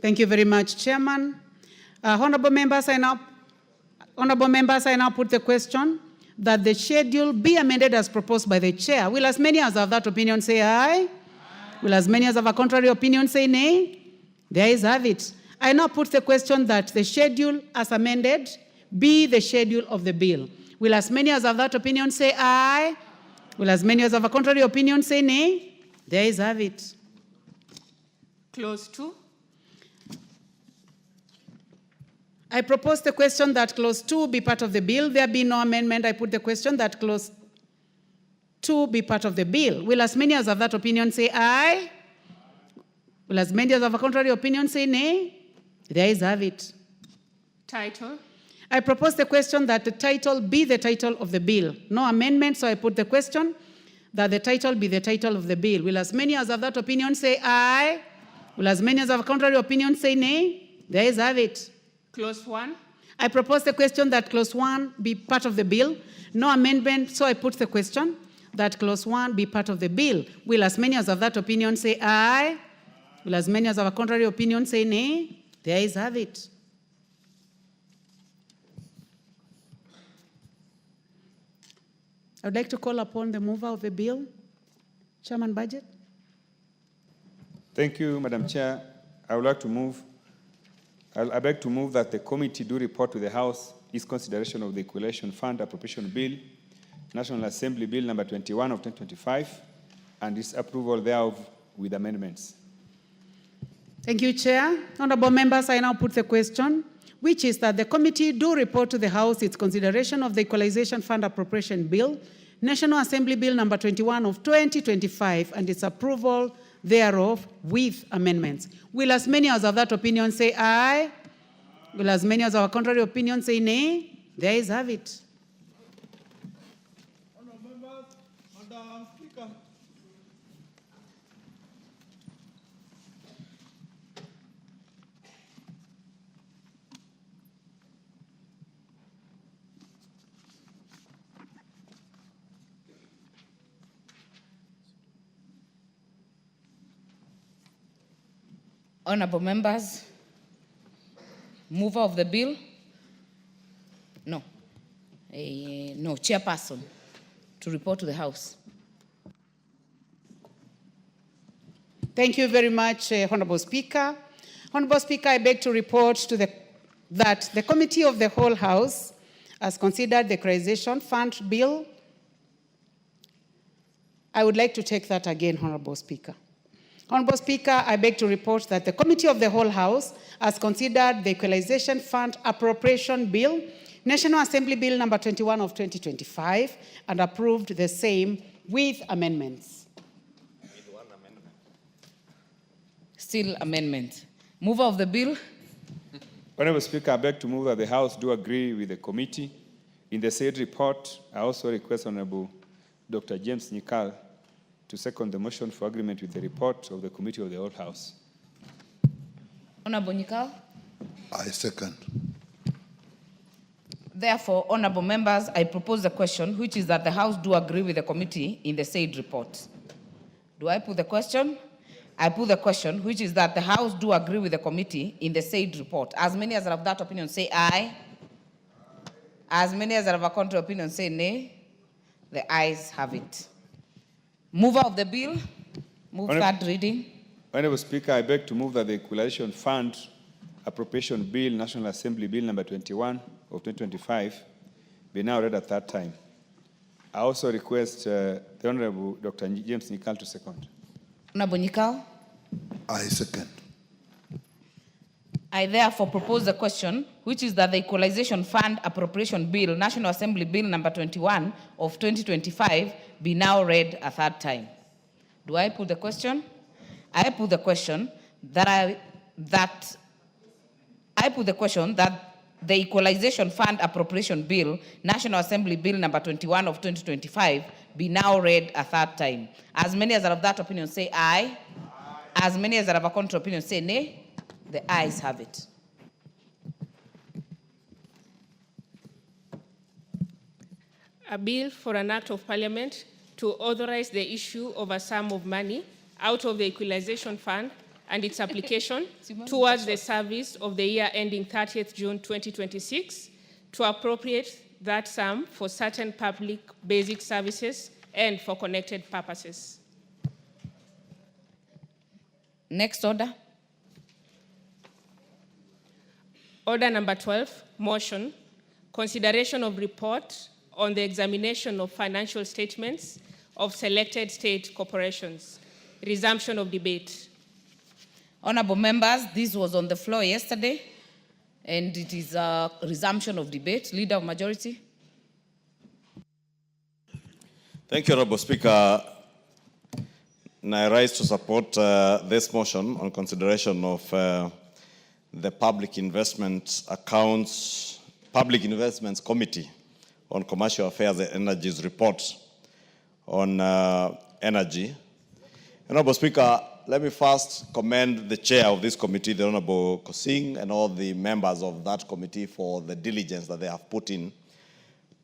Thank you very much, Chairman. Honorable members, I now put the question that the schedule be amended as proposed by the chair. Will as many as have that opinion say aye? Will as many as have a contrary opinion say nay? There is have it. I now put the question that the schedule as amended be the schedule of the bill. Will as many as have that opinion say aye? Will as many as have a contrary opinion say nay? There is have it. Clause 2. I propose the question that clause 2 be part of the bill. There be no amendment. I put the question that clause 2 be part of the bill. Will as many as have that opinion say aye? Will as many as have a contrary opinion say nay? There is have it. Title. I propose the question that the title be the title of the bill. No amendment, so I put the question that the title be the title of the bill. Will as many as have that opinion say aye? Will as many as have a contrary opinion say nay? There is have it. Clause 1. I propose the question that clause 1 be part of the bill. No amendment, so I put the question that clause 1 be part of the bill. Will as many as have that opinion say aye? Will as many as have a contrary opinion say nay? There is have it. I would like to call upon the mover of the bill, Chairman Budget. Thank you, Madam Chair. I would like to move. I beg to move that the committee do report to the House its consideration of the Equalization Fund Appropriation Bill, National Assembly Bill number 21 of 2025, and its approval thereof with amendments. Thank you, Chair. Honorable members, I now put the question, which is that the committee do report to the House its consideration of the Equalization Fund Appropriation Bill, National Assembly Bill number 21 of 2025, and its approval thereof with amendments. Will as many as have that opinion say aye? Will as many as have a contrary opinion say nay? There is have it. Madam Speaker. Honorable members, mover of the bill? No. No, chairperson to report to the House. Thank you very much, Honorable Speaker. Honorable Speaker, I beg to report to that the Committee of the Whole House has considered the Equalization Fund Bill. I would like to take that again, Honorable Speaker. Honorable Speaker, I beg to report that the Committee of the Whole House has considered the Equalization Fund Appropriation Bill, National Assembly Bill number 21 of 2025, and approved the same with amendments. With one amendment. Still amendment. Mover of the bill? Honorable Speaker, I beg to move that the House do agree with the committee. In the said report, I also request Honorable Dr. James Nyikal to second the motion for agreement with the report of the Committee of the Whole House. Honorable Nyikal? I second. Therefore, honorable members, I propose the question, which is that the House do agree with the committee in the said report. Do I put the question? I put the question, which is that the House do agree with the committee in the said report. As many as have that opinion say aye. As many as have a contrary opinion say nay. The ayes have it. Mover of the bill, move third reading. Honorable Speaker, I beg to move that the Equalization Fund Appropriation Bill, National Assembly Bill number 21 of 2025, be now read at third time. I also request the Honorable Dr. James Nyikal to second. Honorable Nyikal? I second. I therefore propose the question, which is that the Equalization Fund Appropriation Bill, National Assembly Bill number 21 of 2025, be now read a third time. Do I put the question? I put the question that the Equalization Fund Appropriation Bill, National Assembly Bill number 21 of 2025, be now read a third time. As many as are of that opinion say aye. As many as are of a contrary opinion say nay. The ayes have it. A bill for an act of parliament to authorize the issue of a sum of money out of the Equalization Fund and its application towards the service of the year ending 30th June 2026 to appropriate that sum for certain public basic services and for connected purposes. Next order. Order number 12, motion, consideration of report on the examination of financial statements of selected state corporations. Resumption of debate. Honorable members, this was on the floor yesterday, and it is a resumption of debate. Leader of Majority. Thank you, Honorable Speaker. And I rise to support this motion on consideration of the Public Investments Committee on Commercial Affairs and Energy's report on energy. Honorable Speaker, let me first commend the chair of this committee, the Honorable Kosing, and all the members of that committee for the diligence that they have put in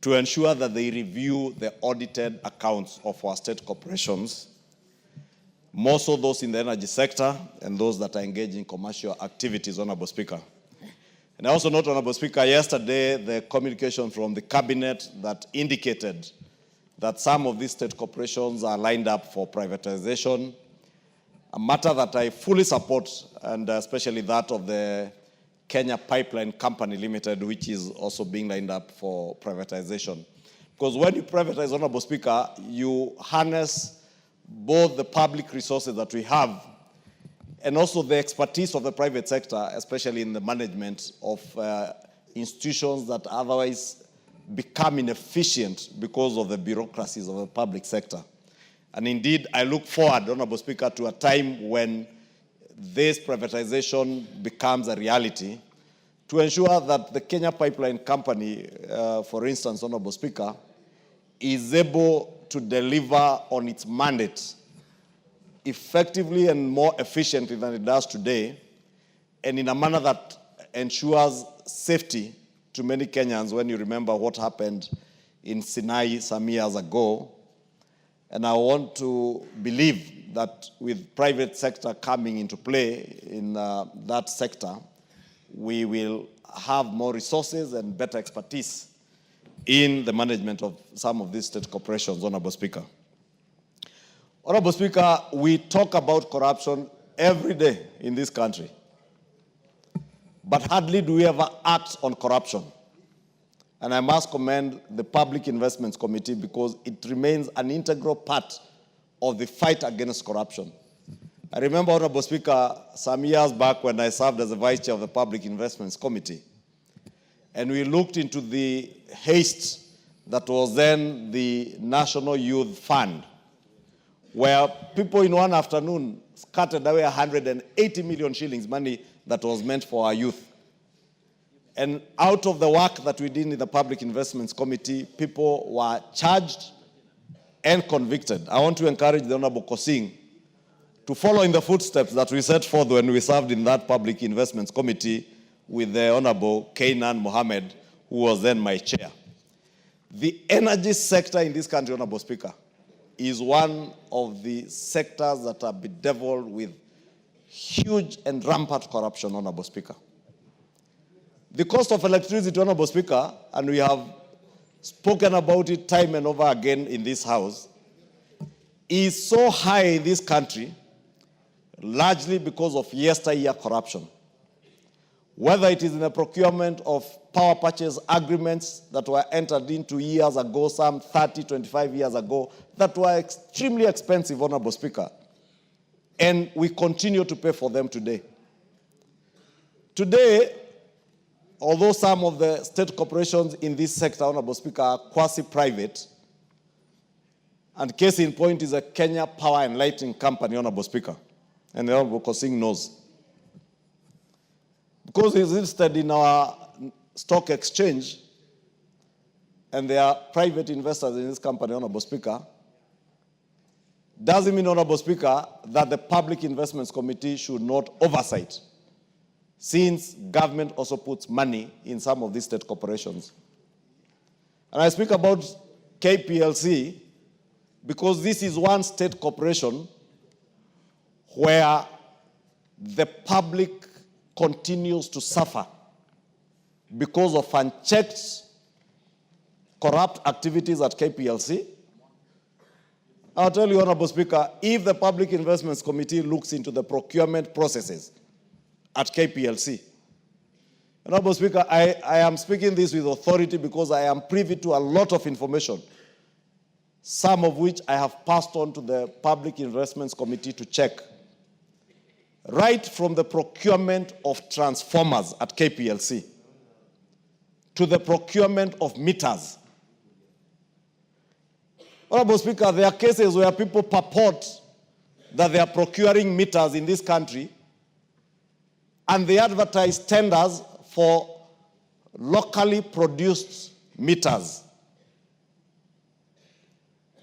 to ensure that they review the audited accounts of our state corporations, more so those in the energy sector and those that are engaged in commercial activities, Honorable Speaker. And I also note, Honorable Speaker, yesterday the communication from the cabinet that indicated that some of these state corporations are lined up for privatization, a matter that I fully support, and especially that of the Kenya Pipeline Company Limited, which is also being lined up for privatization. Because when you privatize, Honorable Speaker, you harness both the public resources that we have and also the expertise of the private sector, especially in the management of institutions that otherwise become inefficient because of the bureaucracies of the public sector. And indeed, I look forward, Honorable Speaker, to a time when this privatization becomes a reality to ensure that the Kenya Pipeline Company, for instance, Honorable Speaker, is able to deliver on its mandate effectively and more efficiently than it does today, and in a manner that ensures safety to many Kenyans when you remember what happened in Sinai some years ago. And I want to believe that with private sector coming into play in that sector, we will have more resources and better expertise in the management of some of these state corporations, Honorable Speaker. Honorable Speaker, we talk about corruption every day in this country, but hardly do we ever act on corruption. And I must commend the Public Investments Committee because it remains an integral part of the fight against corruption. I remember, Honorable Speaker, some years back when I served as the Vice Chair of the Public Investments Committee, and we looked into the haste that was then the National Youth Fund, where people in one afternoon scattered away 180 million shillings, money that was meant for our youth. And out of the work that we did in the Public Investments Committee, people were charged and convicted. I want to encourage the Honorable Kosing to follow in the footsteps that we set forth when we served in that Public Investments Committee with the Honorable Kainan Mohammed, who was then my chair. The energy sector in this country, Honorable Speaker, is one of the sectors that are bedeviled with huge and rampant corruption, Honorable Speaker. The cost of electricity, Honorable Speaker, and we have spoken about it time and over again in this House, is so high in this country, largely because of yesteryear corruption. Whether it is in the procurement of power purchase agreements that were entered into years ago, some 30, 25 years ago, that were extremely expensive, Honorable Speaker. And we continue to pay for them today. Today, although some of the state corporations in this sector, Honorable Speaker, are quasi-private, and case in point is a Kenya Power and Lighting Company, Honorable Speaker, and the Honorable Kosing knows. Because it's listed in our stock exchange, and there are private investors in this company, Honorable Speaker, doesn't mean, Honorable Speaker, that the Public Investments Committee should not oversight, since government also puts money in some of these state corporations. And I speak about KPLC because this is one state corporation where the public continues to suffer because of unchecked corrupt activities at KPLC. I'll tell you, Honorable Speaker, if the Public Investments Committee looks into the procurement processes at KPLC, Honorable Speaker, I am speaking this with authority because I am privy to a lot of information, some of which I have passed on to the Public Investments Committee to check. Right from the procurement of transformers at KPLC to the procurement of meters. Honorable Speaker, there are cases where people purport that they are procuring meters in this country and they advertise tenders for locally produced meters.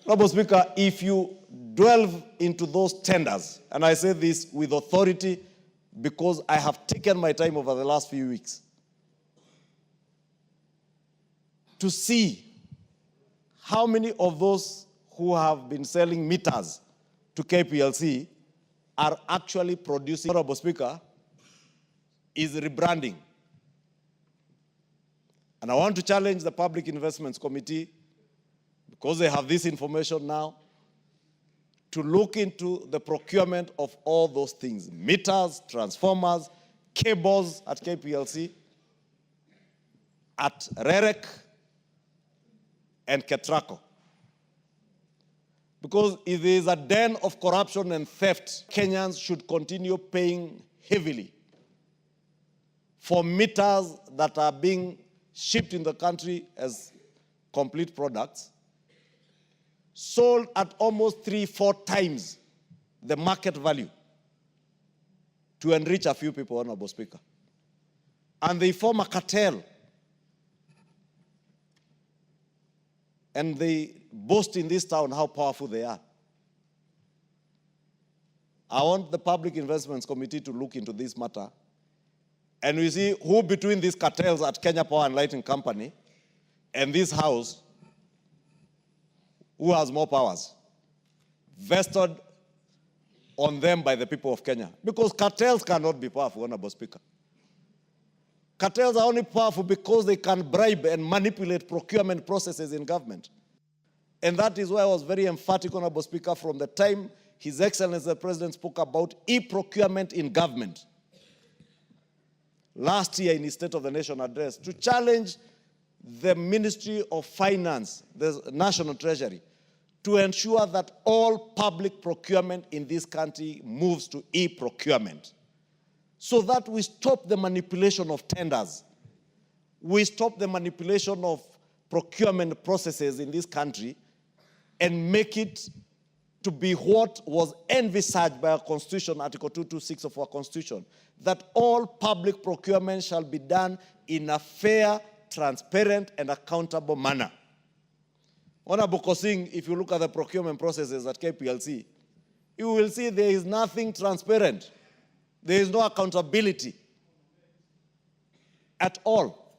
Honorable Speaker, if you delve into those tenders, and I say this with authority because I have taken my time over the last few weeks to see how many of those who have been selling meters to KPLC are actually producing, Honorable Speaker, is rebranding. And I want to challenge the Public Investments Committee, because they have this information now, to look into the procurement of all those things: meters, transformers, cables at KPLC, at REREC, and Ketraco. Because if there is a den of corruption and theft, Kenyans should continue paying heavily for meters that are being shipped in the country as complete products, sold at almost 3-4 times the market value to enrich a few people, Honorable Speaker. And they form a cartel. And they boast in this town how powerful they are. I want the Public Investments Committee to look into this matter. And we see who between these cartels at Kenya Power and Lighting Company and this house, who has more powers vested on them by the people of Kenya. Because cartels cannot be powerful, Honorable Speaker. Cartels are only powerful because they can bribe and manipulate procurement processes in government. And that is why I was very emphatic, Honorable Speaker, from the time His Excellency the President spoke about e-procurement in government last year in his State of the Nation address, to challenge the Ministry of Finance, the National Treasury, to ensure that all public procurement in this country moves to e-procurement, so that we stop the manipulation of tenders, we stop the manipulation of procurement processes in this country, and make it to be what was envisaged by our Constitution, Article 226 of our Constitution, that all public procurement shall be done in a fair, transparent, and accountable manner. Honorable Kosing, if you look at the procurement processes at KPLC, you will see there is nothing transparent. There is no accountability at all.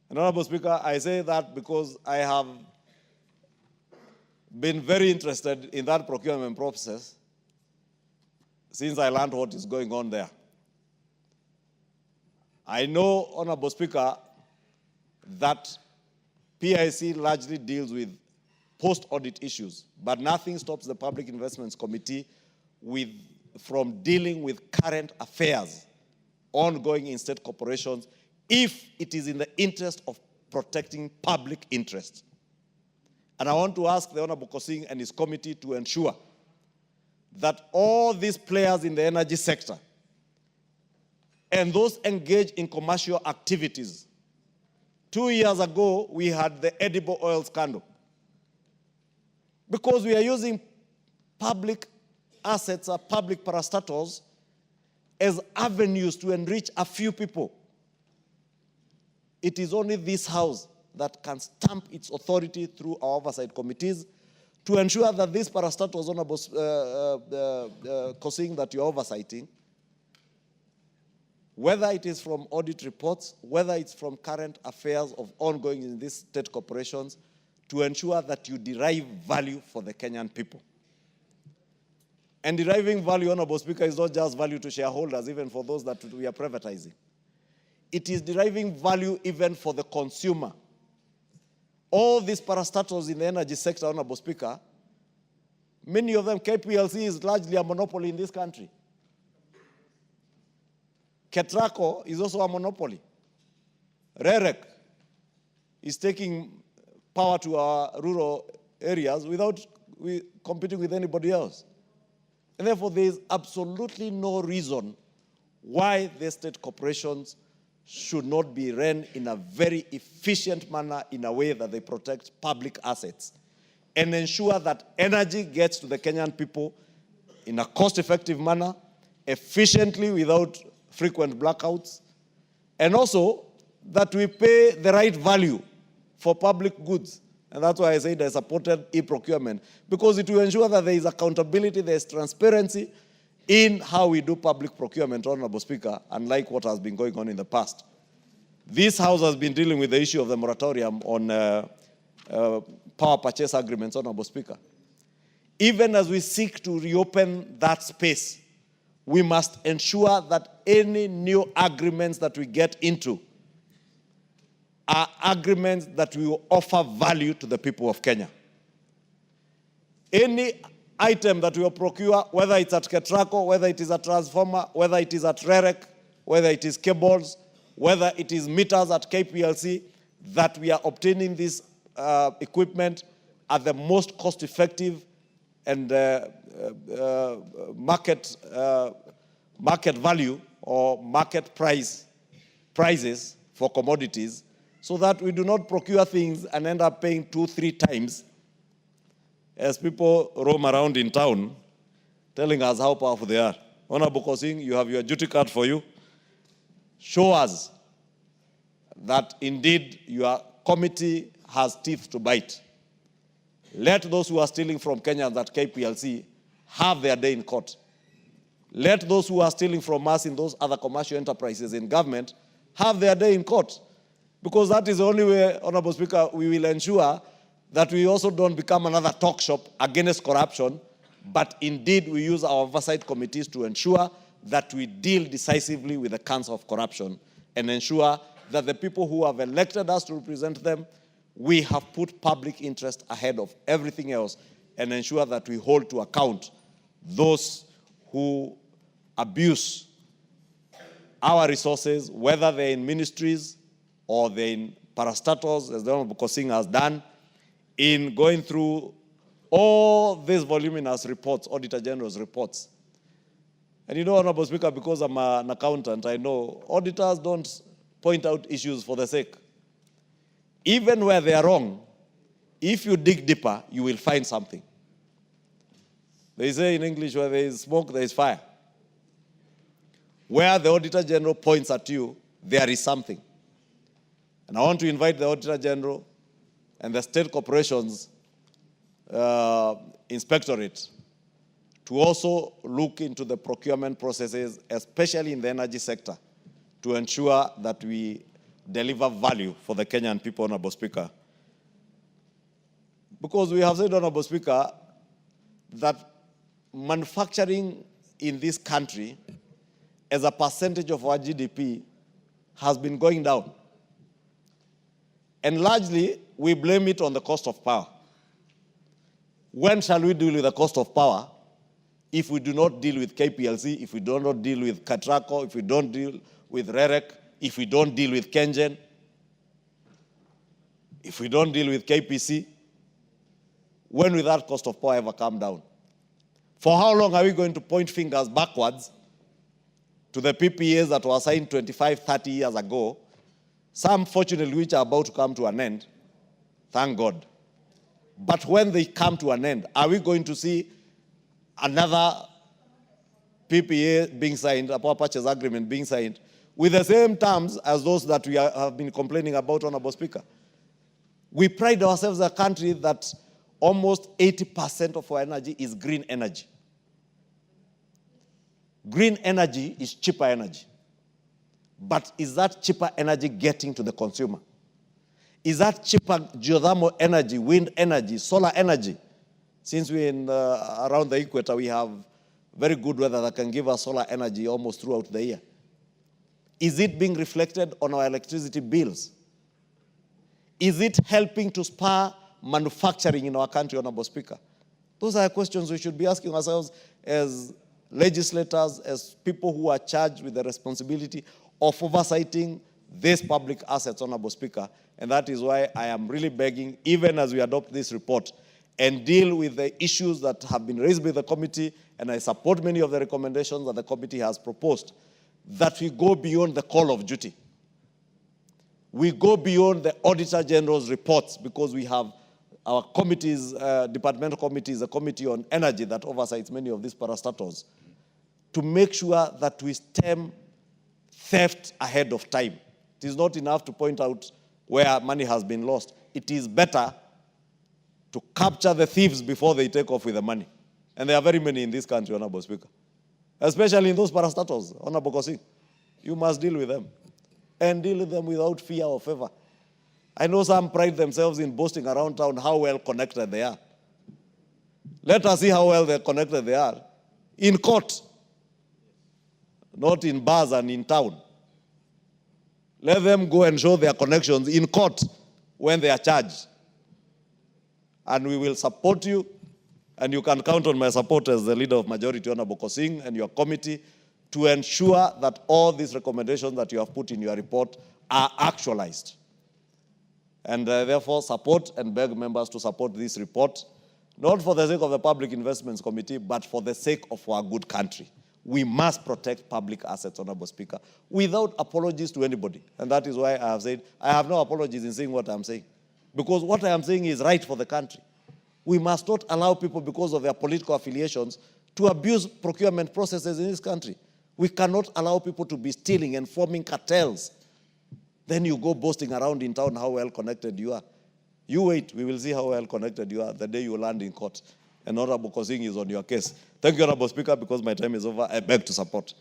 And Honorable Speaker, I say that because I have been very interested in that procurement process since I learned what is going on there. I know, Honorable Speaker, that PIC largely deals with post-audit issues, but nothing stops the Public Investments Committee from dealing with current affairs ongoing in state corporations if it is in the interest of protecting public interest. And I want to ask the Honorable Kosing and his committee to ensure that all these players in the energy sector and those engaged in commercial activities. 2 years ago, we had the edible oil scandal. Because we are using public assets or public parastatals as avenues to enrich a few people. it is only this House that can stamp its authority through our oversight committees to ensure that these parastatals, Honorable Kosing, that you're oversighting, whether it is from audit reports, whether it's from current affairs of ongoing in these state corporations, to ensure that you derive value for the Kenyan people. And deriving value, Honorable Speaker, is not just value to shareholders, even for those that we are privatizing. It is deriving value even for the consumer. All these parastatals in the energy sector, Honorable Speaker, many of them, KPLC is largely a monopoly in this country. Ketraco is also a monopoly. REREC is taking power to our rural areas without competing with anybody else. And therefore, there is absolutely no reason why the state corporations should not be run in a very efficient manner in a way that they protect public assets and ensure that energy gets to the Kenyan people in a cost-effective manner, efficiently without frequent blackouts, and also that we pay the right value for public goods. And that's why I said I supported e-procurement, because it will ensure that there is accountability, there is transparency in how we do public procurement, Honorable Speaker, unlike what has been going on in the past. This House has been dealing with the issue of the moratorium on power purchase agreements, Honorable Speaker. Even as we seek to reopen that space, we must ensure that any new agreements that we get into are agreements that will offer value to the people of Kenya. Any item that we will procure, whether it's at Ketraco, whether it is a transformer, whether it is at REREC, whether it is cables, whether it is meters at KPLC, that we are obtaining this equipment at the most cost-effective and market value or market prices for commodities, so that we do not procure things and end up paying 2-3 times as people roam around in town telling us how powerful they are. Honorable Kosing, you have your duty card for you. Show us that indeed your committee has teeth to bite. Let those who are stealing from Kenyans at KPLC have their day in court. Let those who are stealing from us in those other commercial enterprises in government have their day in court. Because that is the only way, Honorable Speaker, we will ensure that we also don't become another talk shop against corruption, but indeed we use our oversight committees to ensure that we deal decisively with the cancer of corruption and ensure that the people who have elected us to represent them, we have put public interest ahead of everything else and ensure that we hold to account those who abuse our resources, whether they're in ministries or they're in parastatals, as the Honorable Kosing has done, in going through all these voluminous reports, Auditor General's reports. And you know, Honorable Speaker, because I'm an accountant, I know auditors don't point out issues for the sake. Even where they are wrong, if you dig deeper, you will find something. They say in English, where there is smoke, there is fire. Where the Auditor General points at you, there is something. And I want to invite the Auditor General and the State Corporations Inspectorate to also look into the procurement processes, especially in the energy sector, to ensure that we deliver value for the Kenyan people, Honorable Speaker. Because we have said, Honorable Speaker, that manufacturing in this country as a percentage of our GDP has been going down. And largely, we blame it on the cost of power. When shall we deal with the cost of power if we do not deal with KPLC, if we do not deal with Ketraco, if we don't deal with REREC, if we don't deal with Kengen, if we don't deal with KPC? When will that cost of power ever come down? For how long are we going to point fingers backwards to the PPAs that were signed 25, 30 years ago, some fortunately which are about to come to an end, thank God. But when they come to an end, are we going to see another PPA being signed, a power purchase agreement being signed, with the same terms as those that we have been complaining about, Honorable Speaker. We pride ourselves as a country that almost 80% of our energy is green energy. Green energy is cheaper energy. But is that cheaper energy getting to the consumer? Is that cheaper geothermal energy, wind energy, solar energy? Since we're around the equator, we have very good weather that can give us solar energy almost throughout the year. Is it being reflected on our electricity bills? Is it helping to spur manufacturing in our country, Honorable Speaker? Those are questions we should be asking ourselves as legislators, as people who are charged with the responsibility of oversighting these public assets, Honorable Speaker. And that is why I am really begging, even as we adopt this report and deal with the issues that have been raised by the committee, and I support many of the recommendations that the committee has proposed, that we go beyond the call of duty. We go beyond the Auditor General's reports, because we have our committees, departmental committees, a committee on energy that oversights many of these parastatals, to make sure that we stem theft ahead of time. It is not enough to point out where money has been lost. It is better to capture the thieves before they take off with the money. And there are very many in this country, Honorable Speaker. Especially in those parastatals, Honorable Kosing. You must deal with them. And deal with them without fear or favor. I know some pride themselves in boasting around town how well connected they are. Let us see how well they're connected they are. In court. Not in bars and in town. Let them go and show their connections in court when they are charged. And we will support you, and you can count on my support as the leader of Majority, Honorable Kosing, and your committee to ensure that all these recommendations that you have put in your report are actualized. And therefore support and beg members to support this report, not for the sake of the Public Investments Committee, but for the sake of our good country. We must protect public assets, Honorable Speaker, without apologies to anybody. And that is why I have said, I have no apologies in saying what I'm saying. Because what I am saying is right for the country. We must not allow people, because of their political affiliations, to abuse procurement processes in this country. We cannot allow people to be stealing and forming cartels. Then you go boasting around in town how well connected you are. You wait, we will see how well connected you are the day you land in court. And Honorable Kosing is on your case. Thank you, Honorable Speaker, because my time is over. I beg to support.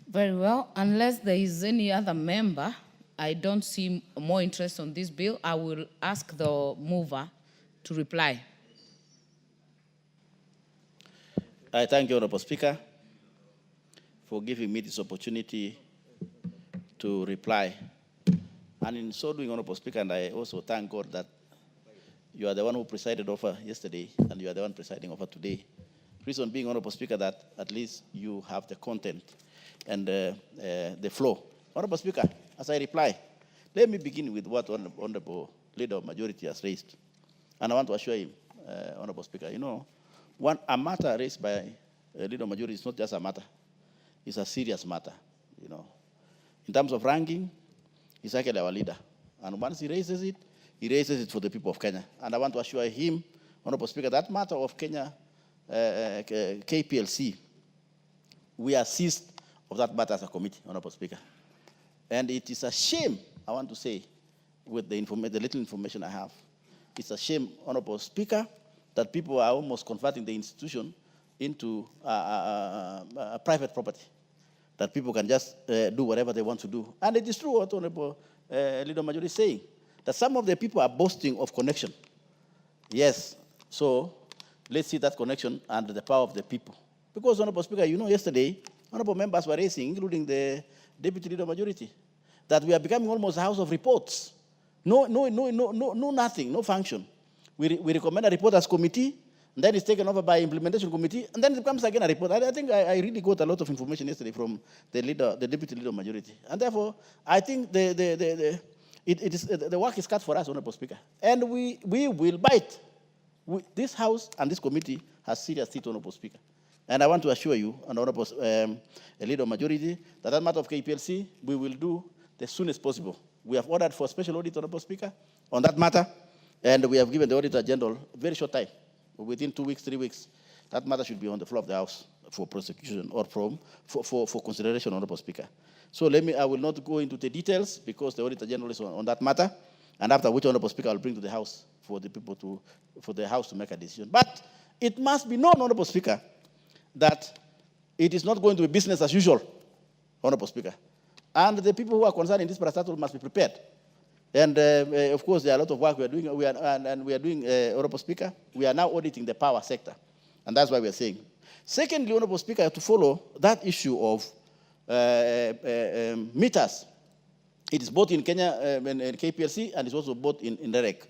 Very well. Unless there is any other member, I don't see more interest on this bill. I will ask the mover to reply. I thank you, Honorable Speaker, for giving me this opportunity to reply. And in so doing, Honorable Speaker, and I also thank God that you are the one who presided over yesterday, and you are the one presiding over today. Reason being, Honorable Speaker, that at least you have the content and the flow. Honorable Speaker, as I reply, let me begin with what Honorable Leader of Majority has raised. And I want to assure him, Honorable Speaker, you know, a matter raised by a Leader of Majority is not just a matter. It's a serious matter, you know. In terms of ranking, he's actually our leader. And once he raises it for the people of Kenya. And I want to assure him, Honorable Speaker, that matter of Kenya, KPLC, we are seized of that matter as a committee, Honorable Speaker. And it is a shame, I want to say, with the little information I have, it's a shame, Honorable Speaker, that people are almost converting the institution into a private property, that people can just do whatever they want to do. And it is true what Honorable Leader Majority is saying, that some of the people are boasting of connection. Yes, so let's see that connection and the power of the people. Because, Honorable Speaker, you know, yesterday, Honorable members were raising, including the Deputy Leader Majority, that we are becoming almost a house of reports. No, nothing, no function. We recommend a report as committee, and then it's taken over by implementation committee, and then it becomes again a report. I think I really got a lot of information yesterday from the Deputy Leader Majority. And therefore, I think the work is cut for us, Honorable Speaker. And we will bite. This House and this committee has serious teeth, Honorable Speaker. And I want to assure you, and Honorable Leader Majority, that matter of KPLC, we will do as soon as possible. We have ordered for a special audit, Honorable Speaker, on that matter, and we have given the Auditor General a very short time, within 2 weeks, 3 weeks. That matter should be on the floor of the House. for prosecution or for consideration, Honorable Speaker. So I will not go into the details because the Auditor General is on that matter, and after which, Honorable Speaker, I'll bring to the House for the House to make a decision. But it must be known, Honorable Speaker, that it is not going to be business as usual, Honorable Speaker. And the people who are concerned in this parastatal must be prepared. And of course, there are a lot of work we are doing, Honorable Speaker, we are now auditing the power sector. And that's why we are saying. Secondly, Honorable Speaker, to follow that issue of meters. It is both in Kenya and KPLC, and it's also both in REREC.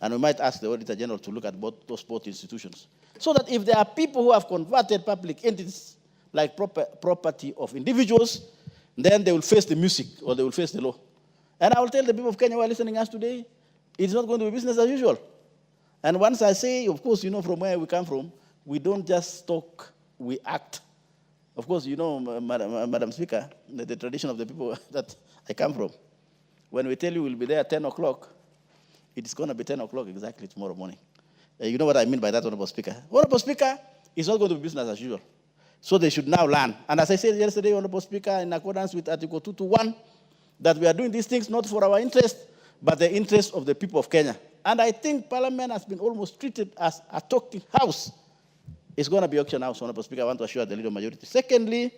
And we might ask the Auditor General to look at those both institutions. So that if there are people who have converted public entities like property of individuals, then they will face the music or they will face the law. And I will tell the people of Kenya who are listening to us today, it's not going to be business as usual. And once I say, of course, you know from where we come from, we don't just talk, we act. Of course, you know, Madam Speaker, the tradition of the people that I come from. When we tell you we'll be there at 10 o'clock, it is going to be 10 o'clock exactly tomorrow morning. You know what I mean by that, Honorable Speaker? Honorable Speaker, it's not going to be business as usual. So they should now learn. And as I said yesterday, Honorable Speaker, in accordance with Article 221, that we are doing these things not for our interest, but the interest of the people of Kenya. And I think Parliament has been almost treated as a talking house. It's going to be auction house, Honorable Speaker. I want to assure the Leader Majority. Secondly,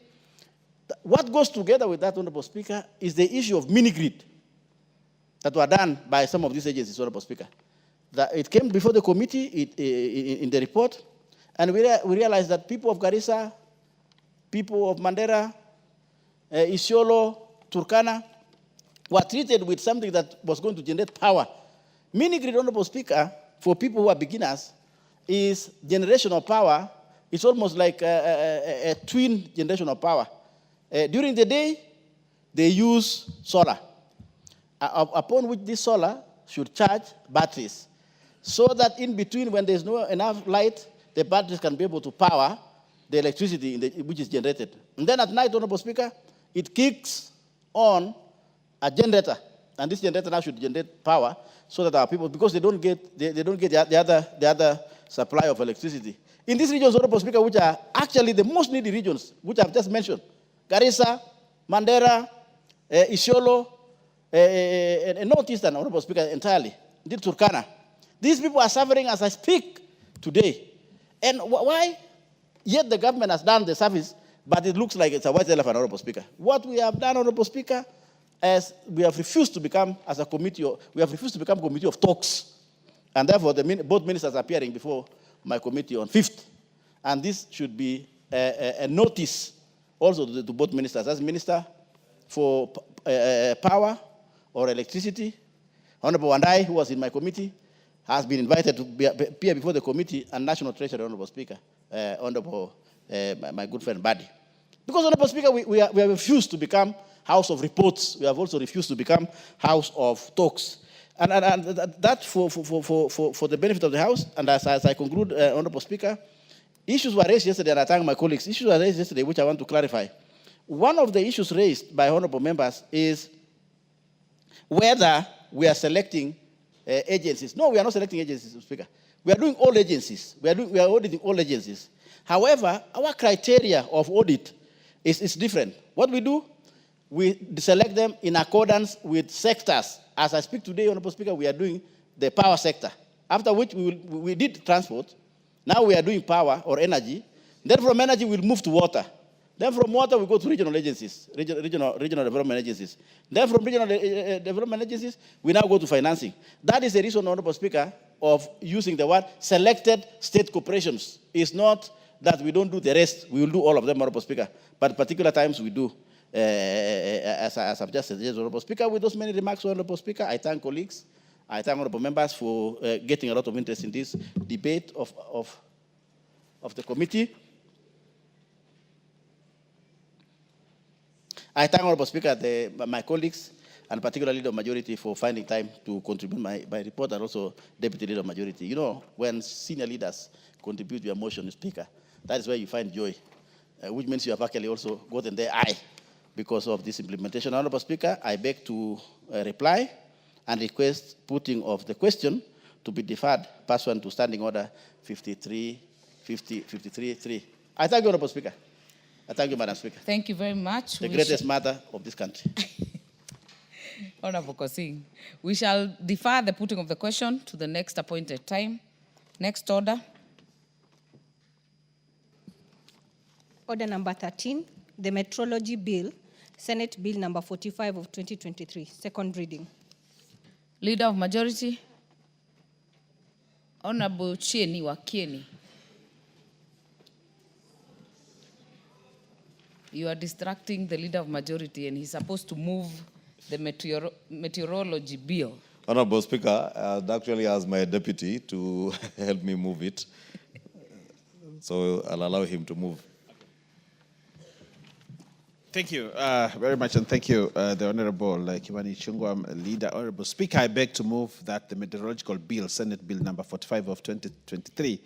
what goes together with that, Honorable Speaker, is the issue of mini-grid that were done by some of these agencies, Honorable Speaker. That it came before the committee in the report, and we realized that people of Garissa, people of Mandera, Isiolo, Turkana, were treated with something that was going to generate power. Mini-grid, Honorable Speaker, for people who are beginners, is generational power. It's almost like a twin generational power. During the day, they use solar, upon which this solar should charge batteries, so that in between, when there's no enough light, the batteries can be able to power the electricity which is generated. And then at night, Honorable Speaker, it kicks on a generator, and this generator now should generate power so that our people, because they don't get the other supply of electricity. In these regions, Honorable Speaker, which are actually the most needy regions, which I've just mentioned, Garissa, Mandera, Isiolo, and Northeastern, Honorable Speaker, entirely, did Turkana. These people are suffering as I speak today. And why? Yet the government has done the service, but it looks like it's a white elephant, Honorable Speaker. What we have done, Honorable Speaker, is we have refused to become, as a committee, we have refused to become a committee of talks. And therefore, both ministers are appearing before my committee on 5th. And this should be a notice also to both ministers. As Minister for Power or Electricity, Honorable Wandai, who was in my committee, has been invited to appear before the committee, and National Treasury, Honorable Speaker, Honorable my good friend Badi. Because, Honorable Speaker, we have refused to become House of Reports. We have also refused to become House of Talks. And that for the benefit of the House, and as I conclude, Honorable Speaker, issues were raised yesterday, and I thank my colleagues. Issues were raised yesterday, which I want to clarify. One of the issues raised by honorable members is whether we are selecting agencies. No, we are not selecting agencies, Speaker. We are doing all agencies. We are auditing all agencies. However, our criteria of audit is different. What we do, we select them in accordance with sectors. As I speak today, Honorable Speaker, we are doing the power sector. After which we did transport. Now we are doing power or energy. Then from energy, we'll move to water. Then from water, we go to regional agencies, regional development agencies. Then from regional development agencies, we now go to financing. That is the reason, Honorable Speaker, of using the word selected state corporations. It's not that we don't do the rest. We will do all of them, Honorable Speaker. But particular times we do, as I've just said, Honorable Speaker. With those many remarks, Honorable Speaker, I thank colleagues. I thank honorable members for getting a lot of interest in this debate of the committee. I thank Honorable Speaker, my colleagues, and particularly the majority for finding time to contribute my report, and also Deputy Leader of Majority. You know, when senior leaders contribute your motion, Speaker, that is where you find joy, which means you have actually also gotten their eye because of this implementation. Honorable Speaker, I beg to reply and request putting of the question to be deferred pursuant to Standing Order 53.3. I thank you, Honorable Speaker. I thank you, Madam Speaker. Thank you very much. The greatest matter of this country. Honorable Kosing, we shall defer the putting of the question to the next appointed time. Next order. Order number 13, the Meteorology Bill, Senate Bill number 45 of 2023, second reading. Leader of Majority, Honorable Chieni Wakieni. You are distracting the Leader of Majority and he's supposed to move the Meteorology Bill. Honorable Speaker, I'd actually asked my deputy to help me move it. So I'll allow him to move. Thank you very much, and thank you, the Honorable Kimani Ichung'wah, Leader. Honorable Speaker, I beg to move that the Meteorological Bill, Senate Bill number 45 of 2023,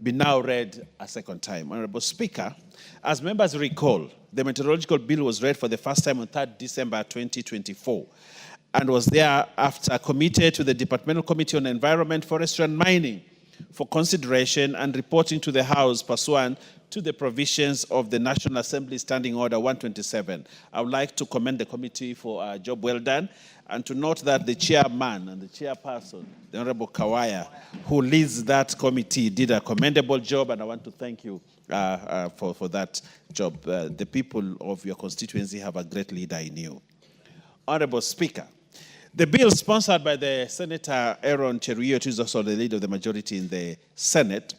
be now read a second time. Honorable Speaker, as members recall, the Meteorological Bill was read for the first time on 3rd December 2024 and was thereafter committed to the Departmental Committee on Environment, Forestry and Mining for consideration and reporting to the House pursuant to the provisions of the National Assembly Standing Order 127. I would like to commend the committee for a job well done and to note that the chairman and the chairperson, the Honorable Kawaya, who leads that committee, did a commendable job, and I want to thank you for that job. The people of your constituency have a great leader in you. Honorable Speaker, the bill sponsored by the Senator Aaron Cheruiyot, who is also the leader of the majority in the Senate,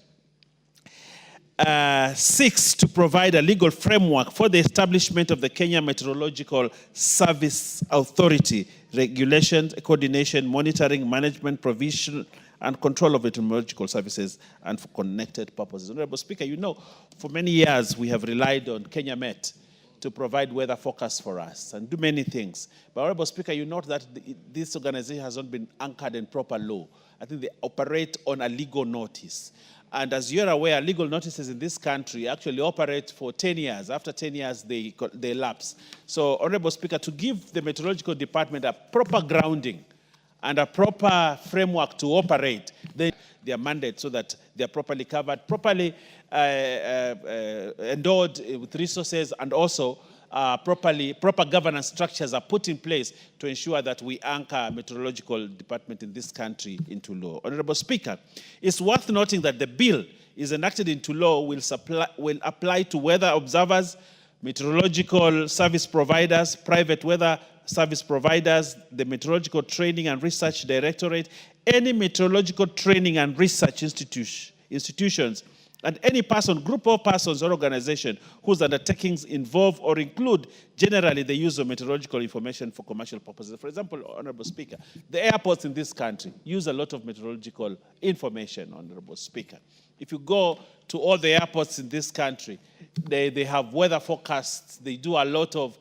seeks to provide a legal framework for the establishment of the Kenya Meteorological Service Authority, regulation, coordination, monitoring, management, provision, and control of meteorological services and for connected purposes. Honorable Speaker, you know, for many years we have relied on Kenya Met to provide weather forecasts for us and do many things. But Honorable Speaker, you note that this organization has not been anchored in proper law. I think they operate on a legal notice. And as you're aware, legal notices in this country actually operate for 10 years. After 10 years, they lapse. So, Honorable Speaker, to give the Meteorological Department a proper grounding and a proper framework to operate their mandate so that they are properly covered, properly endowed with resources, and also proper governance structures are put in place to ensure that we anchor meteorological department in this country into law. Honorable Speaker, it's worth noting that the bill is enacted into law will apply to weather observers, meteorological service providers, private weather service providers, the Meteorological Training and Research Directorate, any meteorological training and research institutions, and any person, group of persons or organization whose undertakings involve or include generally the use of meteorological information for commercial purposes. For example, Honorable Speaker, the airports in this country use a lot of meteorological information, Honorable Speaker. If you go to all the airports in this country, they have weather forecasts, they do a lot of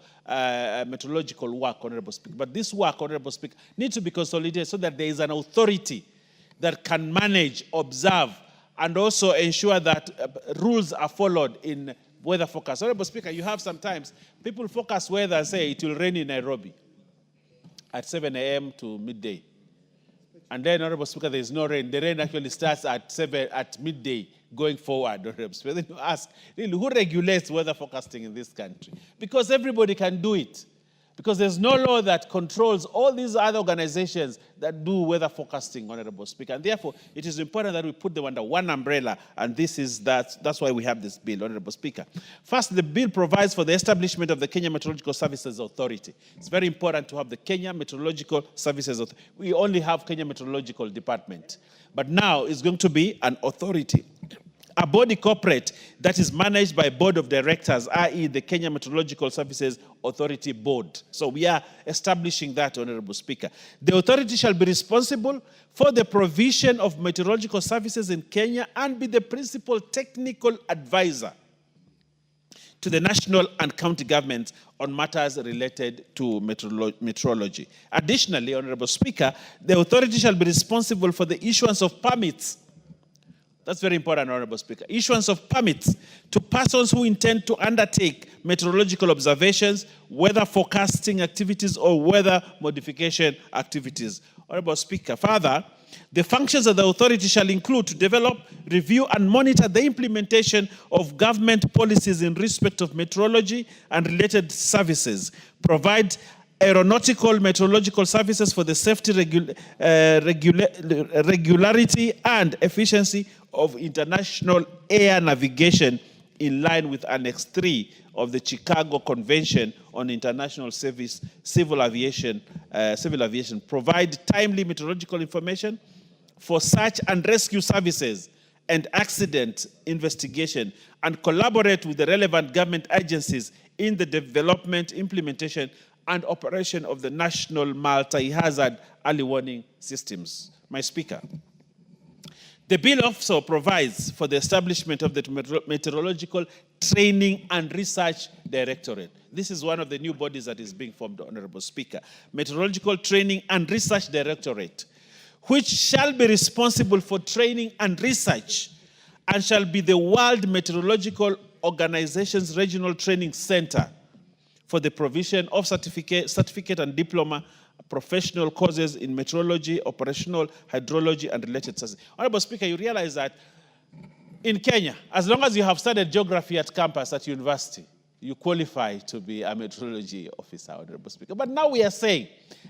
meteorological work, Honorable Speaker. But this work, Honorable Speaker, needs to be consolidated so that there is an authority that can manage, observe, and also ensure that rules are followed in weather forecast. Honorable Speaker, you have sometimes people forecast weather and say it will rain in Nairobi at 7 a.m. to midday. And then, Honorable Speaker, there is no rain. The rain actually starts at midday going forward, Honorable Speaker. Then you ask, really, who regulates weather forecasting in this country? Because everybody can do it. Because there's no law that controls all these other organizations that do weather forecasting, Honorable Speaker. And therefore, it is important that we put them under one umbrella, and that's why we have this bill, Honorable Speaker. First, the bill provides for the establishment of the Kenya Meteorological Services Authority. It's very important to have the Kenya Meteorological Services Authority. We only have Kenya Meteorological Department. But now it's going to be an authority, a body corporate that is managed by board of directors, i.e. the Kenya Meteorological Services Authority Board. So we are establishing that, Honorable Speaker. The authority shall be responsible for the provision of meteorological services in Kenya and be the principal technical advisor to the national and county governments on matters related to meteorology. Additionally, Honorable Speaker, the authority shall be responsible for the issuance of permits. That's very important, Honorable Speaker. Issuance of permits to persons who intend to undertake meteorological observations, weather forecasting activities, or weather modification activities. Honorable Speaker, further, The functions of the authority shall include to develop, review, and monitor the implementation of government policies in respect of meteorology and related services, provide aeronautical meteorological services for the safety, regularity, and efficiency of international air navigation in line with Annex 3 of the Chicago Convention on International Civil Aviation, provide timely meteorological information for search and rescue services and accident investigation, and collaborate with the relevant government agencies in the development, implementation, and operation of the national multi-hazard early warning systems. My Speaker, the bill also provides for the establishment of the Meteorological Training and Research Directorate. This is one of the new bodies that is being formed, Honorable Speaker. Meteorological Training and Research Directorate, which shall be responsible for training and research and shall be the World Meteorological Organization's regional training center for the provision of certificate and diploma professional courses in meteorology, operational hydrology, and related services. Honorable Speaker, you realize that in Kenya, as long as you have studied geography at campus at university, you qualify to be a meteorology officer, Honorable Speaker. But now we are saying,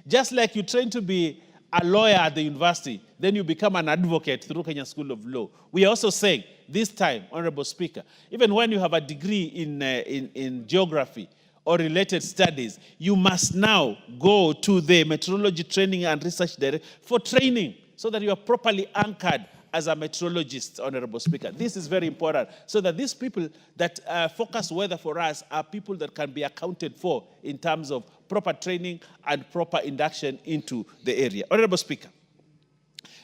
just like you train to be a lawyer at the university, then you become an advocate through Kenya School of Law. We are also saying, this time, Honorable Speaker, even when you have a degree in geography or related studies, you must now go to the Meteorology Training and Research Directorate for training so that you are properly anchored as a meteorologist, Honorable Speaker. This is very important, so that these people that focus weather for us are people that can be accounted for in terms of proper training and proper induction into the area. Honorable Speaker,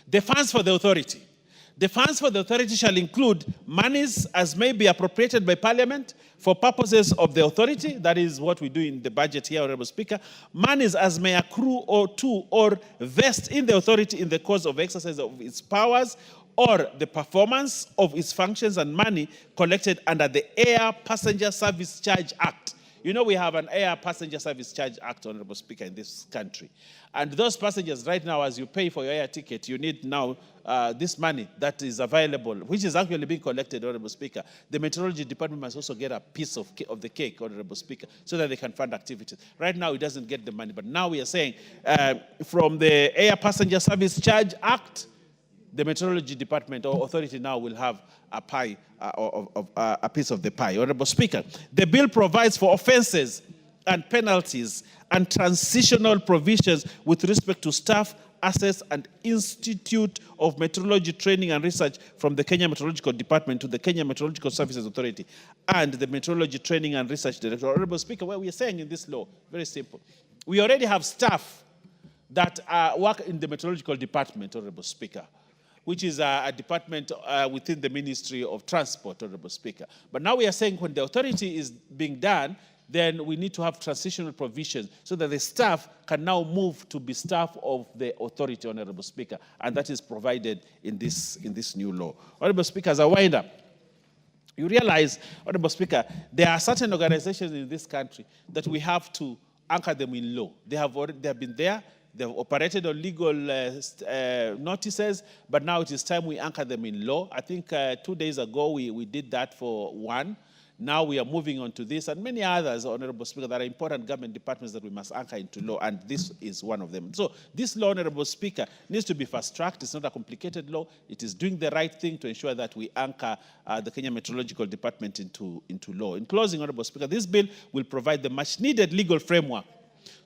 the funds for the authority. The funds for the authority shall include monies as may be appropriated by Parliament for purposes of the authority. That is what we do in the budget here, Honorable Speaker. Monies as may accrue or vest in the authority in the course of exercise of its powers or the performance of its functions, and money collected under the Air Passenger Service Charge Act. You know, we have an Air Passenger Service Charge Act, Honorable Speaker, in this country. And those passengers right now, as you pay for your air ticket, you need now this money that is available, which is actually being collected, Honorable Speaker. The Meteorology Department must also get a piece of the cake, Honorable Speaker, so that they can fund activities. Right now, it doesn't get the money, but now we are saying from the Air Passenger Service Charge Act, the Meteorology Department or authority now will have a pie, a piece of the pie. Honorable Speaker, the bill provides for offenses and penalties and transitional provisions with respect to staff, assets, and Institute of Meteorology Training and Research from the Kenya Meteorological Department to the Kenya Meteorological Services Authority and the Meteorology Training and Research Director. Honorable Speaker, what we are saying in this law, very simple. We already have staff that work in the Meteorological Department, Honorable Speaker, which is a department within the Ministry of Transport, Honorable Speaker. But now we are saying when the authority is being done, then we need to have transitional provisions so that the staff can now move to be staff of the authority, Honorable Speaker, and that is provided in this new law. Honorable Speaker, as I wind up, you realize, Honorable Speaker, there are certain organizations in this country that we have to anchor them in law. They have been there. They've operated on legal notices, but now it is time we anchor them in law. I think 2 days ago we did that for one. Now we are moving on to this and many others, Honorable Speaker, that are important government departments that we must anchor into law, and this is one of them. So this law, Honorable Speaker, needs to be fast-tracked. It's not a complicated law. It is doing the right thing to ensure that we anchor the Kenya Meteorological Department into law. In closing, Honorable Speaker, this bill will provide the much-needed legal framework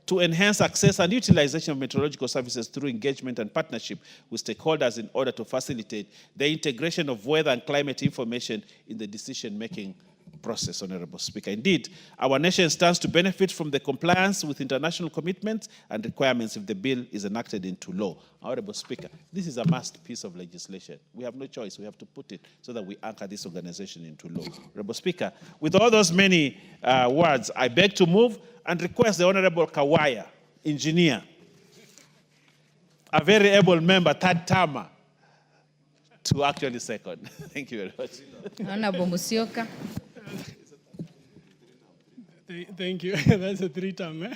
to enhance access and utilization of meteorological services through engagement and partnership with stakeholders in order to facilitate the integration of weather and climate information in the decision-making process, Honorable Speaker. Indeed, our nation stands to benefit from the compliance with international commitments and requirements if the bill is enacted into law. Honorable Speaker, this is a must piece of legislation. We have no choice. We have to put it so that we anchor this organization into law. Honorable Speaker, with all those many words, I beg to move and request the Honorable Kawaya, engineer, a very able member, third termer, to actually second. Thank you very much. Honorable Musyoka. Thank you. That's a three-term.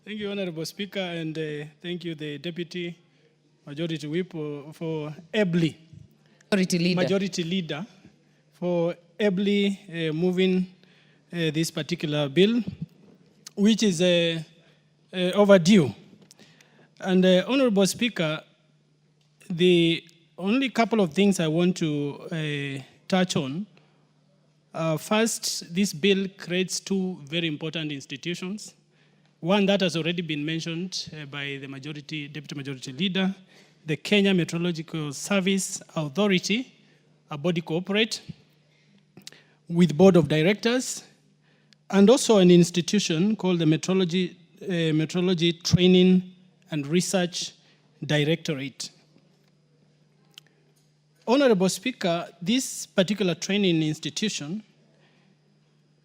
Thank you, Honorable Speaker, and thank you, the Deputy, Majority Whip for ably Majority Leader for ably moving this particular bill, which is overdue. And Honorable Speaker, the only couple of things I want to touch on. First, this bill creates two very important institutions. One that has already been mentioned by the Deputy Majority Leader, the Kenya Meteorological Service Authority, a body corporate with board of directors, and also an institution called the Meteorology Training and Research Directorate. Honorable Speaker, this particular training institution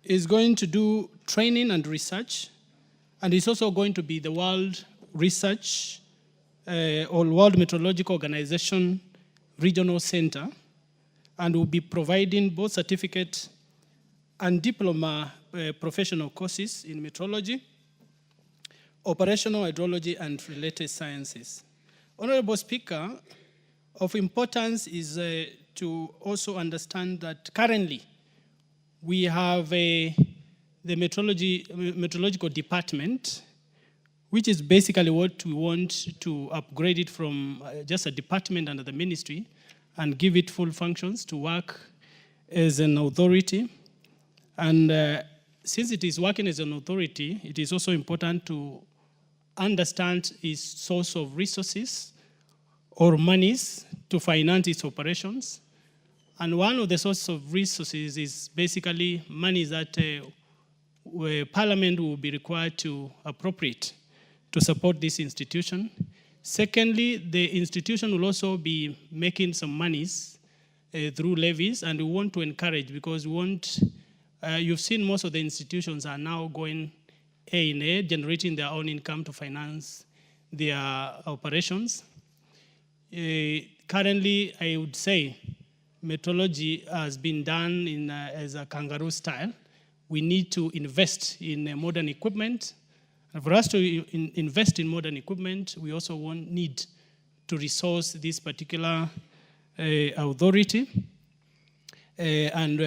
is going to do training and research, and it's also going to be the World Research or World Meteorological Organization Regional Center, and will be providing both certificate and diploma professional courses in meteorology, operational hydrology, and related sciences. Honorable Speaker, of importance is to also understand that currently we have the meteorological department, which is basically what we want to upgrade it from just a department under the ministry and give it full functions to work as an authority. And since it is working as an authority, it is also important to understand its source of resources or monies to finance its operations. And one of the sources of resources is basically money that Parliament will be required to appropriate to support this institution. Secondly, the institution will also be making some monies through levies, and we want to encourage, because we want, you've seen most of the institutions are now going A, generating their own income to finance their operations. Currently, I would say meteorology has been done in as a kangaroo style. We need to invest in modern equipment. And for us to invest in modern equipment, we also need to resource this particular authority. And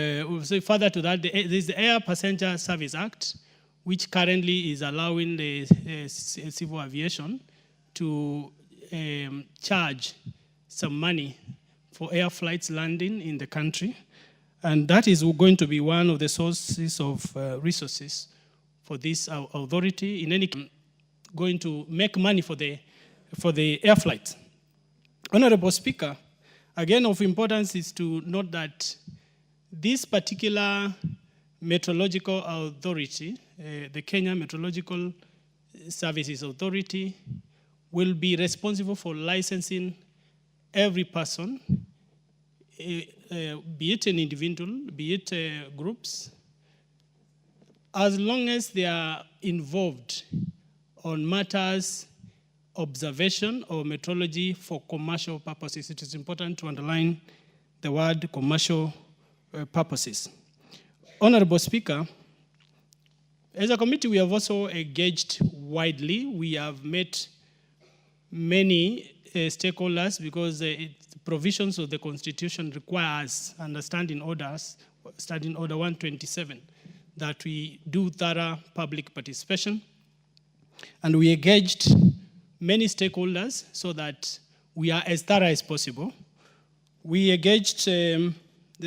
further to that, there's the Air Passenger Service Act, which currently is allowing the civil aviation to charge some money for air flights landing in the country. And that is going to be one of the sources of resources for this authority. In any case, going to make money for the air flights. Honorable Speaker, again of importance is to note that this particular meteorological authority, the Kenya Meteorological Services Authority, will be responsible for licensing every person, be it an individual, be it groups, as long as they are involved on matters, observation or meteorology for commercial purposes. It is important to underline the word commercial purposes. Honorable Speaker, as a committee, we have also engaged widely. We have met many stakeholders because the provisions of the Constitution requires Standing Order 127, that we do thorough public participation. And we engaged many stakeholders so that we are as thorough as possible. We engaged the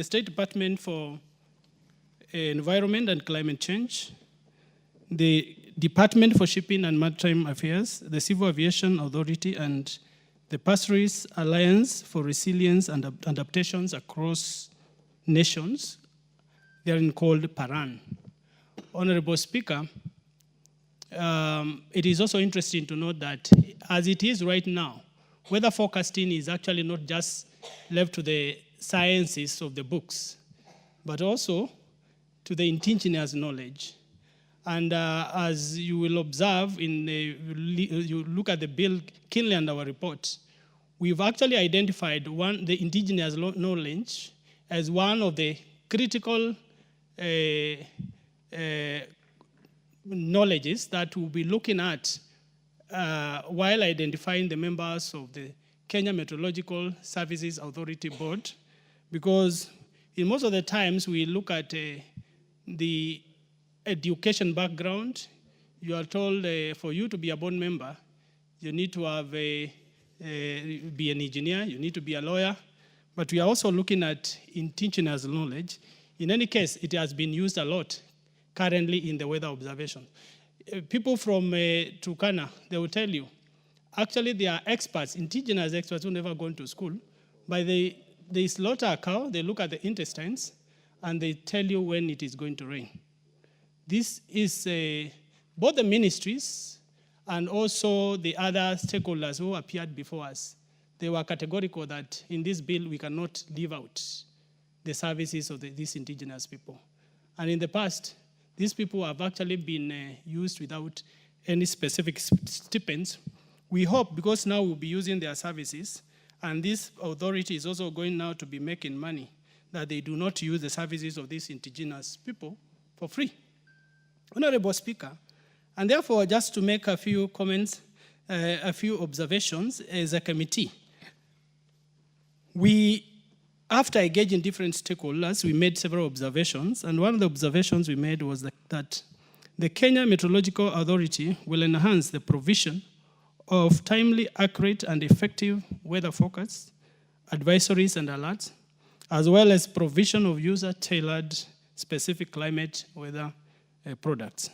State Department for Environment and Climate Change, the Department for Shipping and Maritime Affairs, the Civil Aviation Authority, and the Pastoralist Alliance for Resilience and Adaptations Across Nations. They are called PARAN. Honorable Speaker, it is also interesting to note that as it is right now, weather forecasting is actually not just left to the sciences of the books, but also to the indigenous knowledge. And as you will observe, you look at the bill keenly and our report, we've actually identified the indigenous knowledge as one of the critical knowledges that we'll be looking at while identifying the members of the Kenya Meteorological Services Authority Board, because in most of the times we look at the education background. You are told for you to be a board member, you need to have be an engineer, you need to be a lawyer, but we are also looking at indigenous knowledge. In any case, it has been used a lot currently in the weather observation. People from Turkana, they will tell you, actually they are experts, indigenous experts who never gone to school, but they slaughter a cow, they look at the intestines, and they tell you when it is going to rain. This is both the ministries and also the other stakeholders who appeared before us. They were categorical that in this bill we cannot leave out the services of these indigenous people. And in the past, these people have actually been used without any specific stipends. We hope, because now we'll be using their services, and this authority is also going now to be making money, that they do not use the services of these indigenous people for free. Honorable Speaker, and therefore just to make a few comments, a few observations as a committee. After engaging different stakeholders, we made several observations, and one of the observations we made was that the Kenya Meteorological Authority will enhance the provision of timely, accurate, and effective weather forecasts, advisories, and alerts, as well as provision of user-tailored specific climate weather products.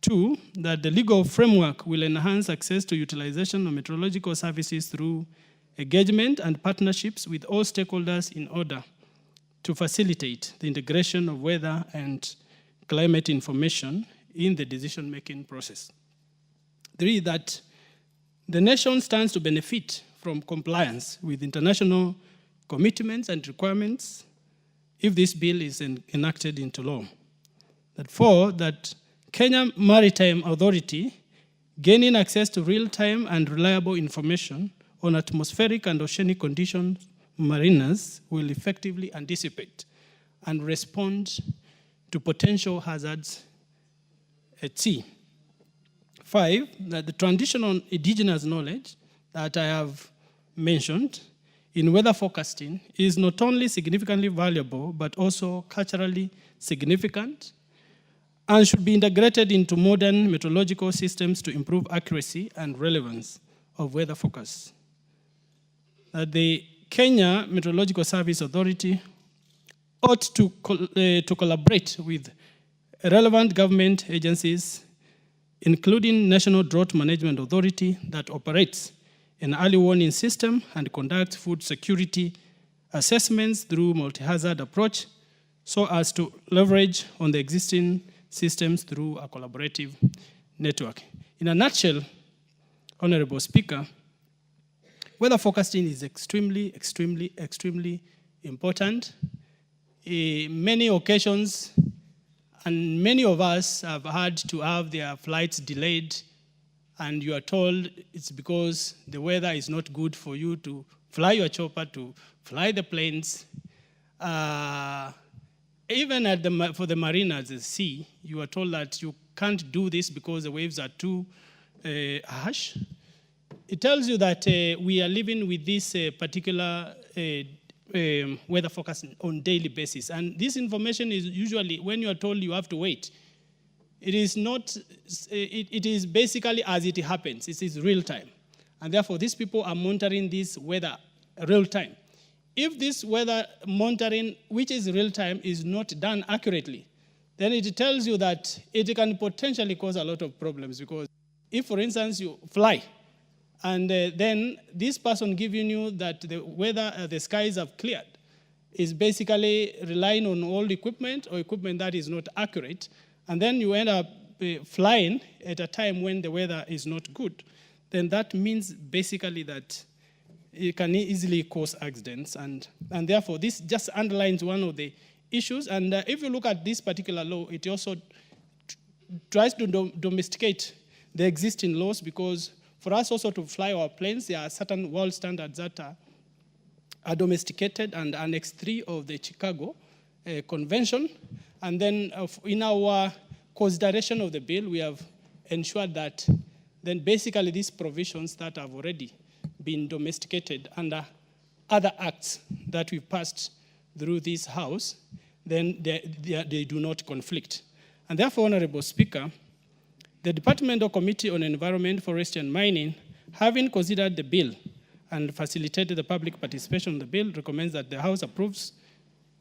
2, that the legal framework will enhance access to utilization of meteorological services through engagement and partnerships with all stakeholders in order to facilitate the integration of weather and climate information in the decision-making process. 3, that the nation stands to benefit from compliance with international commitments and requirements if this bill is enacted into law. 4, that Kenya Maritime Authority gaining access to real-time and reliable information on atmospheric and oceanic conditions, mariners will effectively anticipate and respond to potential hazards at sea. 5, that the traditional indigenous knowledge that I have mentioned in weather forecasting is not only significantly valuable, but also culturally significant and should be integrated into modern meteorological systems to improve accuracy and relevance of weather forecasts. The Kenya Meteorological Service Authority ought to collaborate with relevant government agencies, including National Drought Management Authority that operates an early warning system and conducts food security assessments through multi-hazard approach so as to leverage on the existing systems through a collaborative network. In a nutshell, Honorable Speaker, weather forecasting is extremely, extremely, extremely important. Many occasions, and many of us have had to have their flights delayed, and you are told it's because the weather is not good for you to fly your chopper, to fly the planes. Even for the mariners at sea, you are told that you can't do this because the waves are too harsh. It tells you that we are living with this particular weather forecast on daily basis. And this information is usually, when you are told you have to wait, it is not, it is basically as it happens. It is real time. And therefore, these people are monitoring this weather real time. If this weather monitoring, which is real time, is not done accurately, then it tells you that it can potentially cause a lot of problems. Because if, for instance, you fly, and then this person giving you that the weather, the skies have cleared, is basically relying on old equipment or equipment that is not accurate, and then you end up flying at a time when the weather is not good, then that means basically that it can easily cause accidents. And therefore, this just underlines one of the issues. And if you look at this particular law, it also tries to domesticate the existing laws, because for us also to fly our planes, there are certain world standards that are domesticated and Annex 3 of the Chicago Convention. And then in our consideration of the bill, we have ensured that then basically these provisions that have already been domesticated under other acts that we've passed through this House, then they do not conflict. And therefore, Honorable Speaker, the Departmental Committee on Environment, Forestry and Mining, having considered the bill and facilitated the public participation on the bill, recommends that the House approves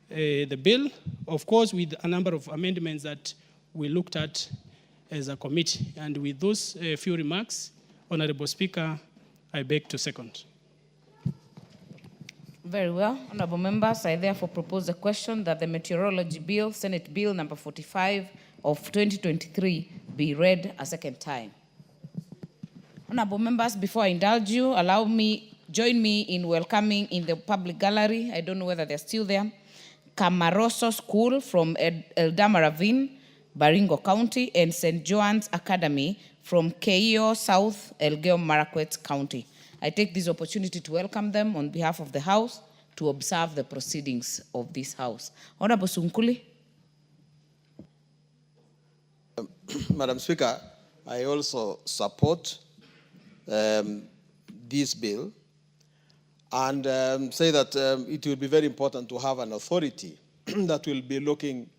the bill, of course, with a number of amendments that we looked at as a committee. And with those few remarks, Honorable Speaker, I beg to second. Very well. Honorable members, I therefore propose a question that the Meteorology Bill, Senate Bill number 45 of 2023, be read a second time. Honorable members, before I indulge you, join me in welcoming in the public gallery, I don't know whether they're still there, Camaroso School from Eldama Ravine, Baringo County, and St. John's Academy from Keio South, Elgeyo Marakwet County. I take this opportunity to welcome them on behalf of the House to observe the proceedings of this House. Honorable Sunkuli. Madam Speaker, I also support this bill and say that it will be very important to have an authority that will be looking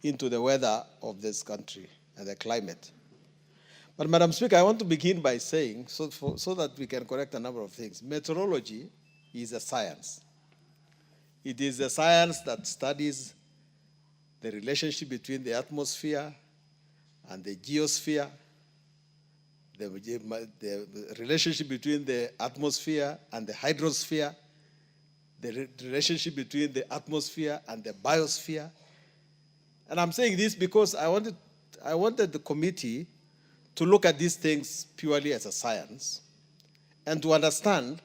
into the weather of this country and the climate. But Madam Speaker, I want to begin by saying, so that we can correct a number of things, meteorology is a science. It is a science that studies the relationship between the atmosphere and the geosphere, the relationship between the atmosphere and the hydrosphere, the relationship between the atmosphere and the biosphere. And I'm saying this because I wanted the committee to look at these things purely as a science and to understand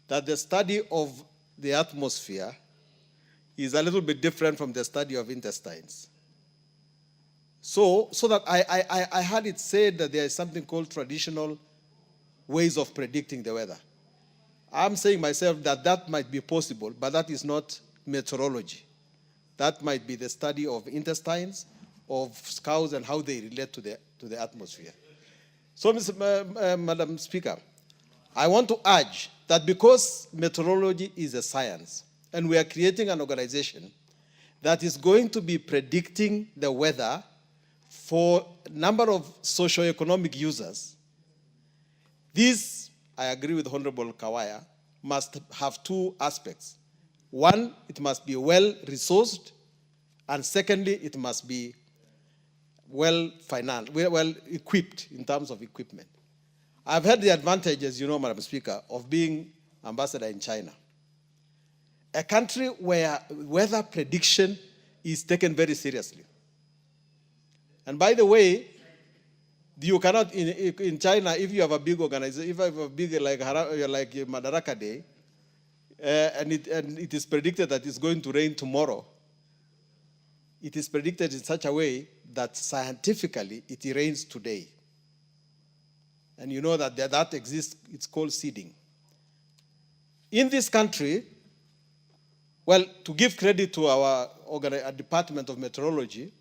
that the study of the atmosphere is a little bit different from the study of intestines. So that I had it said that there is something called traditional ways of predicting the weather. I'm saying myself that might be possible, but that is not meteorology. That might be the study of intestines, of cows and how they relate to the atmosphere. So, Madam Speaker, I want to urge that because meteorology is a science, and we are creating an organization that is going to be predicting the weather for a number of socio-economic users, this, I agree with Honorable Kawaya, must have two aspects. One, it must be well-resourced, and secondly, it must be well-financed, well-equipped in terms of equipment. I've had the advantage, as you know, Madam Speaker, of being ambassador in China, a country where weather prediction is taken very seriously. And by the way, you cannot, in China, if you have a big organization, if you have a big, like Madaraka Day, and it is predicted that it's going to rain tomorrow, it is predicted in such a way that scientifically it rains today. And you know that exists, it's called seeding. In this country, well, to give credit to our Department of Meteorology,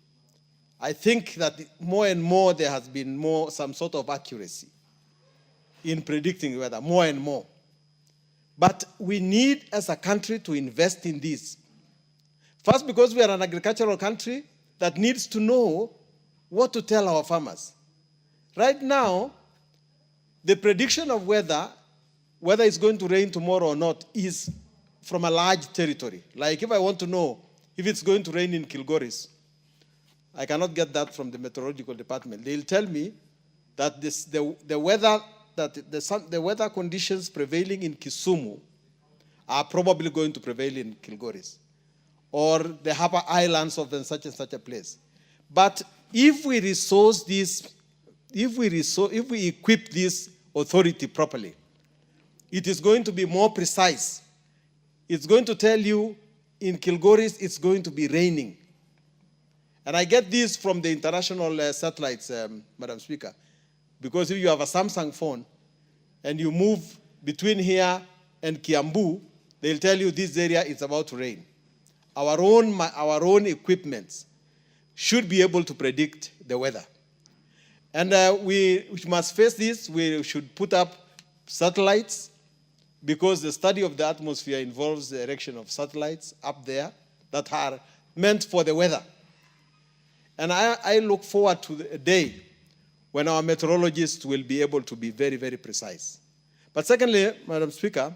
I think that more and more there has been some sort of accuracy in predicting weather, more and more. But we need, as a country, to invest in this. First, because we are an agricultural country that needs to know what to tell our farmers. Right now, the prediction of whether it's going to rain tomorrow or not is from a large territory. Like if I want to know if it's going to rain in Kilgoris, I cannot get that from the meteorological department. They'll tell me that the weather conditions prevailing in Kisumu are probably going to prevail in Kilgoris, or the Harper Islands of such and such a place. But if we resource this, if we equip this authority properly, it is going to be more precise. It's going to tell you in Kilgoris it's going to be raining. And I get this from the international satellites, Madam Speaker, because if you have a Samsung phone and you move between here and Kiambu, they'll tell you this area is about to rain. Our own equipment should be able to predict the weather. And we must face this. We should put up satellites because the study of the atmosphere involves the erection of satellites up there that are meant for the weather. And I look forward to the day when our meteorologists will be able to be very, very precise. But secondly, Madam Speaker,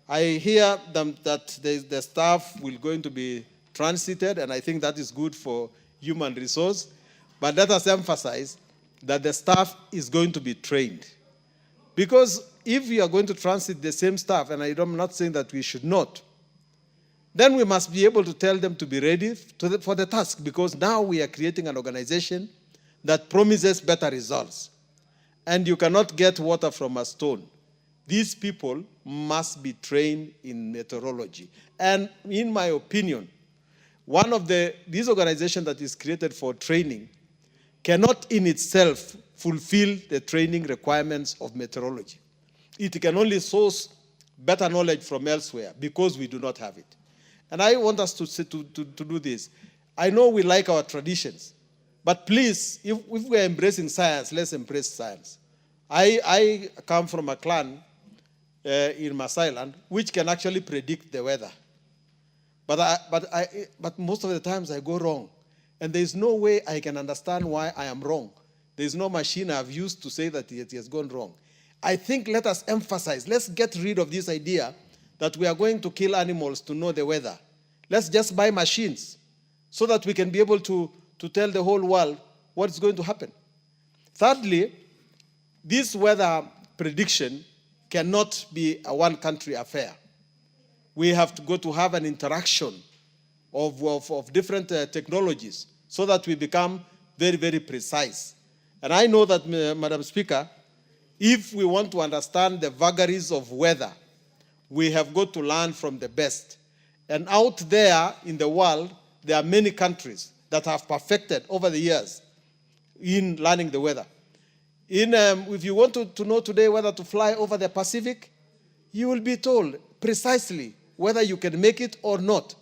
I hear that the staff will going to be transited, and I think that is good for human resource. But let us emphasize that the staff is going to be trained. Because if we are going to transit the same staff, and I'm not saying that we should not, then we must be able to tell them to be ready for the task, because now we are creating an organization that promises better results. And you cannot get water from a stone. These people must be trained in meteorology. And in my opinion, one of these organizations that is created for training cannot in itself fulfill the training requirements of meteorology. It can only source better knowledge from elsewhere because we do not have it. And I want us to do this. I know we like our traditions, but please, if we are embracing science, let's embrace science. I come from a clan in Maasai land which can actually predict the weather. But most of the times I go wrong. And there is no way I can understand why I am wrong. There is no machine I've used to say that it has gone wrong. I think let us emphasize, let's get rid of this idea that we are going to kill animals to know the weather. Let's just buy machines so that we can be able to tell the whole world what is going to happen. Thirdly, this weather prediction cannot be a one-country affair. We have to have an interaction of different technologies so that we become very, very precise. And I know that, Madam Speaker, if we want to understand the vagaries of weather, we have got to learn from the best. And out there in the world, there are many countries that have perfected over the years in learning the weather. If you want to know today whether to fly over the Pacific, you will be told precisely whether you can make it or not.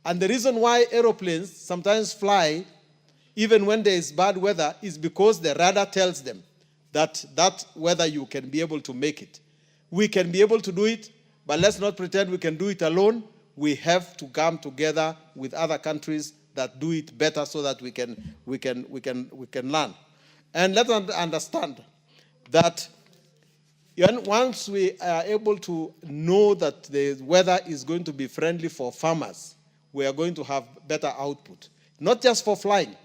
And the reason why aeroplanes sometimes fly even when there is bad weather is because the radar tells them that whether you can be able to make it. We can be able to do it, but let's not pretend we can do it alone. We have to come together with other countries that do it better so that we can learn. And let's understand that once we are able to know that the weather is going to be friendly for farmers, we are going to have better output. Not just for flying,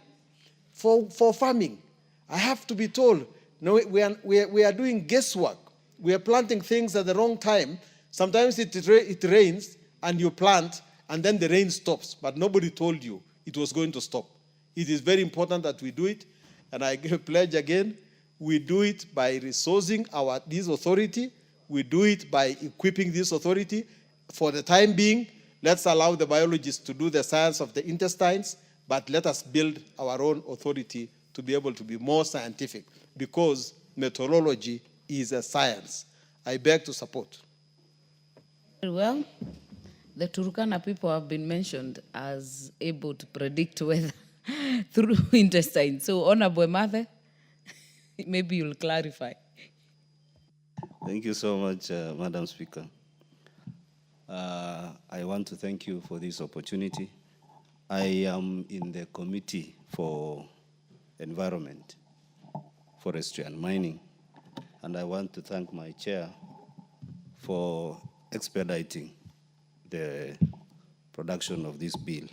for farming. I have to be told, no, we are doing guesswork. We are planting things at the wrong time. Sometimes it rains and you plant and then the rain stops, but nobody told you it was going to stop. It is very important that we do it, and I give a pledge again, we do it by resourcing this authority. We do it by equipping this authority. For the time being, let's allow the biologists to do the science of the intestines, but let us build our own authority to be able to be more scientific, because meteorology is a science. I beg to support. Well, the Turkana people have been mentioned as able to predict weather through intestine. So, Honorable Mother, maybe you'll clarify. Thank you so much, Madam Speaker. I want to thank you for this opportunity. I am in the Committee for Environment, Forestry and Mining, and I want to thank my chair for expediting the production of this bill.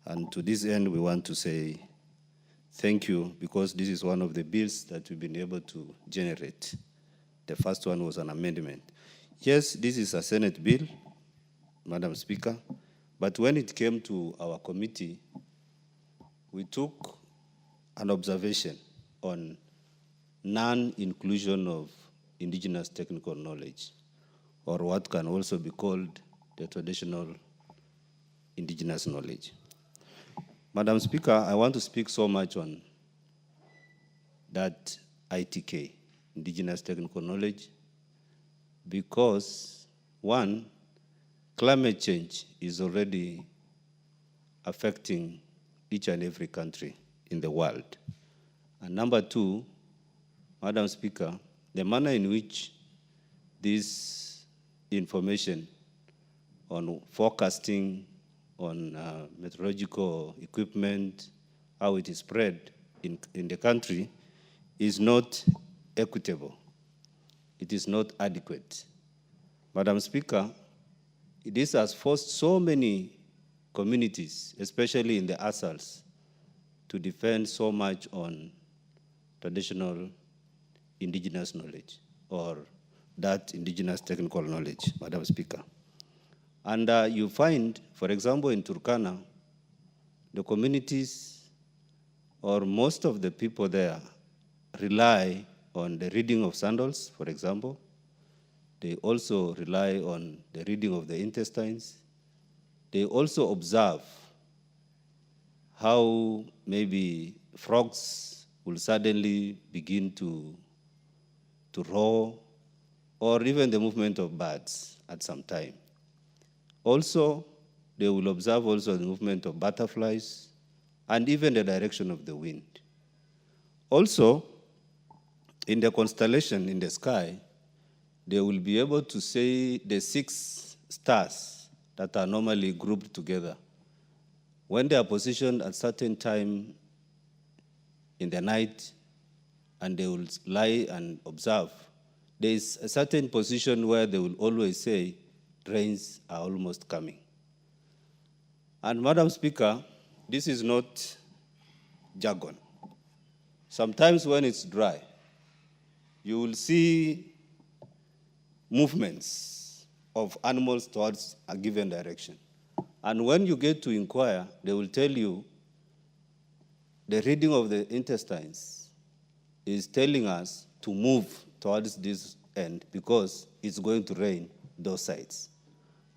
And to this end, we want to say thank you, because this is one of the bills that we've been able to generate. The first one was an amendment. Yes, this is a Senate bill, Madam Speaker, but when it came to our committee, we took an observation on non-inclusion of indigenous technical knowledge, or what can also be called the traditional indigenous knowledge. Madam Speaker, I want to speak so much on that ITK, indigenous technical knowledge, because one, climate change is already affecting each and every country in the world. And number two, Madam Speaker, the manner in which this information on forecasting, on meteorological equipment, how it is spread in the country, is not equitable. It is not adequate. Madam Speaker, this has forced so many communities, especially in the ASALs, to depend so much on traditional indigenous knowledge, or that indigenous technical knowledge, Madam Speaker. And you find, for example, in Turkana, the communities, or most of the people there, rely on the reading of sandals, for example. They also rely on the reading of the intestines. They also observe how maybe frogs will suddenly begin to roar, or even the movement of birds at some time. Also, they will observe also the movement of butterflies and even the direction of the wind. Also, in the constellation in the sky, they will be able to say the 6 stars that are normally grouped together. When they are positioned at a certain time in the night, and they will lie and observe, there is a certain position where they will always say, rains are almost coming. And Madam Speaker, this is not jargon. Sometimes when it's dry, you will see movements of animals towards a given direction. And when you get to inquire, they will tell you the reading of the intestines is telling us to move towards this end because it's going to rain those sides.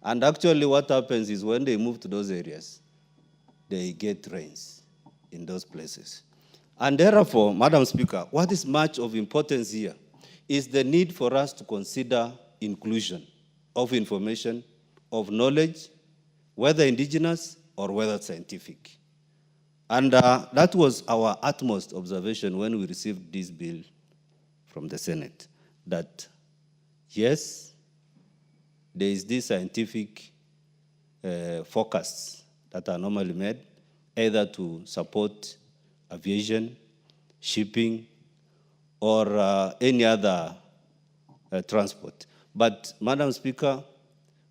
And actually what happens is when they move to those areas, they get rains in those places. And therefore, Madam Speaker, what is much of importance here is the need for us to consider inclusion of information, of knowledge, whether indigenous or whether scientific. And that was our utmost observation when we received this bill from the Senate, that yes, there is these scientific forecasts that are normally made, either to support aviation, shipping, or any other transport. But, Madam Speaker,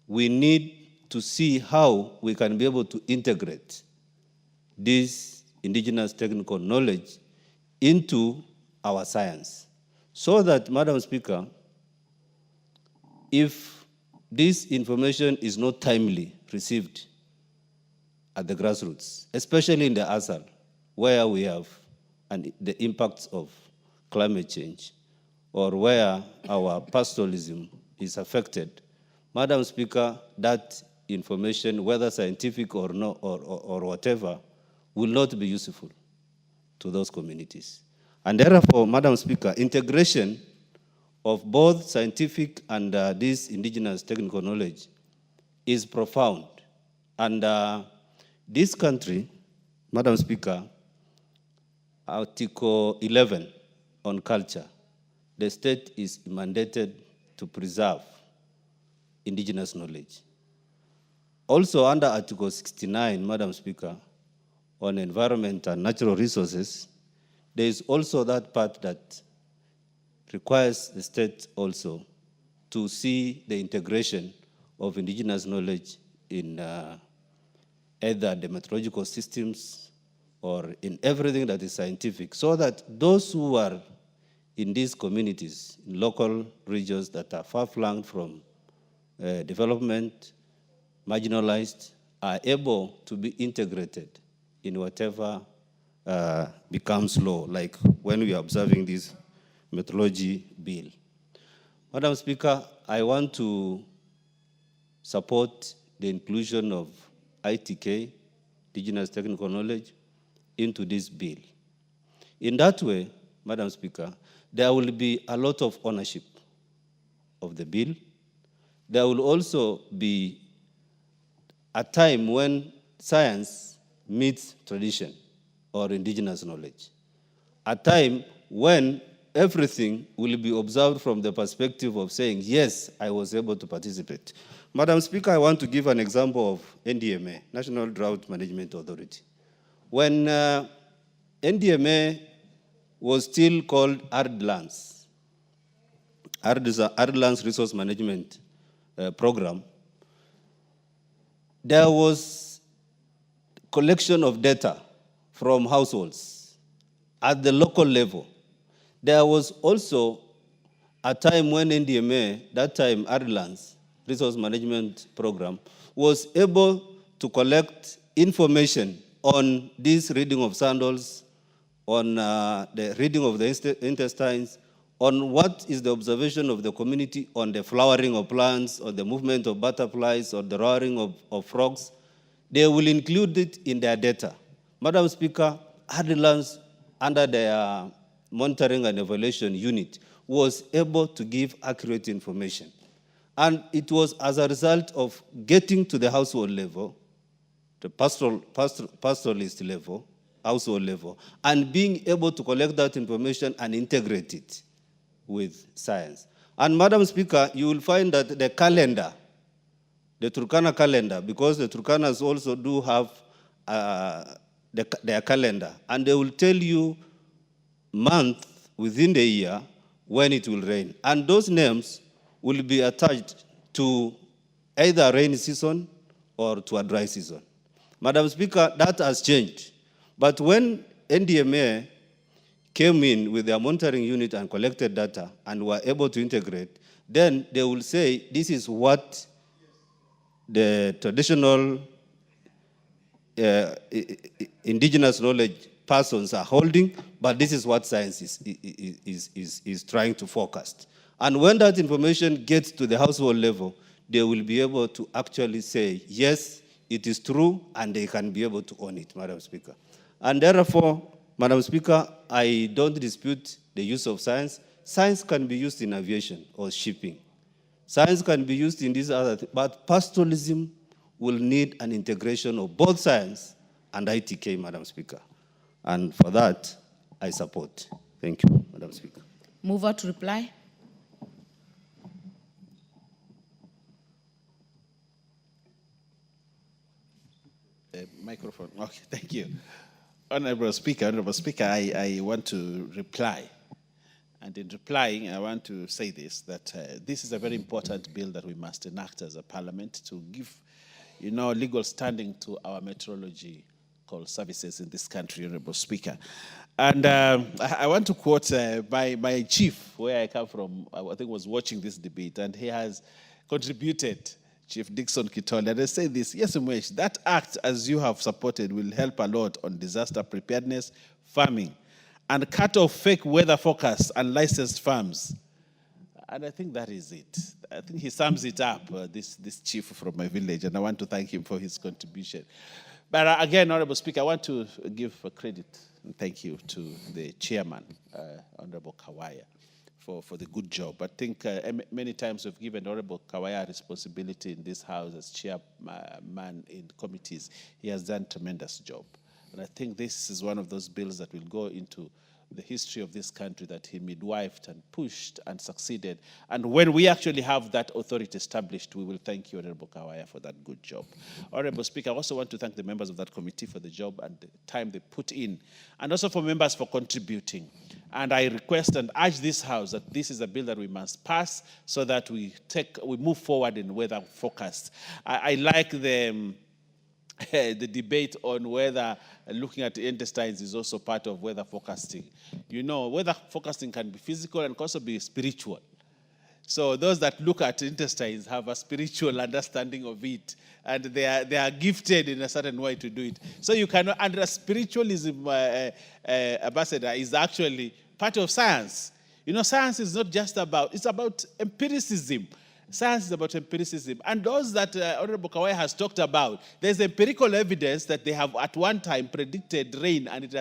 we need to see how we can be able to integrate this indigenous technical knowledge into our science. So that, Madam Speaker, if this information is not timely received at the grassroots, especially in the ASAL, where we have the impacts of climate change, or where our pastoralism is affected, Madam Speaker, that information, whether scientific or no, or whatever, will not be useful to those communities. And therefore, Madam Speaker, integration of both scientific and this indigenous technical knowledge is profound. And this country, Madam Speaker, Article 11 on culture, the state is mandated to preserve indigenous knowledge. Also under Article 69, Madam Speaker, on environment and natural resources, there is also that part that requires the state also to see the integration of indigenous knowledge in either the meteorological systems or in everything that is scientific, so that those who are in these communities, in local regions that are far-flung from development, marginalized, are able to be integrated in whatever becomes law, like when we are observing this meteorology bill. Madam Speaker, I want to support the inclusion of ITK, indigenous technical knowledge, into this bill. In that way, Madam Speaker, there will be a lot of ownership of the bill. There will also be a time when science meets tradition or indigenous knowledge. A time when everything will be observed from the perspective of saying, yes, I was able to participate. Madam Speaker, I want to give an example of NDMA, National Drought Management Authority. When NDMA was still called ARDLANS, ARDLANS Resource Management Program, there was collection of data from households at the local level. There was also a time when NDMA, that time ARDLANS Resource Management Program, was able to collect information on this reading of sandals, on the reading of the intestines, on what is the observation of the community on the flowering of plants, or the movement of butterflies, or the roaring of frogs. They will include it in their data. Madam Speaker, ARDLANS, under their monitoring and evaluation unit, was able to give accurate information. And it was as a result of getting to the household level, the pastoralist level, household level, and being able to collect that information and integrate it with science. And Madam Speaker, you will find that the calendar, the Turkana calendar, because the Turkanas also do have their calendar, and they will tell you month within the year when it will rain. And those names will be attached to either a rainy season or to a dry season. Madam Speaker, that has changed. But when NDMA came in with their monitoring unit and collected data and were able to integrate, then they will say, this is what the traditional indigenous knowledge persons are holding, but this is what science is trying to forecast. And when that information gets to the household level, they will be able to actually say, yes, it is true, and they can be able to own it, Madam Speaker. And therefore, Madam Speaker, I don't dispute the use of science. Science can be used in aviation or shipping. Science can be used in these other things, but pastoralism will need an integration of both science and ITK, Madam Speaker. And for that, I support. Thank you, Madam Speaker. Mover to reply. Microphone. Okay, thank you. Honorable Speaker, I want to reply. And in replying, I want to say this, that this is a very important bill that we must enact as a parliament to give, legal standing to our meteorological services in this country, Honorable Speaker. And I want to quote my chief, where I come from, I think was watching this debate, and he has contributed, Chief Dixon Kitole, and I say this, yes, Mwesh, that act, as you have supported, will help a lot on disaster preparedness, farming, and cut off fake weather forecasts and licensed farms. And I think that is it. I think he sums it up, this chief from my village, and I want to thank him for his contribution. But again, Honorable Speaker, I want to give credit and thank you to the chairman, Honorable Kawaya, for the good job. I think many times we've given Honorable Kawaya responsibility in this House as chairman in committees. He has done a tremendous job. And I think this is one of those bills that will go into the history of this country, that he midwifed and pushed and succeeded. And when we actually have that authority established, we will thank you, Honorable Kawaya, for that good job. Honorable Speaker, I also want to thank the members of that committee for the job and the time they put in, and also for members for contributing. And I request and urge this House that this is a bill that we must pass so that we move forward in weather forecasts. I like the debate on whether looking at the intestines is also part of weather forecasting. Weather forecasting can be physical and can also be spiritual. So those that look at intestines have a spiritual understanding of it, and they are gifted in a certain way to do it. So you cannot, and spiritualism, Ambassador, is actually part of science. Science is not just about, it's about empiricism. Science is about empiricism. And those that Honorable Kawai has talked about, there's empirical evidence that they have at one time predicted rain, and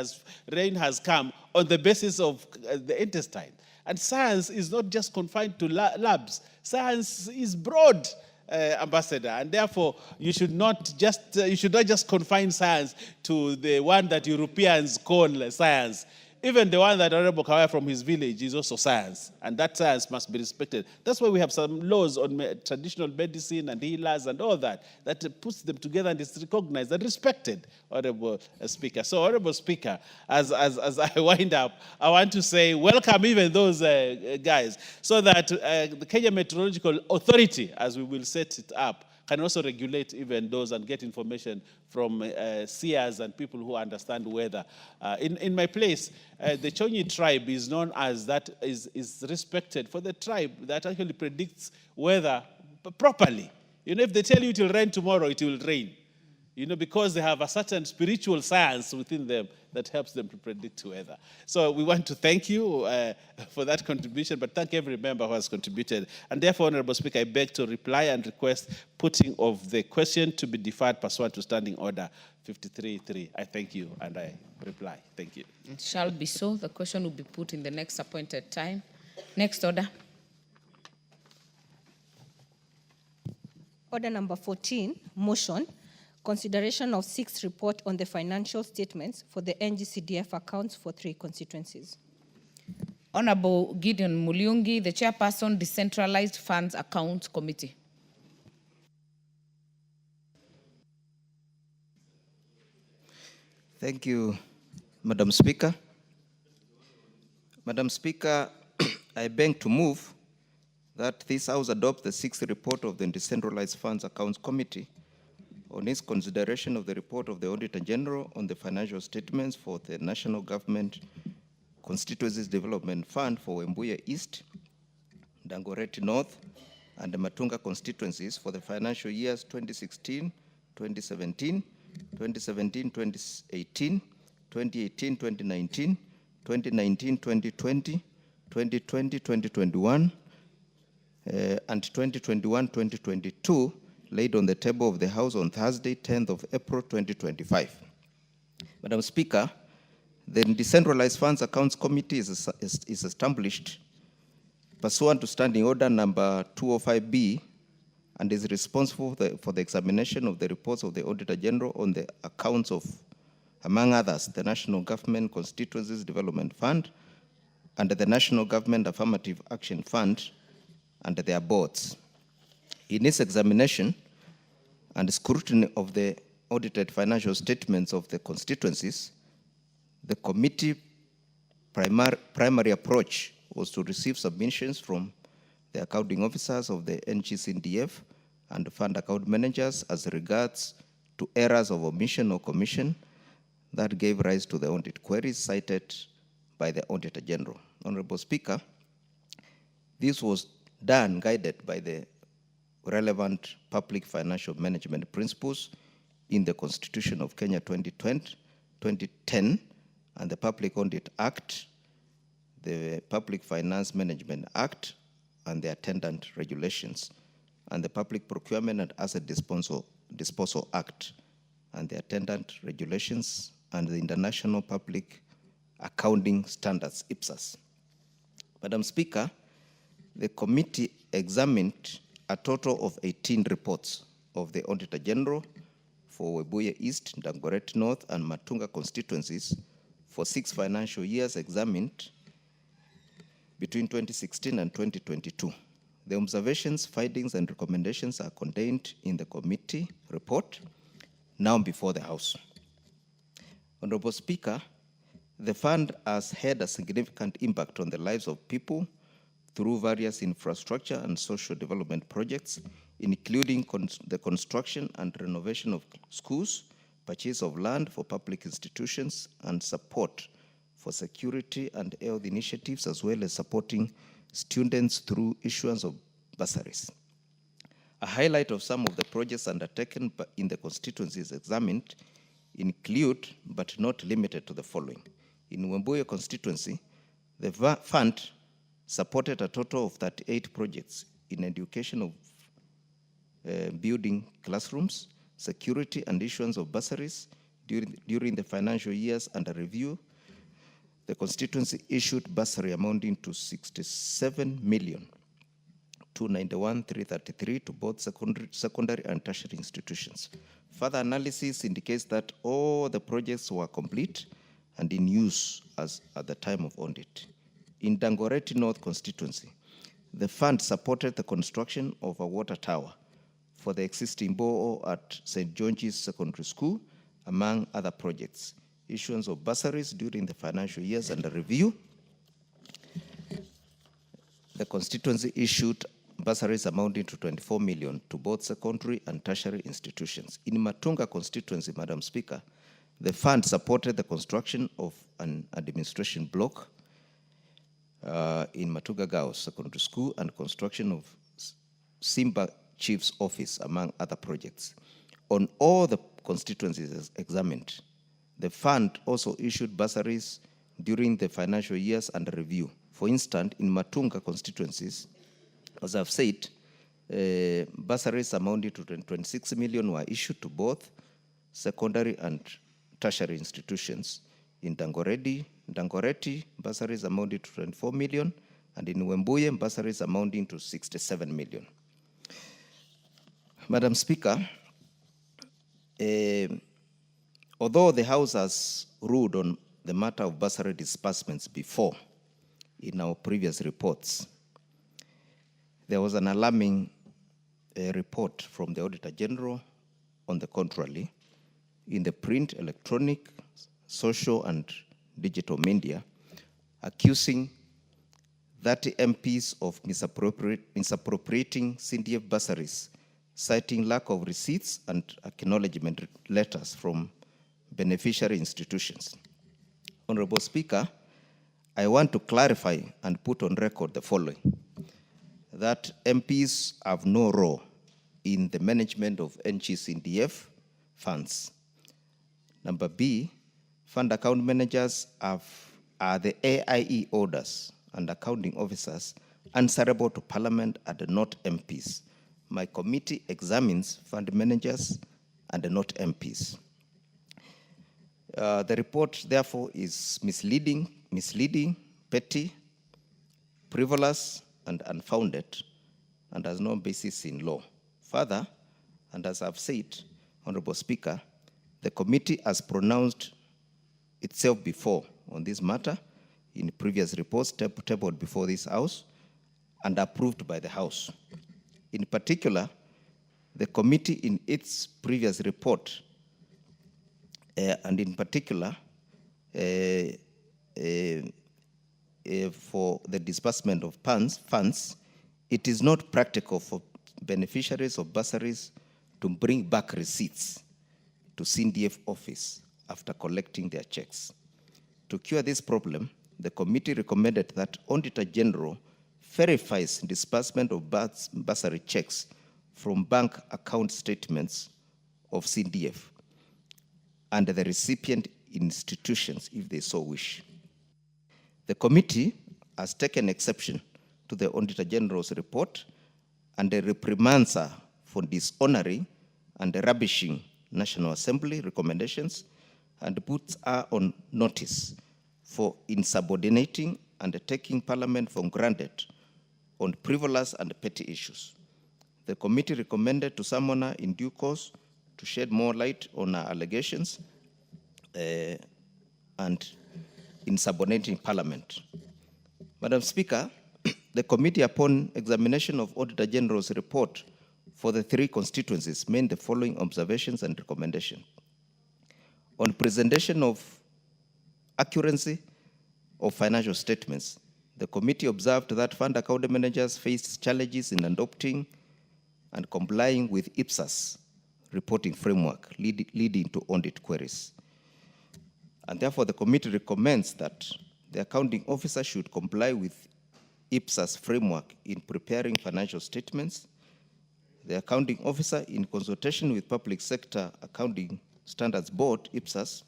rain has come on the basis of the intestine. And science is not just confined to labs. Science is broad, Ambassador, and therefore you should not just confine science to the one that Europeans call science. even the one that Honorable Kawaya from his village is also science, and that science must be respected. That's why we have some laws on traditional medicine and healers and all that, that puts them together and is recognized and respected, Honorable Speaker. So, Honorable Speaker, as I wind up, I want to say welcome even those guys, so that the Kenya Meteorological Authority, as we will set it up, can also regulate even those and get information from seers and people who understand weather. In my place, the Chonyi tribe is known as that, is respected for the tribe that actually predicts weather properly. You know, if they tell you it will rain tomorrow, it will rain. You know, because they have a certain spiritual science within them that helps them to predict weather. So we want to thank you for that contribution, but thank every member who has contributed. And therefore, Honorable Speaker, I beg to reply and request putting of the question to be deferred pursuant to Standing Order 53.3. I thank you and I reply. Thank you. It shall be so. The question will be put in the next appointed time. Next order. Order number 14, motion. Consideration of 6th report on the financial statements for the NGCDF accounts for 3 constituencies. Honorable Gideon Muliungi, the Chairperson, Decentralized Funds Accounts Committee. Thank you, Madam Speaker. Madam Speaker, I beg to move that this House adopt the 6th report of the Decentralized Funds Accounts Committee on its consideration of the report of the Auditor General on the financial statements for the National Government Constituencies Development Fund for Wembuye East, Dagoretti North, and the Matunga constituencies for the financial years 2016, 2017, 2017-2018, 2018-2019, 2019-2020, 2020-2021, and 2021-2022, laid on the table of the House on Thursday, 10th of April, 2025. Madam Speaker, the Decentralized Funds Accounts Committee is established pursuant to Standing Order number 205B and is responsible for the examination of the reports of the Auditor General on the accounts of, among others, the National Government Constituencies Development Fund and the National Government Affirmative Action Fund and their boards. In its examination and scrutiny of the audited financial statements of the constituencies, the committee primary approach was to receive submissions from the accounting officers of the NGCDF and fund account managers as regards to errors of omission or commission that gave rise to the audit queries cited by the Auditor General. Honorable Speaker, this was done guided by the relevant public financial management principles in the Constitution of Kenya 2010 and the Public Audit Act, the Public Finance Management Act, and the attendant regulations, and the Public Procurement and Asset Disposal Act, and the attendant regulations, and the International Public Accounting Standards, IPSAS. Madam Speaker, the committee examined a total of 18 reports of the Auditor General for Webuye East, Dagoretti North, and Matunga constituencies for 6 financial years examined between 2016 and 2022. The observations, findings, and recommendations are contained in the committee report now before the House. Honorable Speaker, the fund has had a significant impact on the lives of people through various infrastructure and social development projects, including the construction and renovation of schools, purchase of land for public institutions, and support for security and health initiatives, as well as supporting students through issuance of bursaries. A highlight of some of the projects undertaken in the constituencies examined include, but not limited to, the following. In Wembuye constituency, the fund supported a total of 38 projects in education of building classrooms, security, and issuance of bursaries during the financial years under review. The constituency issued bursary amounting to 67,291,333 to both secondary and tertiary institutions. Further analysis indicates that all the projects were complete and in use as at the time of audit. In Dagoretti North constituency, the fund supported the construction of a water tower for the existing borehole at St. George's Secondary School, among other projects. Issuance of bursaries during the financial years under review. The constituency issued bursaries amounting to 24 million to both secondary and tertiary institutions. In Matunga constituency, Madam Speaker, the fund supported the construction of an administration block in Matunga Girls Secondary School and construction of Simba Chief's office, among other projects. On all the constituencies examined, the fund also issued bursaries during the financial years under review. For instance, in Matunga constituencies, as I've said, bursaries amounting to 26 million were issued to both secondary and tertiary institutions. In Dagoretti, bursaries amounting to 24 million, and in Wembuye, bursaries amounting to 67 million. Madam Speaker, although the House has ruled on the matter of bursary disbursements before in our previous reports, there was an alarming report from the Auditor General on the contrary in the print, electronic, social, and digital media, accusing 30 MPs of misappropriating CDF bursaries, citing lack of receipts and acknowledgement letters from beneficiary institutions. Honorable Speaker, I want to clarify and put on record the following: that MPs have no role in the management of NGCDF funds. Number B, fund account managers are the AIE orders and accounting officers answerable to Parliament and not MPs. My committee examines fund managers and not MPs. The report, therefore, is misleading, petty, frivolous, and unfounded, and has no basis in law. Further, and as I've said, Honorable Speaker, the committee has pronounced itself before on this matter in previous reports tabled before this House and approved by the House. In particular, the committee in its previous report, and in particular for the disbursement of funds, it is not practical for beneficiaries of bursaries to bring back receipts to CDF office after collecting their checks. To cure this problem, the committee recommended that Auditor General verifies disbursement of bursary checks from bank account statements of CDF and the recipient institutions if they so wish. The committee has taken exception to the Auditor General's report and reprimands her for dishonoring and rubbishing National Assembly recommendations and puts her on notice for insubordinating and taking Parliament for granted on frivolous and petty issues. The committee recommended to summon her in due course to shed more light on her allegations and insubordinating Parliament. Madam Speaker, the committee, upon examination of Auditor General's report for the 3 constituencies, made the following observations and recommendations. On presentation of accuracy of financial statements, the committee observed that fund account managers faced challenges in adopting and complying with IPSAS reporting framework, leading to audit queries. And therefore, the committee recommends that the accounting officer should comply with IPSAS framework in preparing financial statements. The accounting officer, in consultation with Public Sector Accounting Standards Board, IPSAS,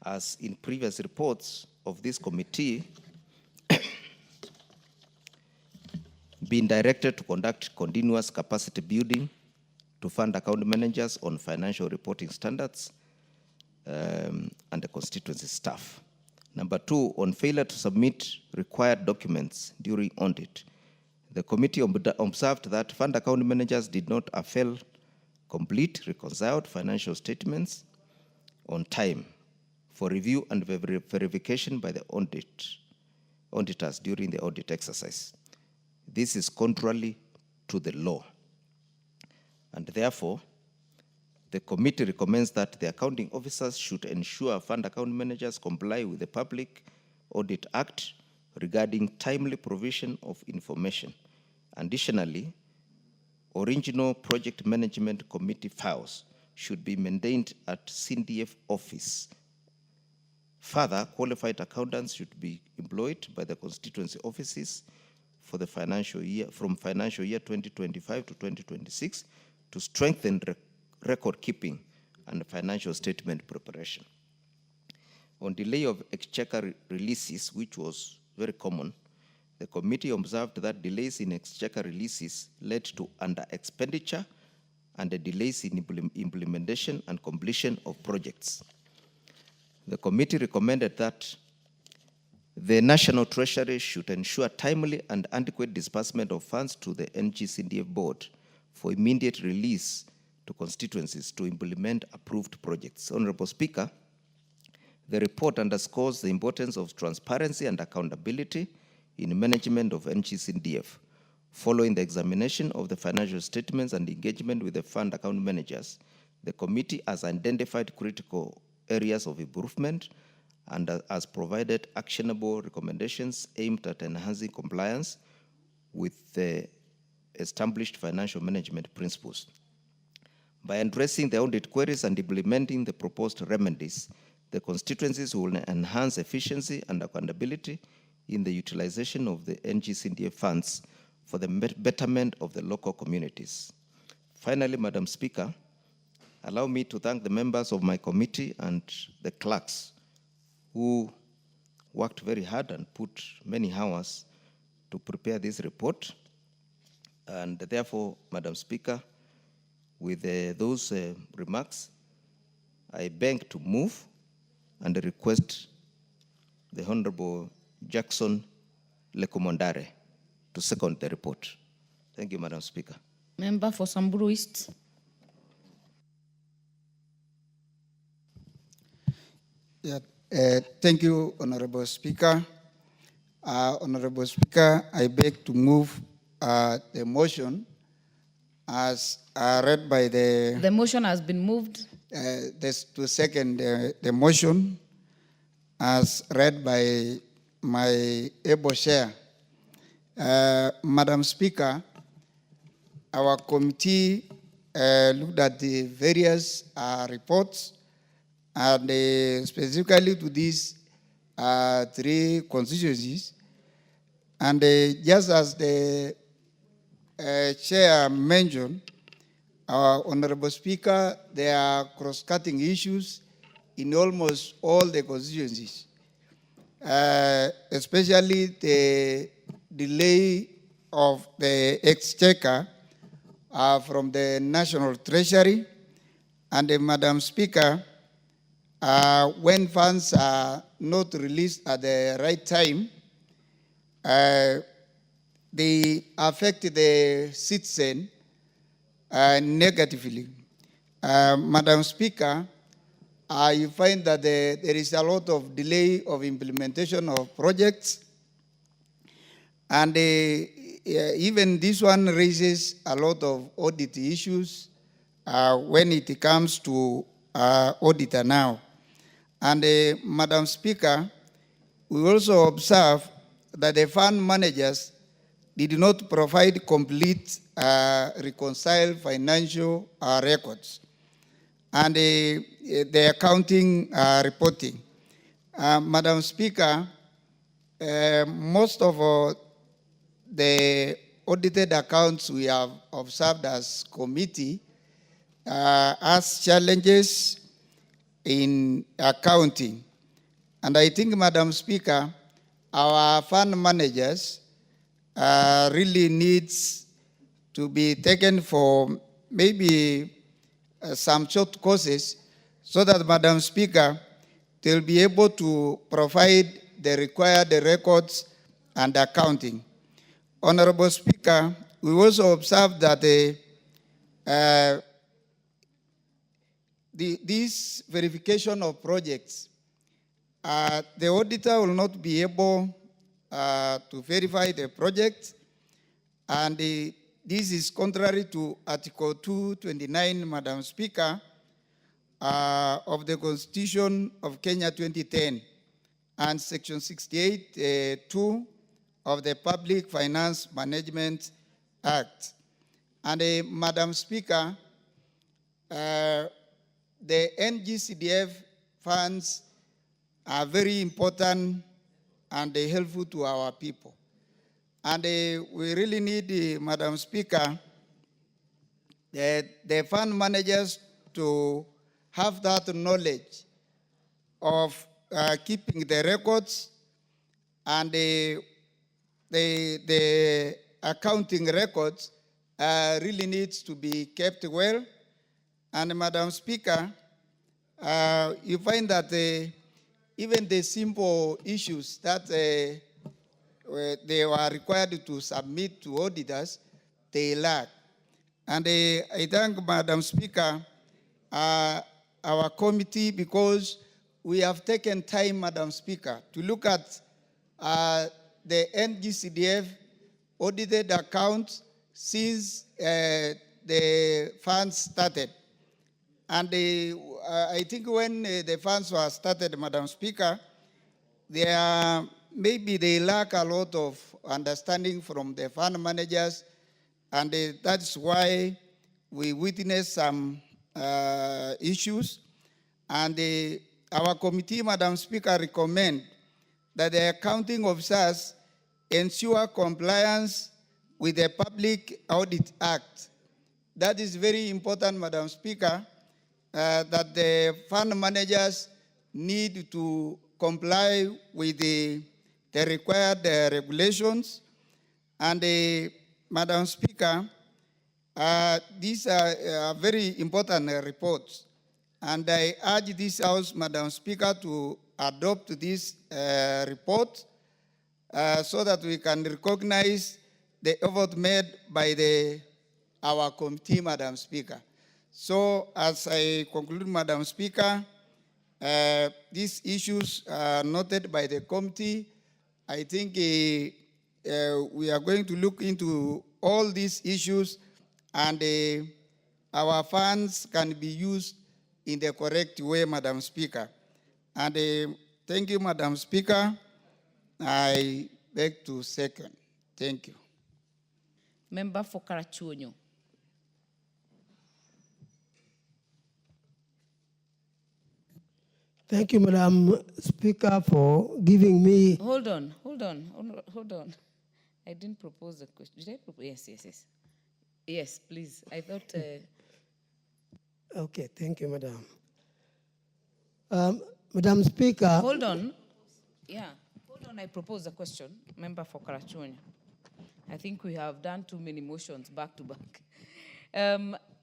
as in previous reports of this committee, been directed to conduct continuous capacity building to fund account managers on financial reporting standards and the constituency staff. Number 2, on failure to submit required documents during audit, the committee observed that fund account managers did not complete reconciled financial statements on time for review and verification by the auditors during the audit exercise. This is contrary to the law. And therefore, the committee recommends that the accounting officers should ensure fund account managers comply with the Public Audit Act regarding timely provision of information. Additionally, original project management committee files should be maintained at CDF office. Further, qualified accountants should be employed by the constituency offices for the financial year, from financial year 2025 to 2026, to strengthen record keeping and financial statement preparation. On delay of exchequer releases, which was very common, the committee observed that delays in exchequer releases led to under-expenditure and the delays in implementation and completion of projects. The committee recommended that the National Treasury should ensure timely and adequate disbursement of funds to the NGCDF board for immediate release to constituencies to implement approved projects. Honorable Speaker, the report underscores the importance of transparency and accountability in management of NGCDF. Following the examination of the financial statements and engagement with the fund account managers, the committee has identified critical areas of improvement and has provided actionable recommendations aimed at enhancing compliance with the established financial management principles. By addressing the audit queries and implementing the proposed remedies, the constituencies will enhance efficiency and accountability in the utilization of the NGCDF funds for the betterment of the local communities. Finally, Madam Speaker, allow me to thank the members of my committee and the clerks who worked very hard and put many hours to prepare this report. And therefore, Madam Speaker, with those remarks, I beg to move and request the Honorable Jackson Lekomondare to second the report. Thank you, Madam Speaker. Member for Samburu East. Yeah, thank you, Honorable Speaker. Honorable Speaker, I beg to move the motion as read by the... The motion has been moved. To second the motion as read by my able chair. Madam Speaker, our committee looked at the various reports and specifically to these three constituencies. And just as the chair mentioned, our Honorable Speaker, there are cross-cutting issues in almost all the constituencies, especially the delay of the exchequer from the National Treasury. And Madam Speaker, when funds are not released at the right time, they affect the citizen negatively. Madam Speaker, you find that there is a lot of delay of implementation of projects, and even this one raises a lot of audit issues when it comes to auditor now. And Madam Speaker, we also observe that the fund managers did not provide complete reconciled financial records and the accounting reporting. Madam Speaker, most of the audited accounts we have observed as committee has challenges in accounting. And I think, Madam Speaker, our fund managers really needs to be taken for maybe some short courses so that, Madam Speaker, they'll be able to provide the required records and accounting. Honorable Speaker, we also observed that this verification of projects the auditor will not be able to verify the project, and this is contrary to Article 229, Madam Speaker, of the Constitution of Kenya 2010 and Section 68(2) of the Public Finance Management Act. And Madam Speaker, the NGCDF funds are very important and helpful to our people. And we really need, Madam Speaker, the fund managers to have that knowledge of keeping the records, and the accounting records really needs to be kept well. And Madam Speaker, you find that even the simple issues that they were required to submit to auditors, they lack. And I thank Madam Speaker, our committee, because we have taken time, Madam Speaker, to look at the NGCDF audited accounts since the funds started. And I think when the funds were started, Madam Speaker, maybe they lack a lot of understanding from the fund managers, and that's why we witnessed some issues. And our committee, Madam Speaker, recommend that the accounting officers ensure compliance with the Public Audit Act. That is very important, Madam Speaker, that the fund managers need to comply with the required regulations. And Madam Speaker, these are very important reports. And I urge this House, Madam Speaker, to adopt this report so that we can recognize the effort made by our committee, Madam Speaker. So as I conclude, Madam Speaker, these issues are noted by the committee. I think we are going to look into all these issues, and our funds can be used in the correct way, Madam Speaker. And thank you, Madam Speaker. I beg to second. Thank you. Member for Karachuonyo. Thank you, Madam Speaker, for giving me... Hold on. I didn't propose the question. Did I propose? Yes. Yes, please. I thought... Okay, thank you, Madam. Madam Speaker... Hold on. Yeah, hold on. I propose a question. Member for Karachuonyo. I think we have done too many motions back to back.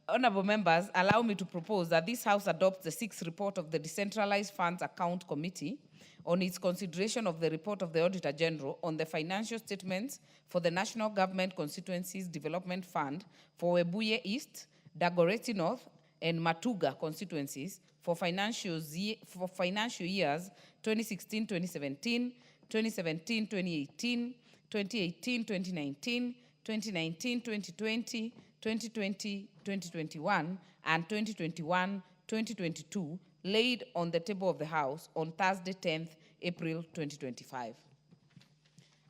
Honorable members, allow me to propose that this House adopts the 6th report of the Decentralized Funds Account Committee on its consideration of the report of the Auditor General on the financial statements for the National Government Constituencies Development Fund for Webuye East, Dagoretti North, and Matuga constituencies for financial years 2016-2017, 2017-2018, 2018-2019, 2019-2020, 2020-2021, and 2021-2022, laid on the table of the House on Thursday, 10th April 2025.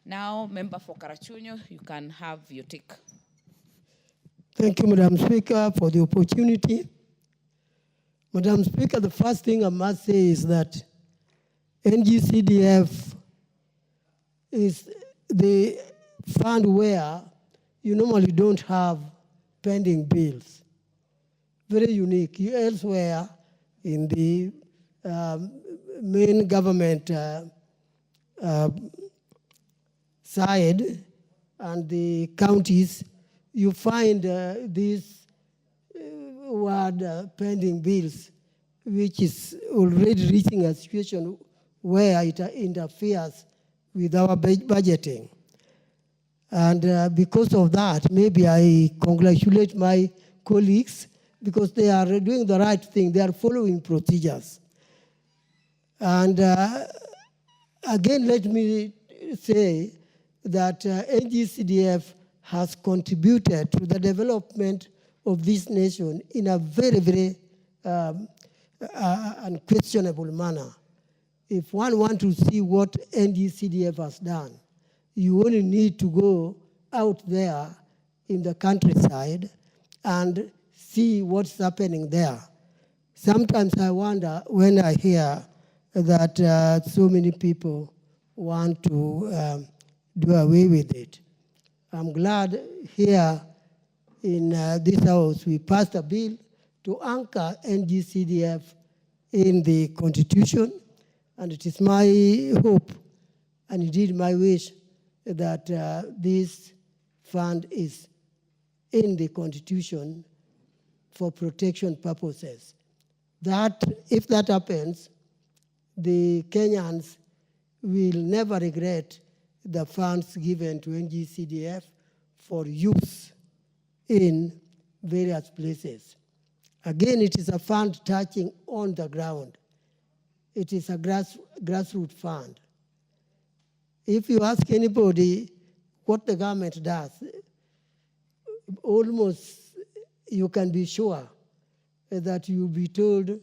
Now, Member for Karachuonyo, you can have your take. Thank you, Madam Speaker, for the opportunity. Madam Speaker, the first thing I must say is that NGCDF is the fund where you normally don't have pending bills. Very unique. Elsewhere in the main government side and the counties, you find these word pending bills, which is already reaching a situation where it interferes with our budgeting. And because of that, maybe I congratulate my colleagues because they are doing the right thing. They are following procedures. And again, let me say that NGCDF has contributed to the development of this nation in a very, very unquestionable manner. If one wants to see what NGCDF has done, you only need to go out there in the countryside and see what's happening there. Sometimes I wonder when I hear that so many people want to do away with it. I'm glad here in this house we passed a bill to anchor NGCDF in the Constitution, and it is my hope and indeed my wish that this fund is in the Constitution for protection purposes. That, if that happens, the Kenyans will never regret the funds given to NGCDF for use in various places. Again, it is a fund touching on the ground. It is a grassroots fund. If you ask anybody what the government does, almost you can be sure that you'll be told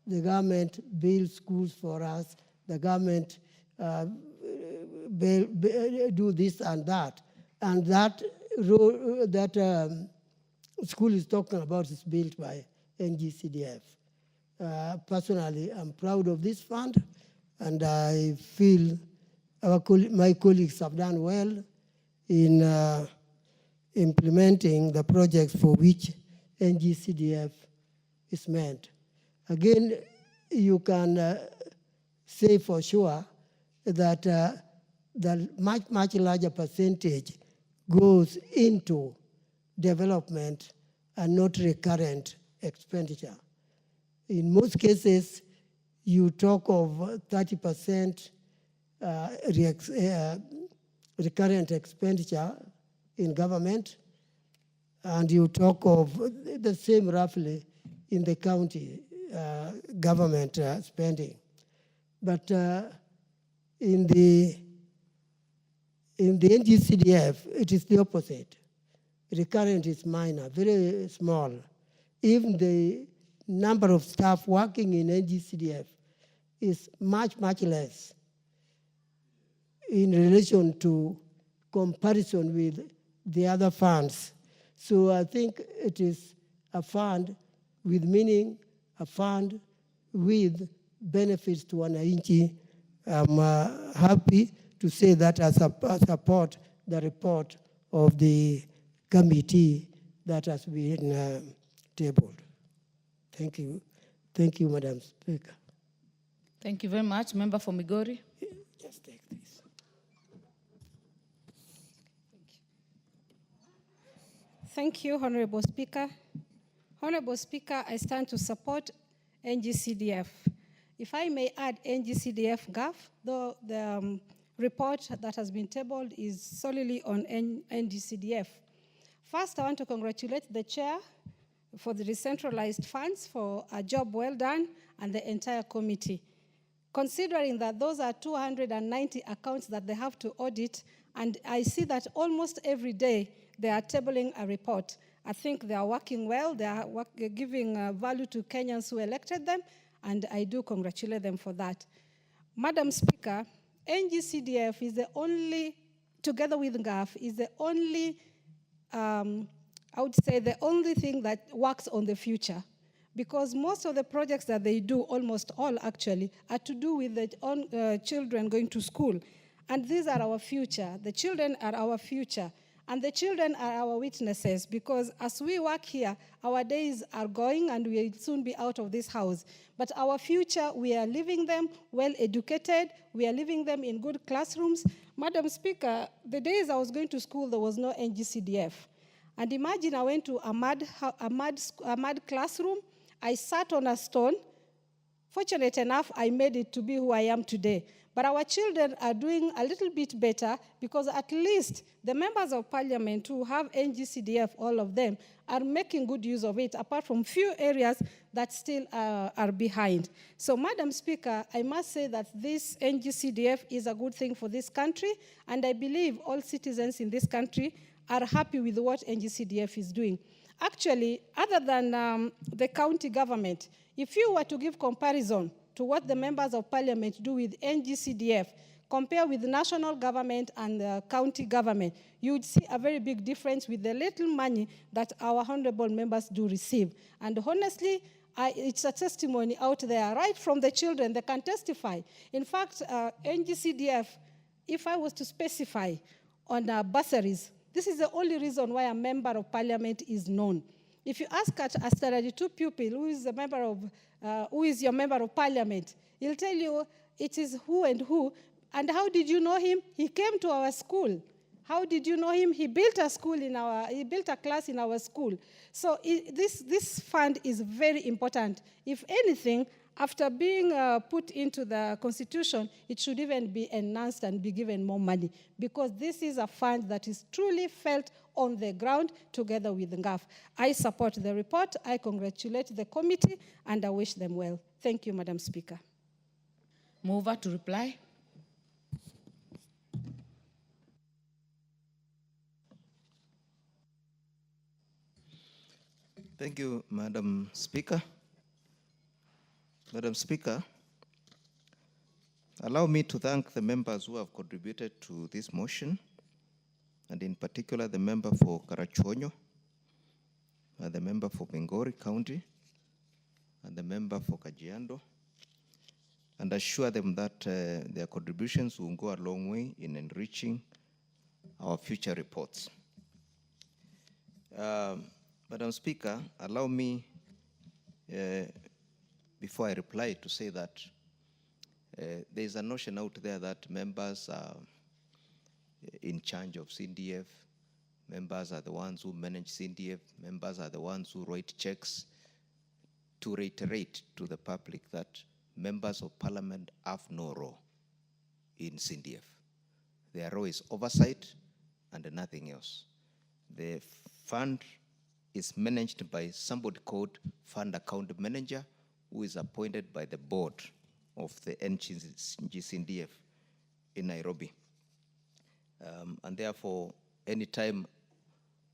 the government builds schools for us, the government do this and that. And that school is talking about is built by NGCDF. Personally, I'm proud of this fund, and I feel my colleagues have done well in implementing the projects for which NGCDF is meant. Again, you can say for sure that the much larger percentage goes into development and not recurrent expenditure. In most cases, you talk of 30% recurrent expenditure in government, and you talk of the same roughly in the county government spending. But in the NGCDF, it is the opposite. Recurrent is minor, very small. Even the number of staff working in NGCDF is much less in relation to comparison with the other funds. So I think it is a fund with meaning, a fund with benefits to wananchi. I'm happy to say that I support the report of the committee that has been tabled. Thank you. Thank you, Madam Speaker. Thank you very much. Member for Migori. Just take this. Thank you, Honorable Speaker. Honorable Speaker, I stand to support NGCDF. If I may add NGCDF GAF, though the report that has been tabled is solely on NGCDF. First, I want to congratulate the chair for the decentralized funds for a job well done and the entire committee. Considering that those are 290 accounts that they have to audit, and I see that almost every day they are tabling a report. I think they are working well, they are giving value to Kenyans who elected them, and I do congratulate them for that. Madam Speaker, NGCDF is the only, together with GAF, is the only, I would say the only thing that works on the future. Because most of the projects that they do, almost all actually, are to do with the children going to school. And these are our future. The children are our future. And the children are our witnesses, because as we work here, our days are going and we will soon be out of this house. But our future, we are leaving them well educated, we are leaving them in good classrooms. Madam Speaker, the days I was going to school, there was no NGCDF. And imagine I went to a mud classroom, I sat on a stone. Fortunate enough, I made it to be who I am today. But our children are doing a little bit better because at least the members of parliament who have NGCDF, all of them, are making good use of it, apart from few areas that still are behind. So, Madam Speaker, I must say that this NGCDF is a good thing for this country, and I believe all citizens in this country are happy with what NGCDF is doing. Actually, other than the county government, if you were to give comparison to what the members of parliament do with NGCDF, compare with the national government and the county government, you would see a very big difference with the little money that our honorable members do receive. And honestly, it's a testimony out there, right from the children, they can testify. In fact, NGCDF, if I was to specify on bursaries, this is the only reason why a member of parliament is known. If you ask a standard 2 pupil who is your member of parliament, he'll tell you it is who and who. And how did you know him? He came to our school. How did you know him? He built a class in our school. So this fund is very important. If anything, after being put into the Constitution, it should even be enhanced and be given more money, because this is a fund that is truly felt on the ground together with NGAF. I support the report, I congratulate the committee, and I wish them well. Thank you, Madam Speaker. Mover to reply. Thank you, Madam Speaker. Madam Speaker, allow me to thank the members who have contributed to this motion, and in particular the member for Karachuonyo, the member for Migori County, and the member for Kajiado, and assure them that their contributions will go a long way in enriching our future reports. Madam Speaker, allow me, before I reply, to say that there is a notion out there that members are in charge of CDF, members are the ones who manage CDF, members are the ones who write checks. To reiterate to the public that members of parliament have no role in CDF. Their role is oversight and nothing else. The fund is managed by somebody called Fund Account Manager, who is appointed by the board of the NGCDF in Nairobi. And therefore, anytime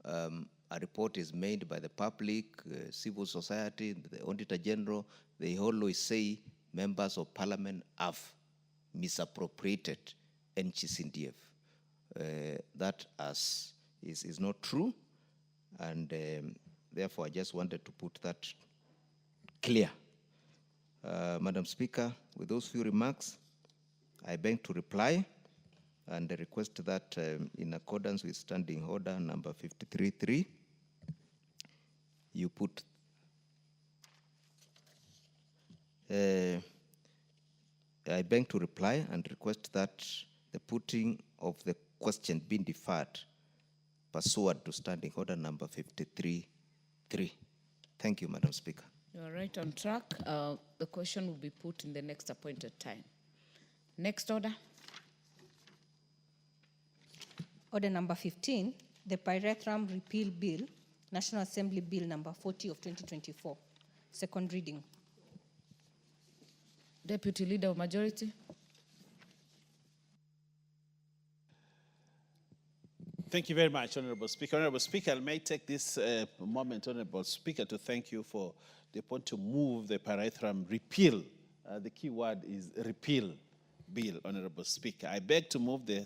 a report is made by the public, civil society, the Auditor General, they always say members of parliament have misappropriated NGCDF. That is not true, and therefore I just wanted to put that clear. Madam Speaker, with those few remarks, I beg to reply and request that in accordance with Standing Order number 53.3, you put I beg to reply and request that the putting of the question be deferred pursuant to Standing Order number 53.3. Thank you, Madam Speaker. You are right on track. The question will be put in the next appointed time. Next order. Order number 15, the Pyrethrum Repeal Bill, National Assembly Bill number 40 of 2024. Second reading. Deputy Leader of Majority. Thank you very much, Honorable Speaker. Honorable Speaker, I may take this moment, Honorable Speaker, to thank you for the point to move the Pyrethrum Repeal. The key word is repeal bill, Honorable Speaker. I beg to move the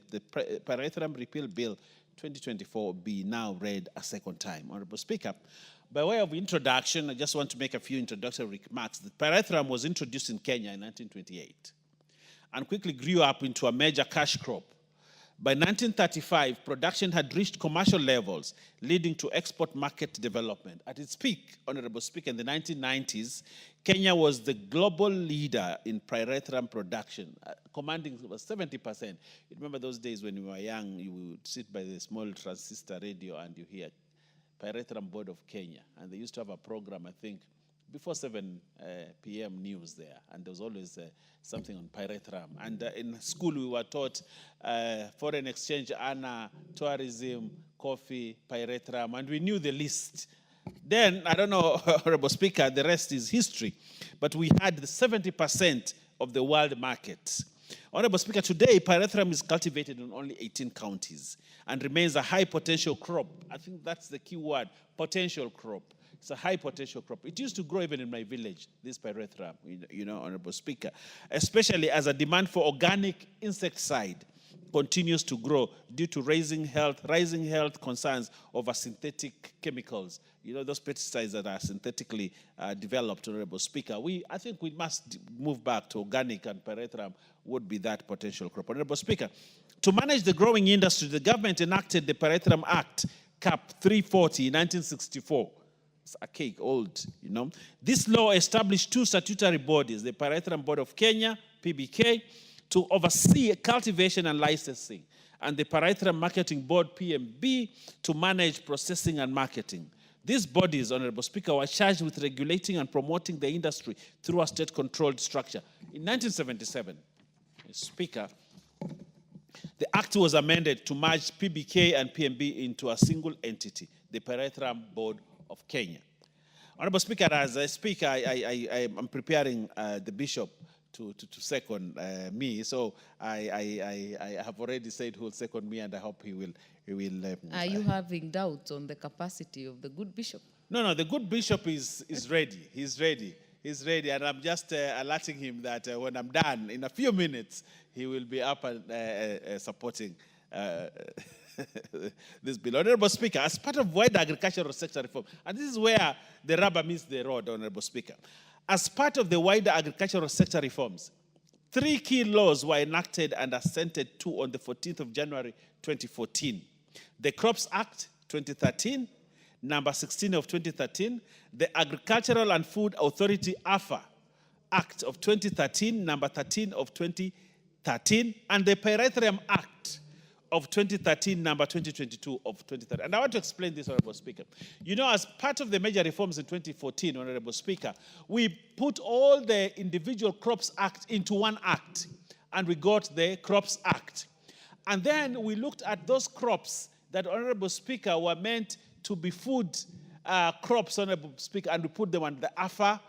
Pyrethrum Repeal Bill 2024 be now read a second time. Honorable Speaker, by way of introduction, I just want to make a few introductory remarks. The Pyrethrum was introduced in Kenya in 1928 and quickly grew up into a major cash crop. By 1935, production had reached commercial levels, leading to export market development. At its peak, Honorable Speaker, in the 1990s, Kenya was the global leader in pyrethrum production, commanding 70%. You remember those days when you were young, you would sit by the small transistor radio and you hear Pyrethrum Board of Kenya. And they used to have a program, I think, before 7 p.m. news there, and there was always something on Pyrethrum. And in school we were taught foreign exchange, ANA, tourism, coffee, Pyrethrum, and we knew the list. Then, I don't know, Honorable Speaker, the rest is history, but we had the 70% of the world market. Honorable Speaker, today Pyrethrum is cultivated in only 18 counties and remains a high potential crop. I think that's the key word, potential crop. It's a high potential crop. It used to grow even in my village, this Pyrethrum, you know, Honorable Speaker, especially as a demand for organic insecticide continues to grow due to rising health concerns over synthetic chemicals. You know, those pesticides that are synthetically developed, Honorable Speaker. I think we must move back to organic, and Pyrethrum would be that potential crop. Honorable Speaker, to manage the growing industry, the government enacted the Pyrethrum Act, Cap 340 in 1964. It's archaic, old, you know. This law established two statutory bodies, the Pyrethrum Board of Kenya, PBK, to oversee cultivation and licensing, and the Pyrethrum Marketing Board, PMB, to manage processing and marketing. These bodies, Honorable Speaker, were charged with regulating and promoting the industry through a state-controlled structure. In 1977, Speaker, the Act was amended to merge PBK and PMB into a single entity, the Pyrethrum Board of Kenya. Honorable Speaker, as I speak, I am preparing the Bishop to second me, so I have already said who will second me, and I hope he will. Are you having doubts on the capacity of the good bishop? No, the good bishop is ready. He's ready, and I'm just alerting him that when I'm done, in a few minutes, he will be up and supporting this bill. Honorable Speaker, as part of wider agricultural sector reform, and this is where the rubber meets the road, Honorable Speaker. As part of the wider agricultural sector reforms, 3 key laws were enacted and assented to on the 14th of January 2014. The Crops Act 2013, number 16 of 2013, the Agricultural and Food Authority AFA Act of 2013, number 13 of 2013, and the Pyrethrum Act of 2013, number 2022 of 2013. And I want to explain this, Honorable Speaker. You know, as part of the major reforms in 2014, Honorable Speaker, we put all the individual Crops Act into one act, and we got the Crops Act. And then we looked at those crops that, Honorable Speaker, were meant to be food crops, Honorable Speaker, and we put them under the AFA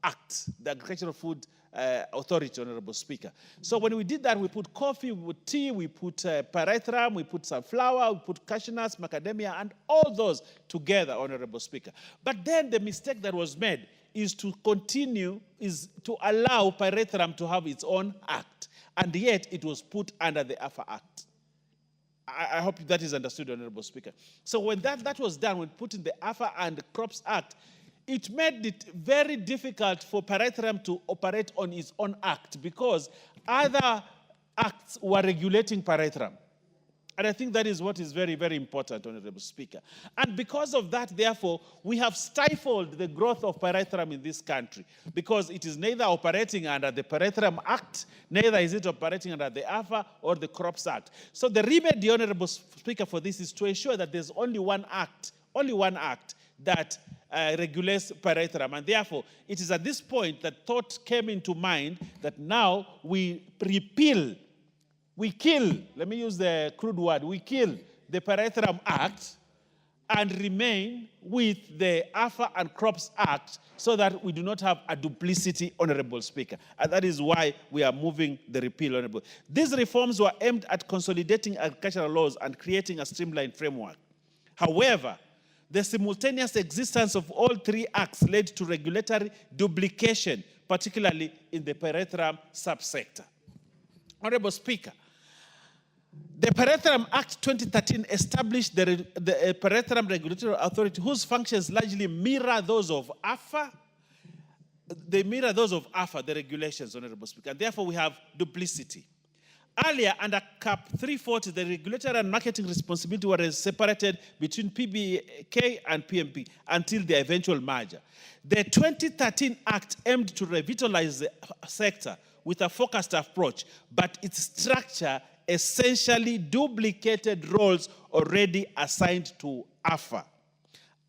Act, the Agricultural Food Authority, Honorable Speaker. So when we did that, we put coffee, we put tea, we put Pyrethrum, we put sunflower, we put cashew nuts, macadamia, and all those together, Honorable Speaker. But then the mistake that was made is to allow Pyrethrum to have its own act, and yet it was put under the AFA Act. I hope that is understood, Honorable Speaker. So when that was done, when put in the AFA and the Crops Act, it made it very difficult for Pyrethrum to operate on its own act because other acts were regulating Pyrethrum. And I think that is what is very, very important, Honorable Speaker. And because of that, therefore, we have stifled the growth of Pyrethrum in this country because it is neither operating under the Pyrethrum Act, neither is it operating under the AFA or the Crops Act. So the remedy, Honorable Speaker, for this is to ensure that there's only one act that regulates Pyrethrum. And therefore, it is at this point that thought came into mind that now we repeal, we kill, let me use the crude word, we kill the Pyrethrum Act and remain with the AFA and Crops Act so that we do not have a duplicity, Honorable Speaker. And that is why we are moving the repeal, Honorable. These reforms were aimed at consolidating agricultural laws and creating a streamlined framework. However, the simultaneous existence of all 3 acts led to regulatory duplication, particularly in the Pyrethrum subsector. Honorable Speaker, the Pyrethrum Act 2013 established the Pyrethrum Regulatory Authority, whose functions largely mirror those of AFA. They mirror those of AFA, the regulations, Honorable Speaker, and therefore we have duplicity. Earlier, under Cap 340, the regulatory and marketing responsibility were separated between PBK and PMP until the eventual merger. The 2013 Act aimed to revitalize the sector with a focused approach, but its structure essentially duplicated roles already assigned to AFA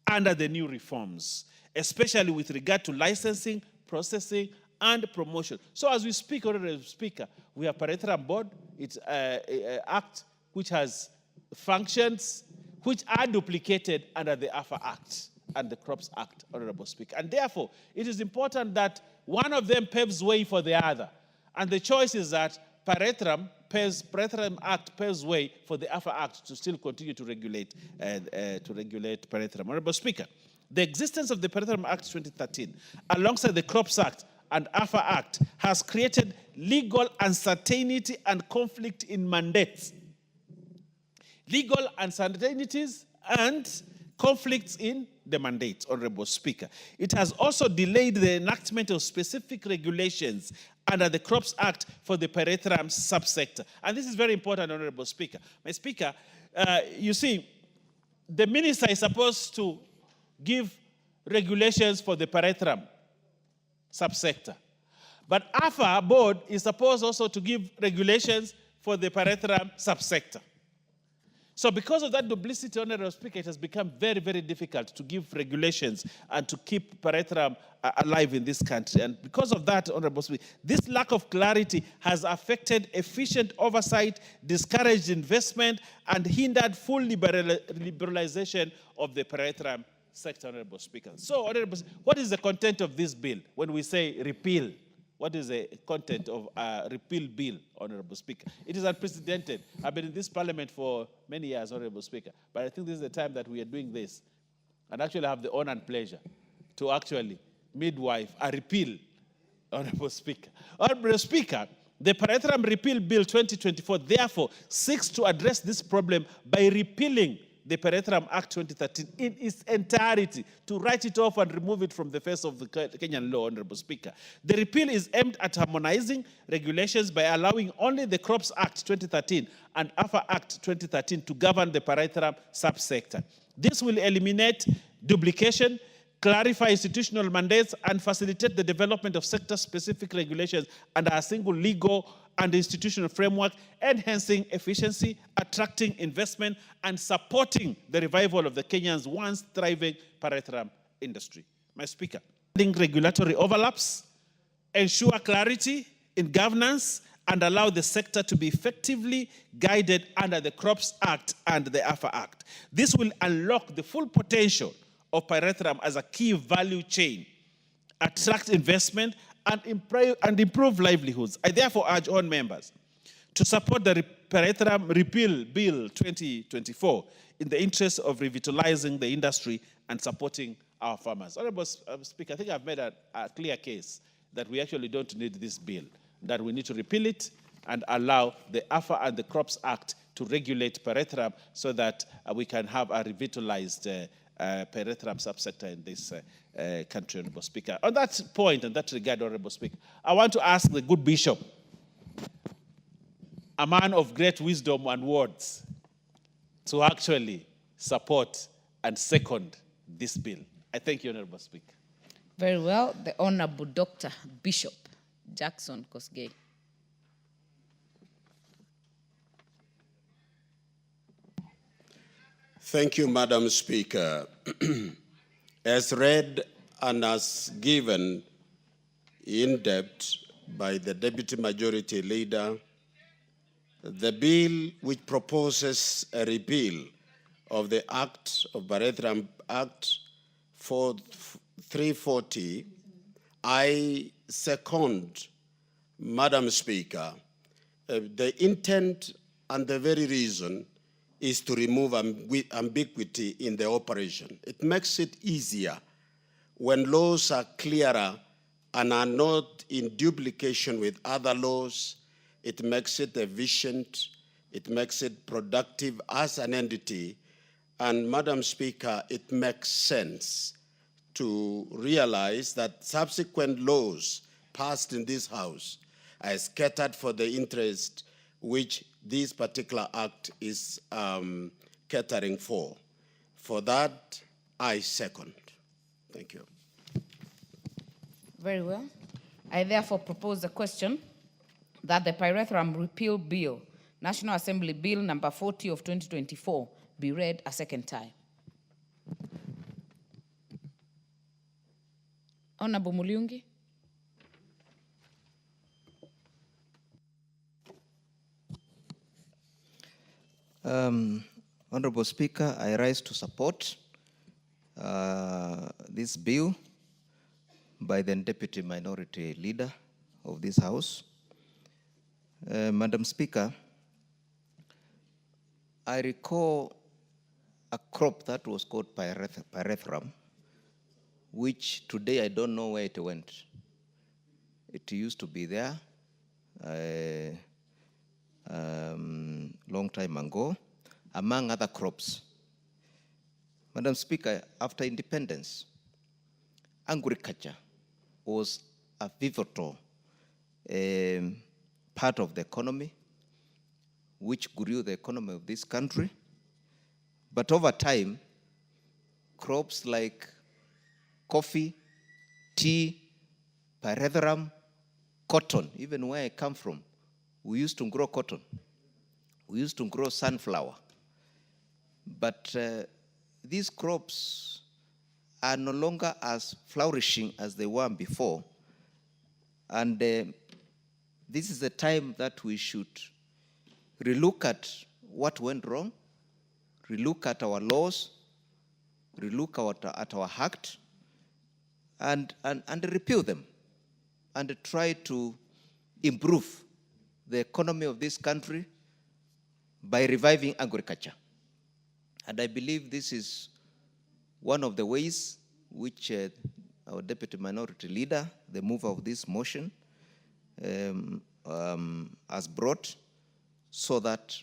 under the new reforms. especially with regard to licensing, processing, and promotion. So as we speak, Honorable Speaker, we have Pyrethrum Board. It's an act which has functions which are duplicated under the AFA Act and the Crops Act, Honorable Speaker. And therefore, it is important that one of them paves way for the other. And the choice is that Pyrethrum Act paves way for the AFA Act to still continue to regulate Pyrethrum. Honorable Speaker, the existence of the Pyrethrum Act 2013, alongside the Crops Act and AFA Act, has created legal uncertainty and conflict in mandates. Legal uncertainties and conflicts in the mandate, Honorable Speaker. It has also delayed the enactment of specific regulations under the Crops Act for the Pyrethrum subsector. And this is very important, Honorable Speaker. My Speaker, you see, the minister is supposed to give regulations for the Pyrethrum subsector. But AFA board is supposed also to give regulations for the Pyrethrum subsector. So because of that duplicity, Honorable Speaker, it has become very, very difficult to give regulations and to keep Pyrethrum alive in this country. And because of that, Honorable Speaker, this lack of clarity has affected efficient oversight, discouraged investment, and hindered full liberalization of the Pyrethrum sector, Honorable Speaker. So, Honorable Speaker, what is the content of this bill when we say repeal? What is the content of a repeal bill, Honorable Speaker? It is unprecedented. I've been in this parliament for many years, Honorable Speaker, but I think this is the time that we are doing this. And actually have the honor and pleasure to actually midwife a repeal, Honorable Speaker. Honorable Speaker, the Pyrethrum Repeal Bill 2024 therefore seeks to address this problem by repealing the Pyrethrum Act 2013 in its entirety, to write it off and remove it from the face of the Kenyan law, Honorable Speaker. The repeal is aimed at harmonizing regulations by allowing only the Crops Act 2013 and AFA Act 2013 to govern the Pyrethrum subsector. This will eliminate duplication, clarify institutional mandates, and facilitate the development of sector-specific regulations under a single legal and institutional framework, enhancing efficiency, attracting investment, and supporting the revival of the Kenyans' once thriving Pyrethrum industry. My Speaker, regulatory overlaps, ensure clarity in governance, and allow the sector to be effectively guided under the Crops Act and the AFA Act. This will unlock the full potential of Pyrethrum as a key value chain, attract investment, and improve livelihoods. I therefore urge all members to support the Pyrethrum Repeal Bill 2024 in the interest of revitalizing the industry and supporting our farmers. Honorable Speaker, I think I've made a clear case that we actually don't need this bill, that we need to repeal it and allow the AFA and the Crops Act to regulate Pyrethrum so that we can have a revitalized Pyrethrum subsector in this country, Honorable Speaker. On that point, and that regard, Honorable Speaker, I want to ask the good bishop, a man of great wisdom and words, to actually support and second this bill. I thank you, Honorable Speaker. Very well. The Honorable Dr. Bishop Jackson Kosgei. Thank you, Madam Speaker. As read and as given in depth by the Deputy Majority Leader, the bill which proposes a repeal of the Act of Pyrethrum Act 340, I second, Madam Speaker. The intent and the very reason is to remove ambiguity in the operation. It makes it easier when laws are clearer and are not in duplication with other laws. It makes it efficient, it makes it productive as an entity, and Madam Speaker, it makes sense to realize that subsequent laws passed in this House are scattered for the interest which this particular act is catering for. For that, I second. Thank you. Very well. I therefore propose the question that the Pyrethrum Repeal Bill, National Assembly Bill number 40 of 2024, be read a second time. Honorable Muliungi. Honorable Speaker, I rise to support this bill by the Deputy Minority Leader of this House. Madam Speaker, I recall a crop that was called Pyrethrum, which today I don't know where it went. It used to be there long time ago, among other crops. Madam Speaker, after independence, agriculture was a pivotal part of the economy, which grew the economy of this country. But over time, crops like coffee, tea, pyrethrum, cotton, even where I come from, we used to grow cotton. We used to grow sunflower. But these crops are no longer as flourishing as they were before. And this is the time that we should relook at what went wrong, relook at our laws, relook at our act, and repeal them, and try to improve the economy of this country by reviving agriculture. And I believe this is one of the ways which our Deputy Minority Leader, the mover of this motion, has brought, so that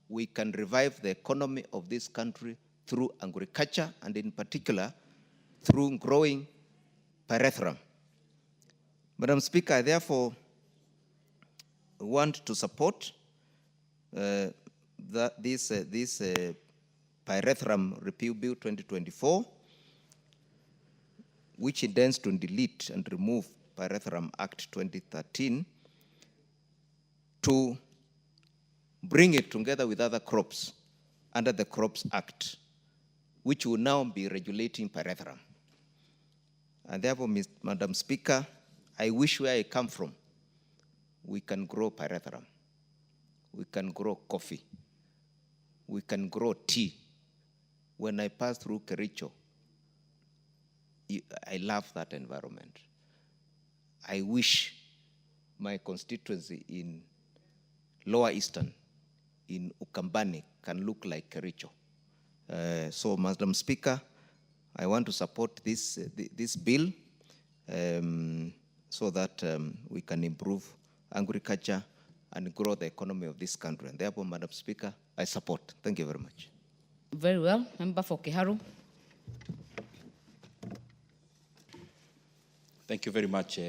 we can revive the economy of this country through agriculture, and in particular, through growing pyrethrum. Madam Speaker, I therefore want to support this Pyrethrum Repeal Bill 2024, which intends to delete and remove Pyrethrum Act 2013 to bring it together with other crops under the Crops Act, which will now be regulating pyrethrum. And therefore, Madam Speaker, I wish where I come from, we can grow pyrethrum, we can grow coffee, we can grow tea. When I pass through Kericho, I love that environment. I wish my constituency in Lower Eastern, in Ukambani, can look like Kericho. So, Madam Speaker, I want to support this bill so that we can improve agriculture and grow the economy of this country. And therefore, Madam Speaker, I support. Thank you very much. Very well. Member for Kiharu. Thank you very much,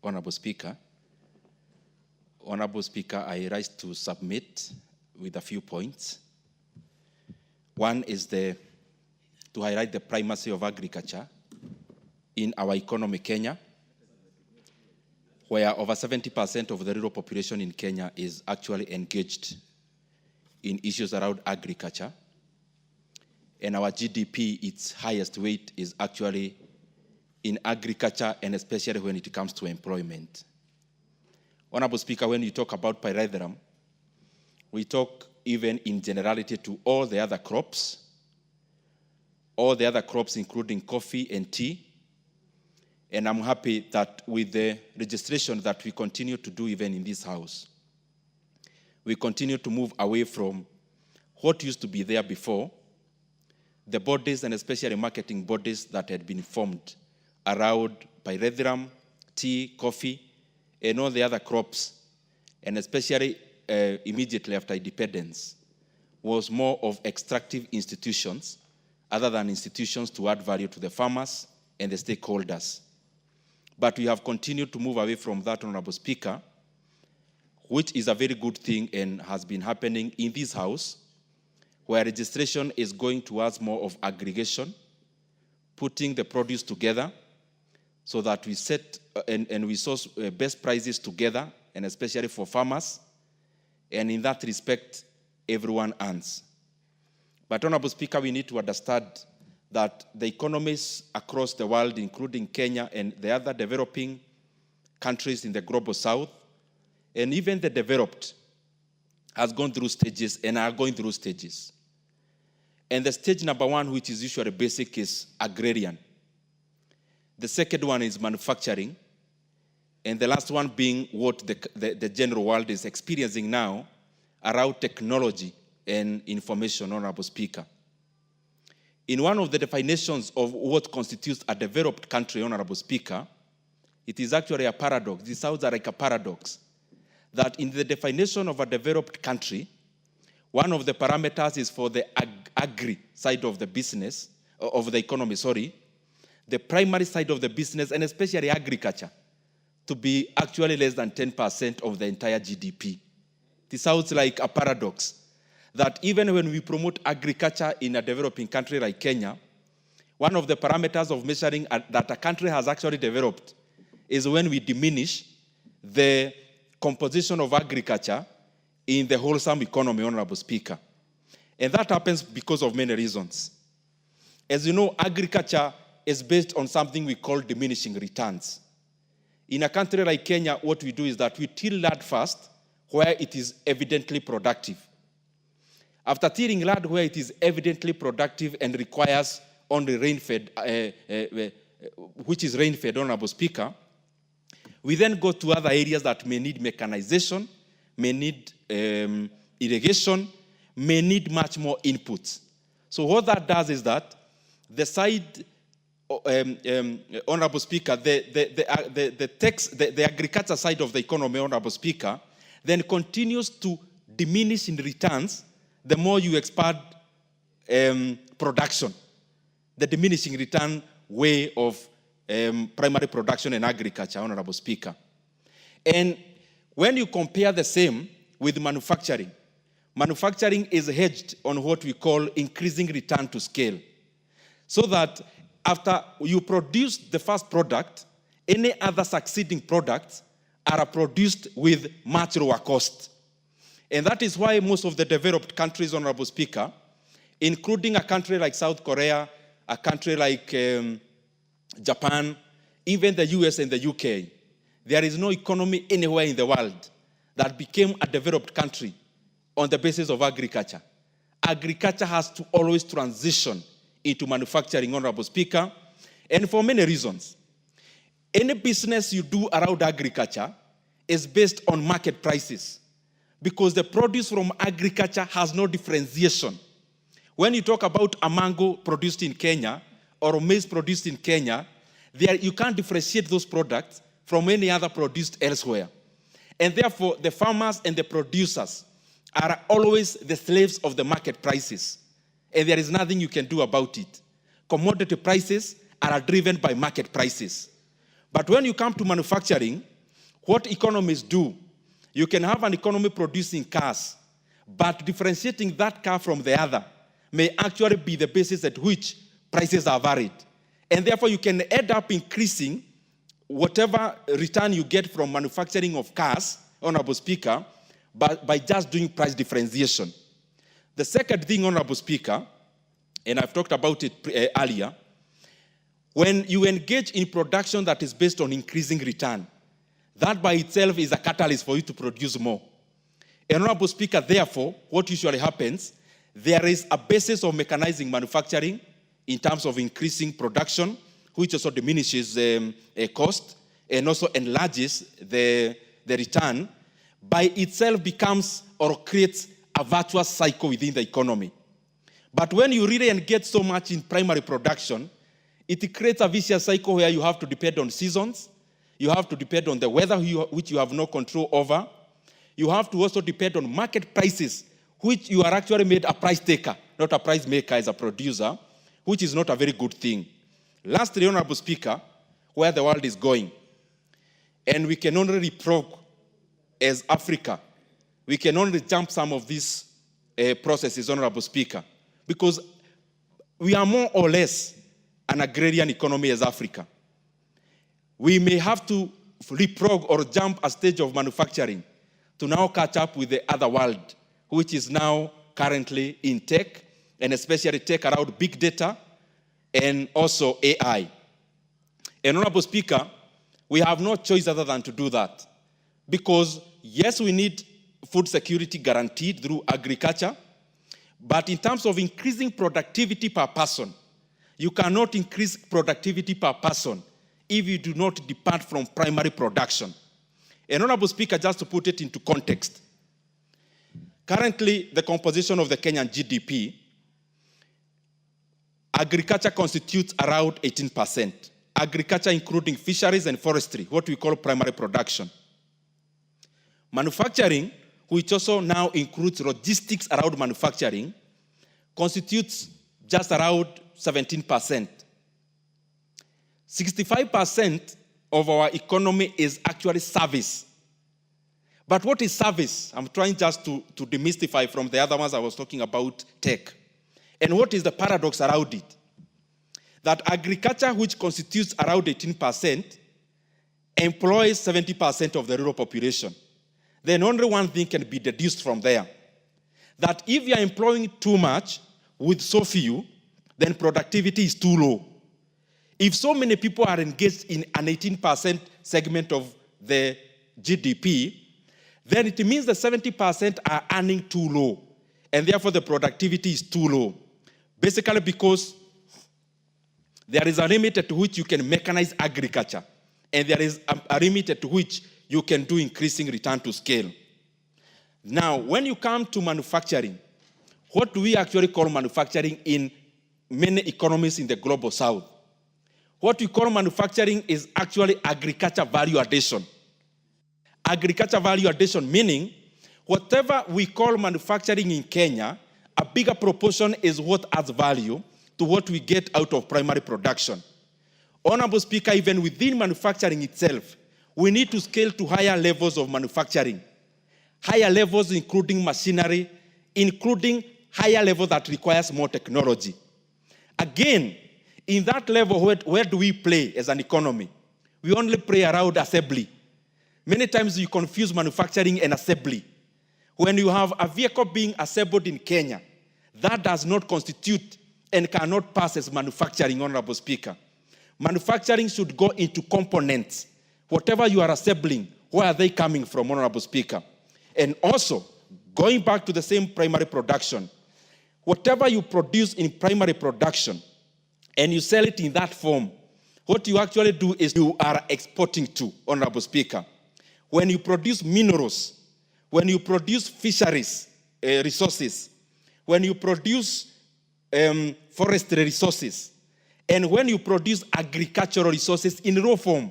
Honorable Speaker. Honorable Speaker, I rise to submit with a few points. One is to highlight the primacy of agriculture in our economy, Kenya, where over 70% of the rural population in Kenya is actually engaged in issues around agriculture. And our GDP, its highest weight is actually in agriculture, and especially when it comes to employment. Honorable Speaker, when you talk about pyrethrum, we talk even in generality to all the other crops including coffee and tea. And I'm happy that with the registration that we continue to do even in this House, we continue to move away from what used to be there before, the bodies and especially marketing bodies that had been formed around pyrethrum, tea, coffee, and all the other crops, and especially immediately after independence, was more of extractive institutions other than institutions to add value to the farmers and the stakeholders. But we have continued to move away from that, Honorable Speaker, which is a very good thing and has been happening in this House, where registration is going towards more of aggregation, putting the produce together so that we set and we source best prices together, and especially for farmers. And in that respect, everyone earns. But, Honorable Speaker, we need to understand that the economies across the world, including Kenya and the other developing countries in the global south, and even the developed, has gone through stages and are going through stages. And the stage number one, which is usually basic, is agrarian. The second one is manufacturing. And the last one being what the general world is experiencing now around technology and information, Honorable Speaker. In one of the definitions of what constitutes a developed country, Honorable Speaker, it is actually a paradox. This sounds like a paradox. That in the definition of a developed country, one of the parameters is for the agri side of the business, of the economy, the primary side of the business, and especially agriculture, to be actually less than 10% of the entire GDP. This sounds like a paradox, that even when we promote agriculture in a developing country like Kenya, one of the parameters of measuring that a country has actually developed is when we diminish the composition of agriculture in the wholesome economy, Honorable Speaker. And that happens because of many reasons. As you know, agriculture is based on something we call diminishing returns. In a country like Kenya, what we do is that we till land first where it is evidently productive. After tilling land where it is evidently productive and requires only rain-fed, which is rain-fed, Honorable Speaker, we then go to other areas that may need mechanization, may need irrigation, may need much more inputs. So what that does is that the side, Honorable Speaker, the agriculture side of the economy, Honorable Speaker, then continues to diminish in returns the more you expand production, the diminishing return way of primary production and agriculture, Honorable Speaker. And when you compare the same with manufacturing, manufacturing is hedged on what we call increasing return to scale. So that after you produce the first product, any other succeeding products are produced with much lower cost. And that is why most of the developed countries, Honorable Speaker, including a country like South Korea, a country like Japan, even the US and the UK, there is no economy anywhere in the world that became a developed country on the basis of agriculture. Agriculture has to always transition into manufacturing, Honorable Speaker, and for many reasons. Any business you do around agriculture is based on market prices because the produce from agriculture has no differentiation. When you talk about a mango produced in Kenya or maize produced in Kenya, you can't differentiate those products from any other produced elsewhere. And therefore, the farmers and the producers are always the slaves of the market prices. And there is nothing you can do about it. Commodity prices are driven by market prices. But when you come to manufacturing, what economies do, you can have an economy producing cars, but differentiating that car from the other may actually be the basis at which prices are varied. And therefore, you can end up increasing whatever return you get from manufacturing of cars, Honorable Speaker, by just doing price differentiation. The second thing, Honorable Speaker, and I've talked about it earlier, when you engage in production that is based on increasing return, that by itself is a catalyst for you to produce more. And Honorable Speaker, therefore, what usually happens, there is a basis of mechanizing manufacturing in terms of increasing production, which also diminishes cost and also enlarges the return, by itself becomes or creates a virtuous cycle within the economy. But when you really engage so much in primary production, it creates a vicious cycle where you have to depend on seasons, you have to depend on the weather which you have no control over, you have to also depend on market prices, which you are actually made a price taker, not a price maker as a producer, which is not a very good thing. Lastly, Honorable Speaker, where the world is going, and we can only reprobe as Africa, we can only jump some of these processes, Honorable Speaker, because we are more or less an agrarian economy as Africa. We may have to leapfrog or jump a stage of manufacturing to now catch up with the other world, which is now currently in tech, and especially tech around big data, and also AI. And Honorable Speaker, we have no choice other than to do that. Because yes, we need food security guaranteed through agriculture, but in terms of increasing productivity per person, you cannot increase productivity per person if you do not depart from primary production. And Honorable Speaker, just to put it into context, currently the composition of the Kenyan GDP, agriculture constitutes around 18%. Agriculture including fisheries and forestry, what we call primary production. Manufacturing, which also now includes logistics around manufacturing, constitutes just around 17%. 65% of our economy is actually service. But what is service? I'm trying just to demystify from the other ones I was talking about tech. And what is the paradox around it? That agriculture, which constitutes around 18%, employs 70% of the rural population. Then only one thing can be deduced from there. That if you are employing too much with so few, then productivity is too low. If so many people are engaged in an 18% segment of the GDP, then it means the 70% are earning too low, and therefore the productivity is too low. Basically because there is a limit at which you can mechanize agriculture, and there is a limit at which you can do increasing return to scale. Now, when you come to manufacturing, what do we actually call manufacturing in many economies in the global south? What we call manufacturing is actually agriculture value addition. Agriculture value addition meaning whatever we call manufacturing in Kenya, a bigger proportion is what adds value to what we get out of primary production. Honorable Speaker, even within manufacturing itself, we need to scale to higher levels of manufacturing. Higher levels including machinery, including higher level that requires more technology. Again, in that level, where do we play as an economy? We only play around assembly. Many times you confuse manufacturing and assembly. When you have a vehicle being assembled in Kenya, that does not constitute and cannot pass as manufacturing, Honorable Speaker. Manufacturing should go into components. Whatever you are assembling, where are they coming from, Honorable Speaker? And also, going back to the same primary production, whatever you produce in primary production and you sell it in that form, what you actually do is you are exporting to, Honorable Speaker. When you produce minerals, when you produce fisheries resources, when you produce forestry resources, and when you produce agricultural resources in raw form,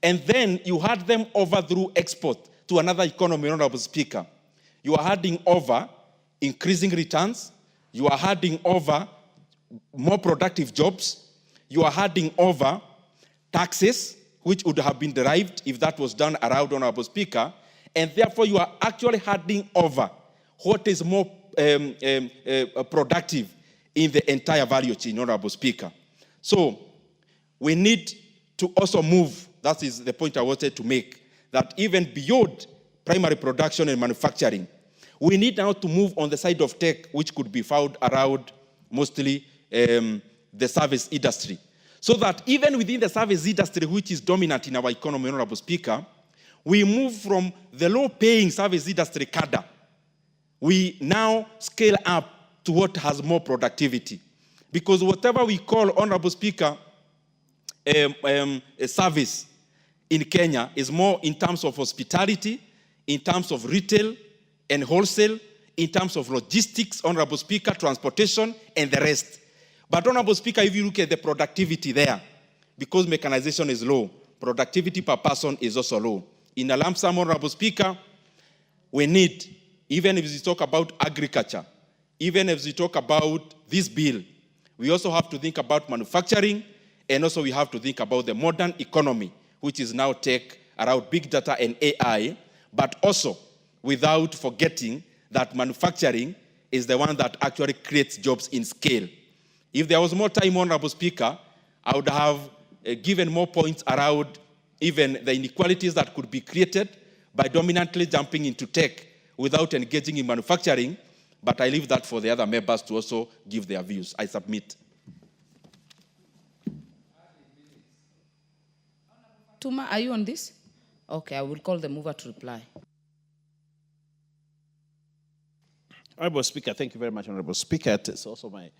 and then you hand them over through export to another economy, Honorable Speaker, you are handing over increasing returns, you are handing over more productive jobs, you are handing over taxes, which would have been derived if that was done around, Honorable Speaker, and therefore you are actually handing over what is more productive in the entire value chain, Honorable Speaker. So we need to also move, that is the point I wanted to make, that even beyond primary production and manufacturing, we need now to move on the side of tech, which could be found around mostly the service industry. So that even within the service industry, which is dominant in our economy, Honorable Speaker, we move from the low-paying service industry cadre. We now scale up to what has more productivity. Because whatever we call, Honorable Speaker, a service in Kenya is more in terms of hospitality, in terms of retail and wholesale, in terms of logistics, Honorable Speaker, transportation, and the rest. But Honorable Speaker, if you look at the productivity there, because mechanization is low, productivity per person is also low. In a lump sum, Honorable Speaker, we need, even if we talk about agriculture, even if we talk about this bill, we also have to think about manufacturing, and also we have to think about the modern economy, which is now tech around big data and AI, but also without forgetting that manufacturing is the one that actually creates jobs in scale. If there was more time, Honorable Speaker, I would have given more points around even the inequalities that could be created by dominantly jumping into tech without engaging in manufacturing, but I leave that for the other members to also give their views. I submit. Fatuma, are you on this? Okay, I will call the mover to reply. Honorable Speaker, thank you very much, Honorable Speaker. It's also my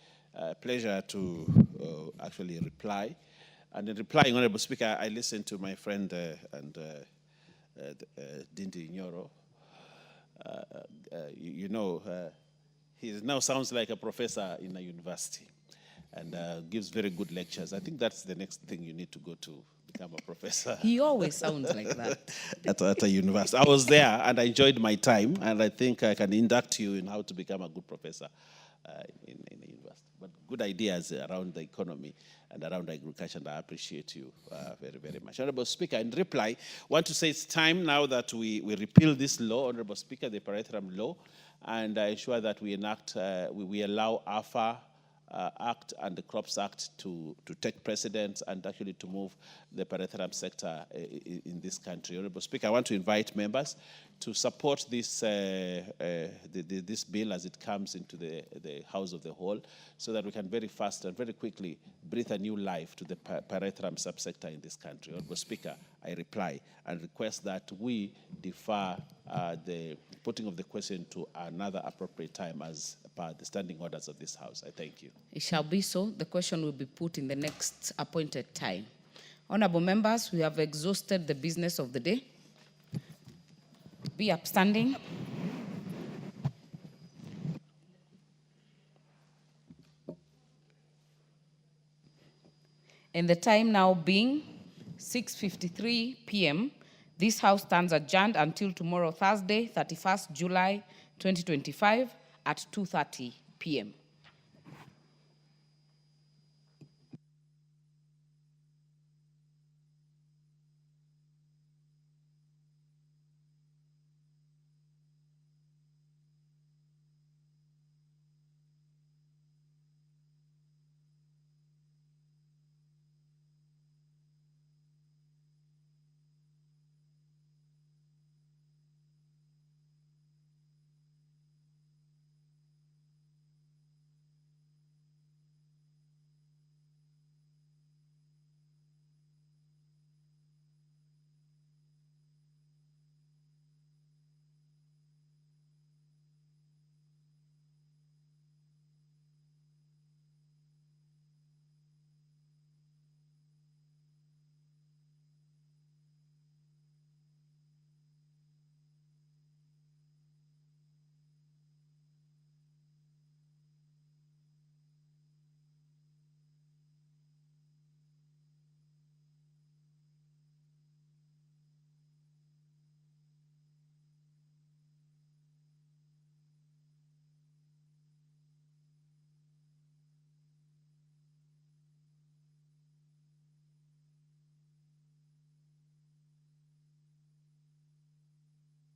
pleasure to actually reply. And in replying, Honorable Speaker, I listened to my friend Dindi Nyoro. He now sounds like a professor in a university and gives very good lectures. I think that's the next thing you need to go to become a professor. He always sounds like that. at a university. I was there and I enjoyed my time, and I think I can induct you in how to become a good professor in a university. But good ideas around the economy and around agriculture, and I appreciate you very, very much. Honorable Speaker, in reply, I want to say it's time now that we repeal this law, Honorable Speaker, the Pyrethrum law, and ensure that we enact, we allow AFA Act and the Crops Act to take precedence and actually to move the Pyrethrum sector in this country. Honorable Speaker, I want to invite members to support this this bill as it comes into the House of the Whole, so that we can very fast and very quickly breathe a new life to the Pyrethrum subsector in this country. Honorable Speaker, I reply and request that we defer the putting of the question to another appropriate time as per the standing orders of this House. I thank you. It shall be so. The question will be put in the next appointed time. Honorable members, we have exhausted the business of the day. Be upstanding. And the time now being 6:53 p.m., this House stands adjourned until tomorrow, Thursday, 31st July 2025 at 2:30 p.m.